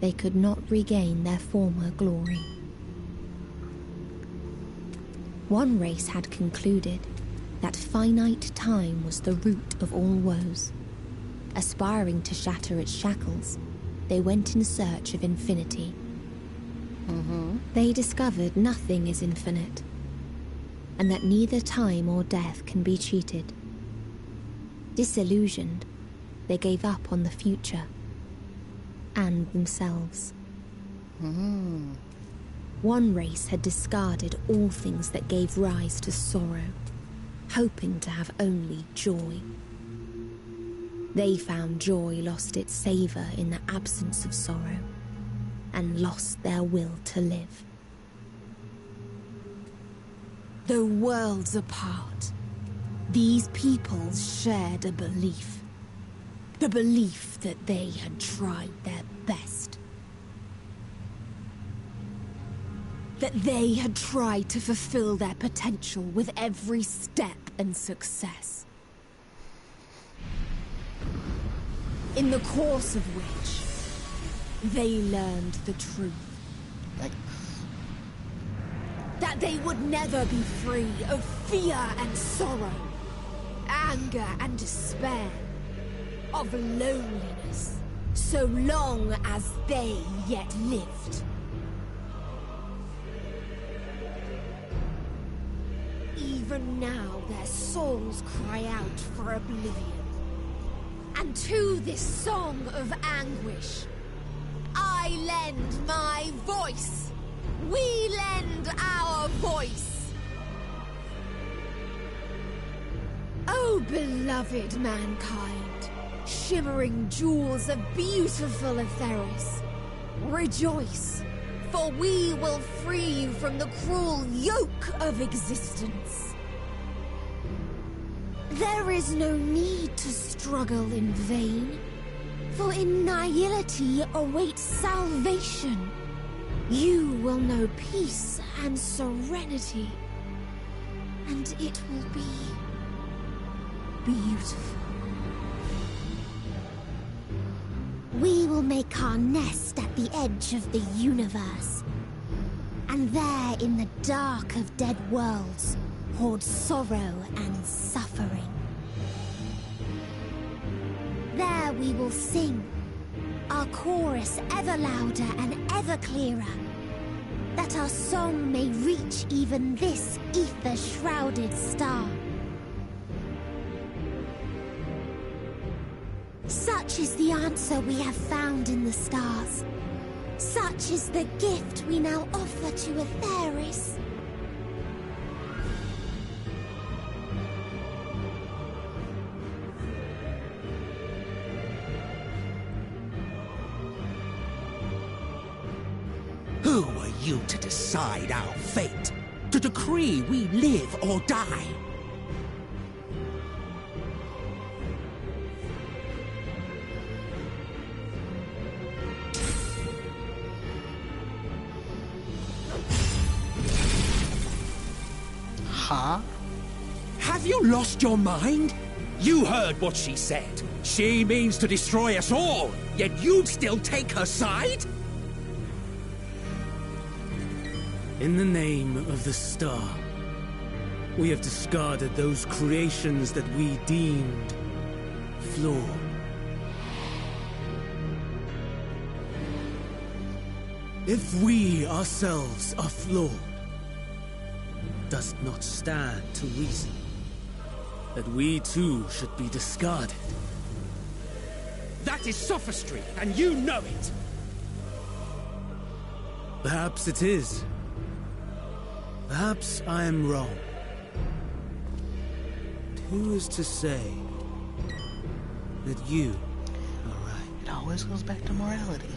they could not regain their former glory. One race had concluded that finite time was the root of all woes. Aspiring to shatter its shackles, they went in search of infinity. They discovered nothing is infinite, and that neither time or death can be cheated. Disillusioned, they gave up on the future and themselves. One race had discarded all things that gave rise to sorrow, hoping to have only joy. They found joy lost its savor in the absence of sorrow, and lost their will to live. Though worlds apart, these peoples shared a belief. The belief that they had tried their best. That they had tried to fulfill their potential with every step and success. In the course of which, they learned the truth. That they would never be free of fear and sorrow, anger and despair, of loneliness, so long as they yet lived. Even now their souls cry out for oblivion. And to this song of anguish, I lend my voice. We lend our voice. Oh, beloved mankind, shimmering jewels of beautiful Etheris, rejoice, for we will free you from the cruel yoke of existence. There is no need to struggle in vain, for in nihility awaits salvation. You will know peace and serenity, and it will be beautiful. We will make our nest at the edge of the universe, and there in the dark of dead worlds hoard sorrow and suffering. There we will sing, our chorus ever louder and ever clearer, that our song may reach even this ether-shrouded star. Such is the answer we have found in the stars. Such is the gift we now offer to Etheris. Who are you to decide our fate? To decree we live or die? Huh? Have you lost your mind? You heard what she said. She means to destroy us all, yet you'd still take her side? In the name of the star, we have discarded those creations that we deemed flawed. If we ourselves are flawed, does it not stand to reason that we too should be discarded? That is sophistry, and you know it! Perhaps it is. Perhaps I am wrong. But who is to say that you are right? It always goes back to morality.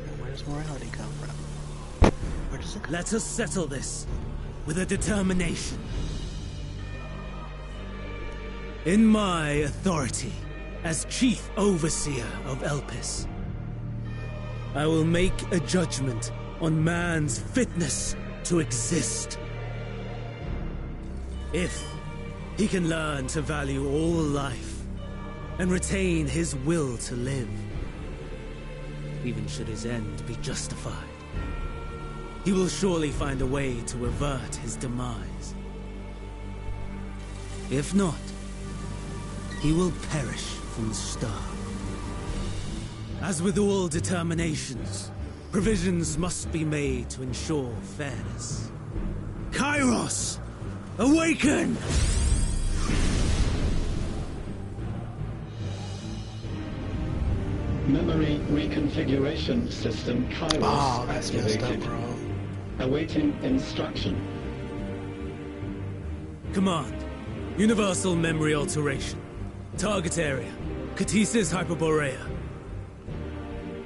And where does morality come from? Where does it come Let us settle this with a determination. In my authority as Chief Overseer of Elpis, I will make a judgment on man's fitness to exist. If he can learn to value all life and retain his will to live, even should his end be justified, he will surely find a way to avert his demise. If not, he will perish from the start. As with all determinations, Provisions must be made to ensure fairness. Kairos! Awaken! Memory reconfiguration system Kairos Oh, that's messed up, activated. bro. Awaiting instruction. Command. Universal memory alteration. Target area. Catesis Hyperborea.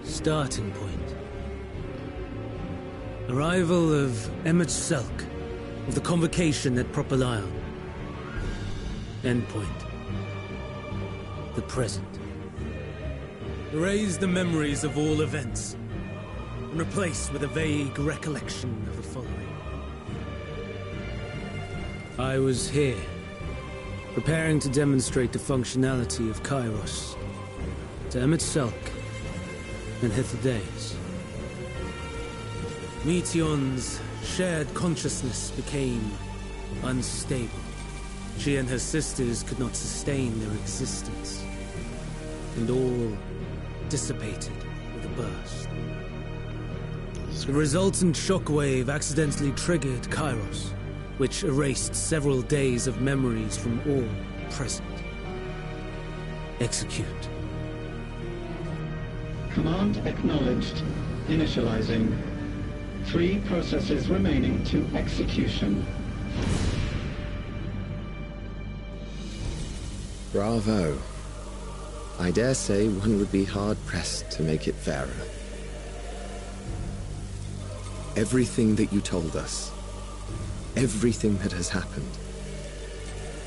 Starting point. Arrival of Emmett Selk of the Convocation at Propylion. Endpoint. The present. Erase the memories of all events and replace with a vague recollection of the following. I was here, preparing to demonstrate the functionality of Kairos to Emmett Selk and Hitherdays. Meteon's shared consciousness became unstable. She and her sisters could not sustain their existence, and all dissipated with a burst. The resultant shockwave accidentally triggered Kairos, which erased several days of memories from all present. Execute. Command acknowledged. Initializing. 3 processes remaining to execution. Bravo. I dare say one would be hard-pressed to make it fairer. Everything that you told us, everything that has happened,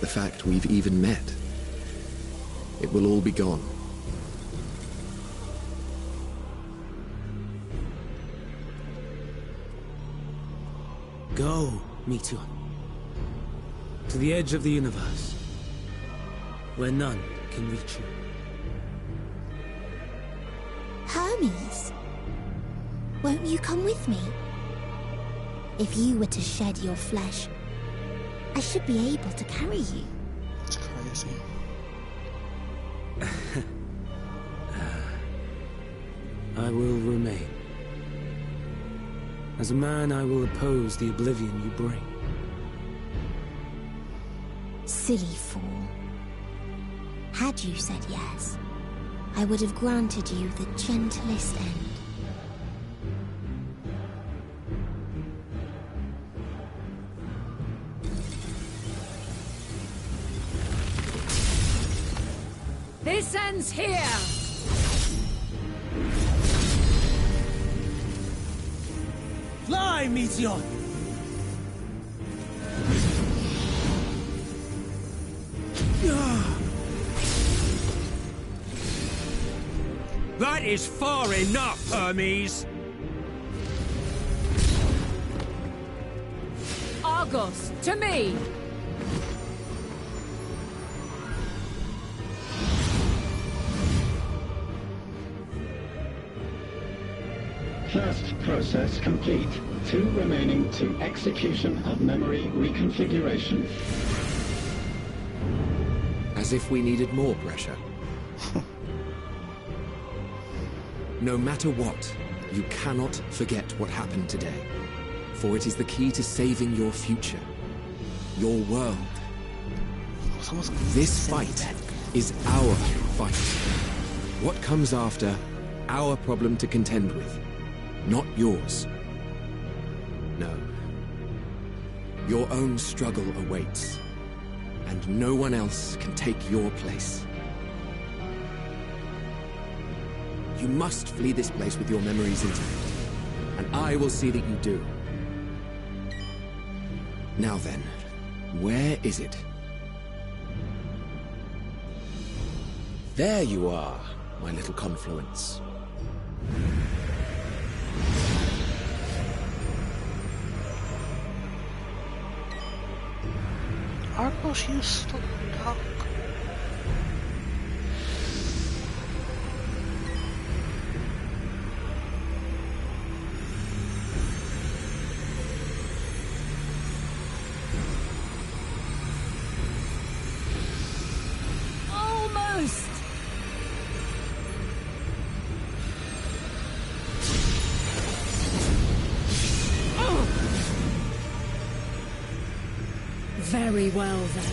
the fact we've even met, it will all be gone. Go, Meteon. To the edge of the universe, where none can reach you. Hermes, won't you come with me? If you were to shed your flesh, I should be able to carry you. It's crazy. I will remain. As a man, I will oppose the oblivion you bring. Silly fool. Had you said yes, I would have granted you the gentlest end. This ends here! Fly, Meteon! That is far enough, Hermes! Argos, to me! First process complete. 2 remaining to execution of memory reconfiguration. As if we needed more pressure. No matter what, you cannot forget what happened today. For it is the key to saving your future. Your world. This fight is our fight. What comes after, our problem to contend with. Not yours. No. Your own struggle awaits. And no one else can take your place. You must flee this place with your memories intact. And I will see that you do. Now then, where is it? There you are, my little confluence. Argos, you stuck. Almost! Very well, then.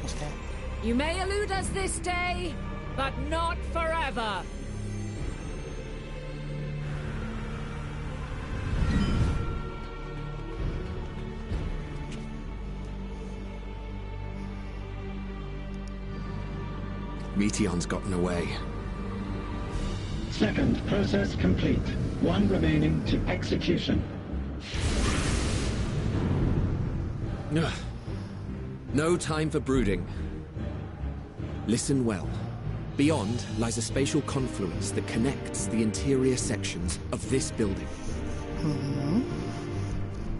What's that? You may elude us this day, but not forever. Meteon's gotten away. Second process complete. One remaining to execution. Ugh. No time for brooding. Listen well. Beyond lies a spatial confluence that connects the interior sections of this building.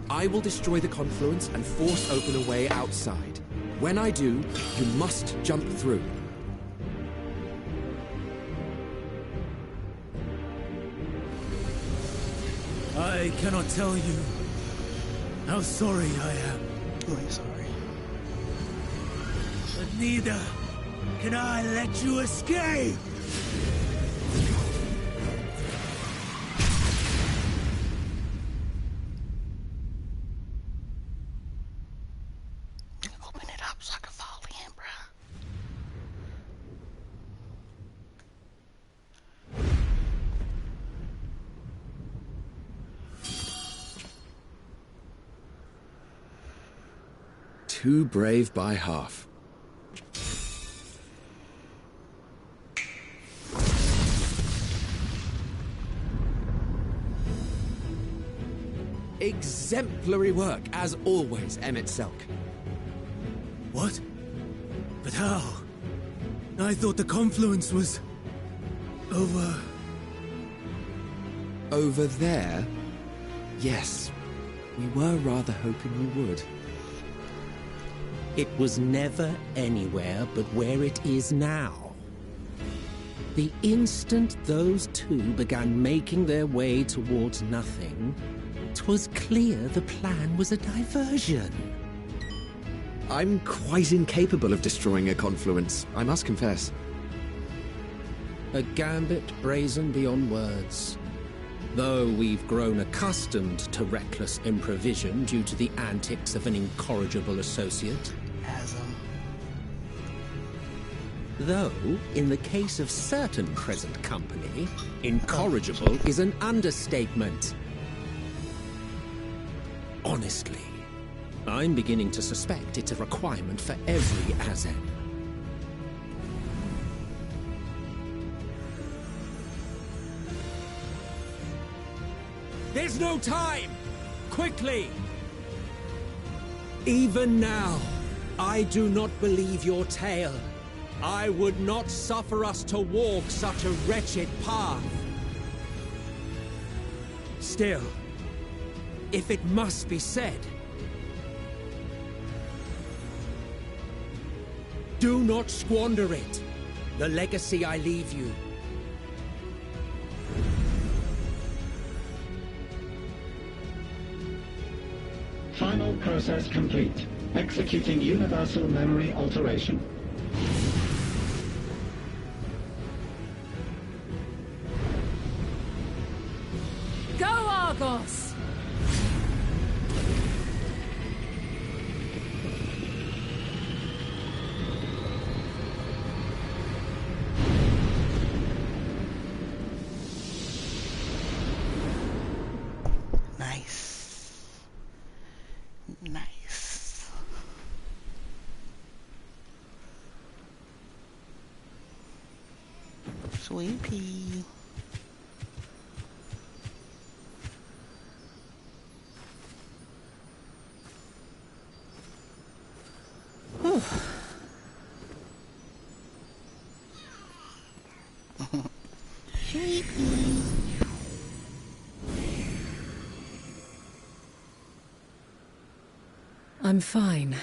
I will destroy the confluence and force open a way outside. When I do, you must jump through. I cannot tell you how sorry I am. I'm sorry. But neither can I let you escape! Open it up so I can fall in, bruh. Too brave by half. Exemplary work, as always, Emmett Selk. What? But how? I thought the confluence was... over... Over there? Yes. We were rather hoping you would. It was never anywhere but where it is now. The instant those two began making their way towards nothing, 'twas clear the plan was a diversion. I'm quite incapable of destroying a confluence, I must confess. A gambit brazen beyond words. Though we've grown accustomed to reckless improvision due to the antics of an incorrigible associate. Though, in the case of certain present company, incorrigible is an understatement. Honestly, I'm beginning to suspect it's a requirement for every Azen. There's no time! Quickly! Even now, I do not believe your tale. I would not suffer us to walk such a wretched path. Still, if it must be said, do not squander it. The legacy I leave you. Final process complete. Executing universal memory alteration. Go, Argos! Nice. Nice. Sweet pea. Sweet pea. I'm fine.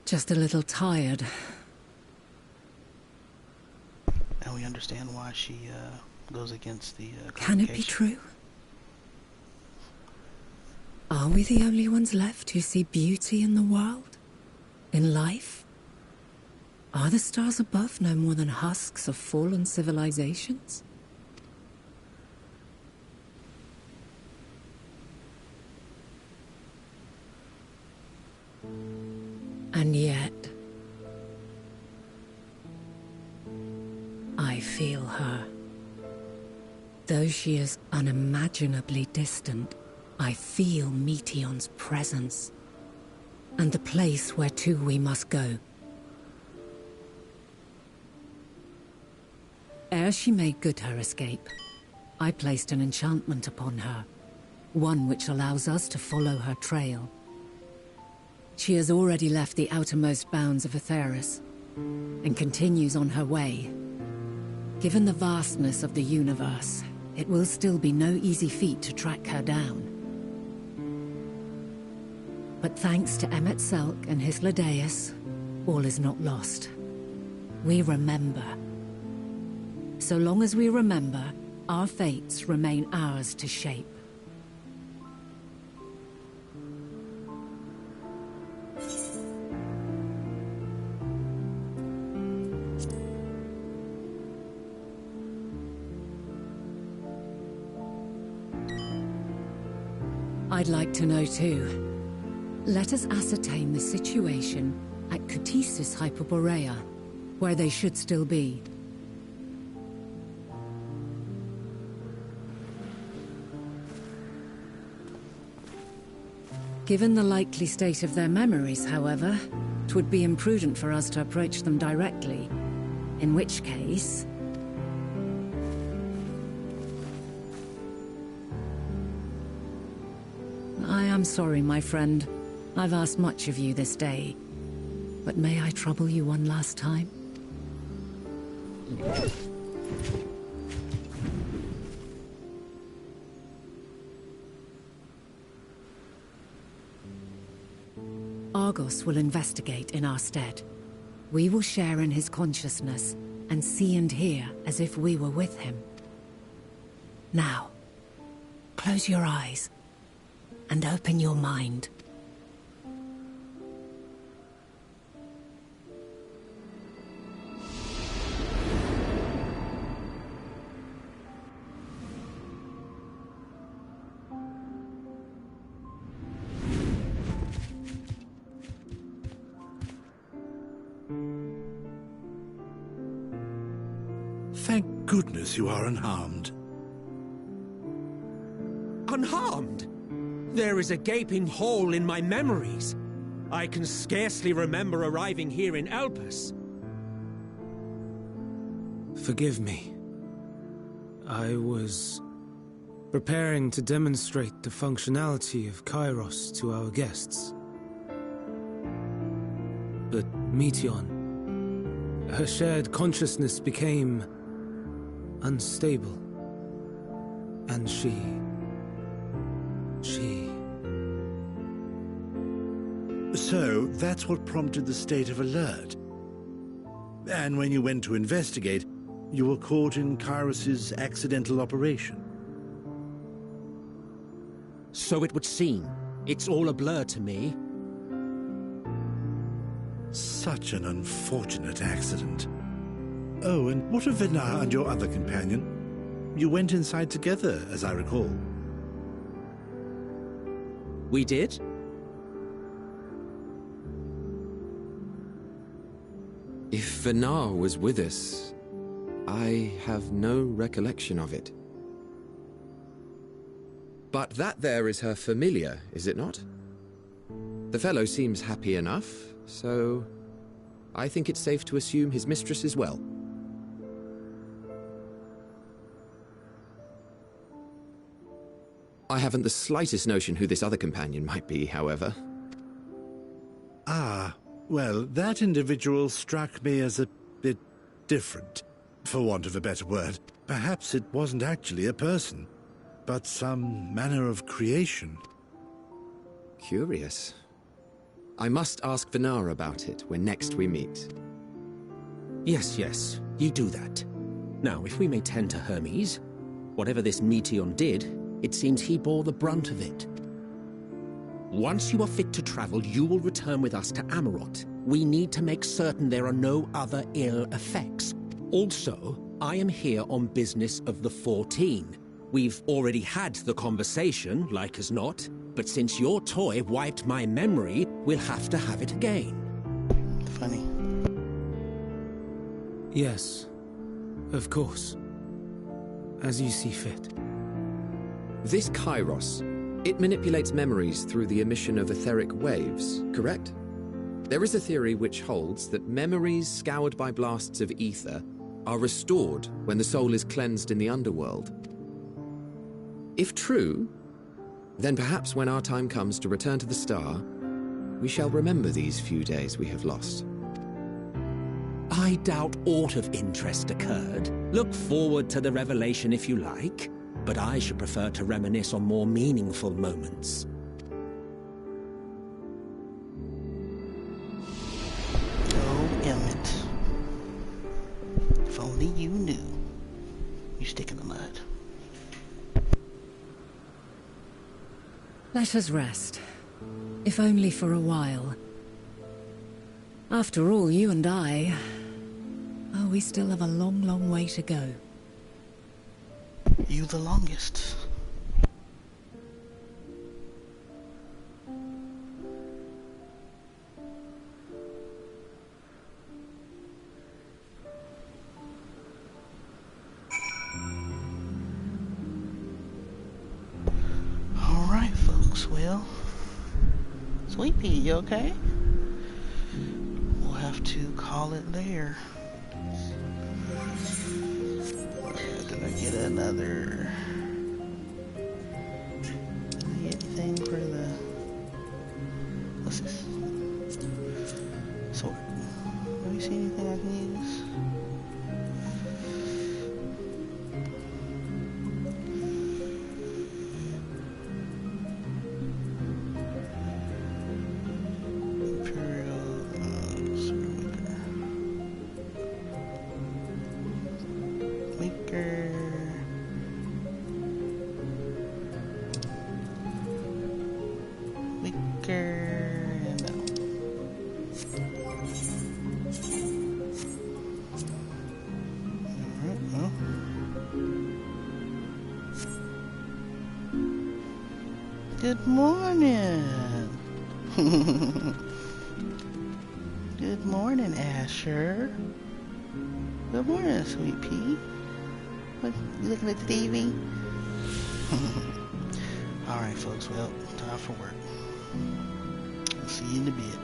Just a little tired. Now we understand why she goes against the Can it be true? Are we the only ones left who see beauty in the world? In life? Are the stars above no more than husks of fallen civilizations? And yet... I feel her. Though she is unimaginably distant, I feel Meteion's presence. And the place where to we must go. Ere she made good her escape, I placed an enchantment upon her. One which allows us to follow her trail. She has already left the outermost bounds of Aetheris, and continues on her way. Given the vastness of the universe, it will still be no easy feat to track her down. But thanks to Emet-Selch and Hythlodaeus, all is not lost. We remember. So long as we remember, our fates remain ours to shape. I'd like to know too. Let us ascertain the situation at Ktisis Hyperborea, where they should still be. Given the likely state of their memories, however, it would be imprudent for us to approach them directly. In which case... I am sorry, my friend. I've asked much of you this day. But may I trouble you one last time? Argos will investigate in our stead. We will share in his consciousness and see and hear as if we were with him. Now, close your eyes and open your mind. Thank goodness you are unharmed. Unharmed? There is a gaping hole in my memories. I can scarcely remember arriving here in Elpis. Forgive me. I was preparing to demonstrate the functionality of Kairos to our guests. But Meteion, her shared consciousness became unstable. And she... So, that's what prompted the state of alert. And when you went to investigate, you were caught in Kairos's accidental operation. So it would seem. It's all a blur to me. Such an unfortunate accident. Oh, and what of Venar and your other companion? You went inside together, as I recall. We did? If Venar was with us, I have no recollection of it. But that there is her familiar, is it not? The fellow seems happy enough, so I think it's safe to assume his mistress is well. I haven't the slightest notion who this other companion might be, however. Ah, well, that individual struck me as a bit different, for want of a better word. Perhaps it wasn't actually a person, but some manner of creation. Curious. I must ask Venar about it when next we meet. Yes, you do that. Now, if we may tend to Hermes, whatever this Meteion did, it seems he bore the brunt of it. Once you are fit to travel, you will return with us to Amarot. We need to make certain there are no other ill effects. Also, I am here on business of the 14. We've already had the conversation, like as not, but since your toy wiped my memory, we'll have to have it again. Yes, of course. As you see fit. This Kairos, it manipulates memories through the emission of etheric waves, correct? There is a theory which holds that memories scoured by blasts of ether are restored when the soul is cleansed in the underworld. If true, then perhaps when our time comes to return to the star, we shall remember these few days we have lost. I doubt aught of interest occurred. Look forward to the revelation if you like, but I should prefer to reminisce on more meaningful moments. Oh, Emmett. If only you knew. You stick in the mud. Let us rest. If only for a while. After all, you and I... Oh, we still have a long, long way to go. You the longest. Alright, folks, well... Sweet Pea, you okay? We'll have to call it there. Gonna get another... Anything for the... What's this? Sword. Let me see anything I can use. Good morning. Good morning, Asher. Good morning, Sweet Pea. What, you looking at the TV? Alright, folks, well, time for work. I'll see you in a bit.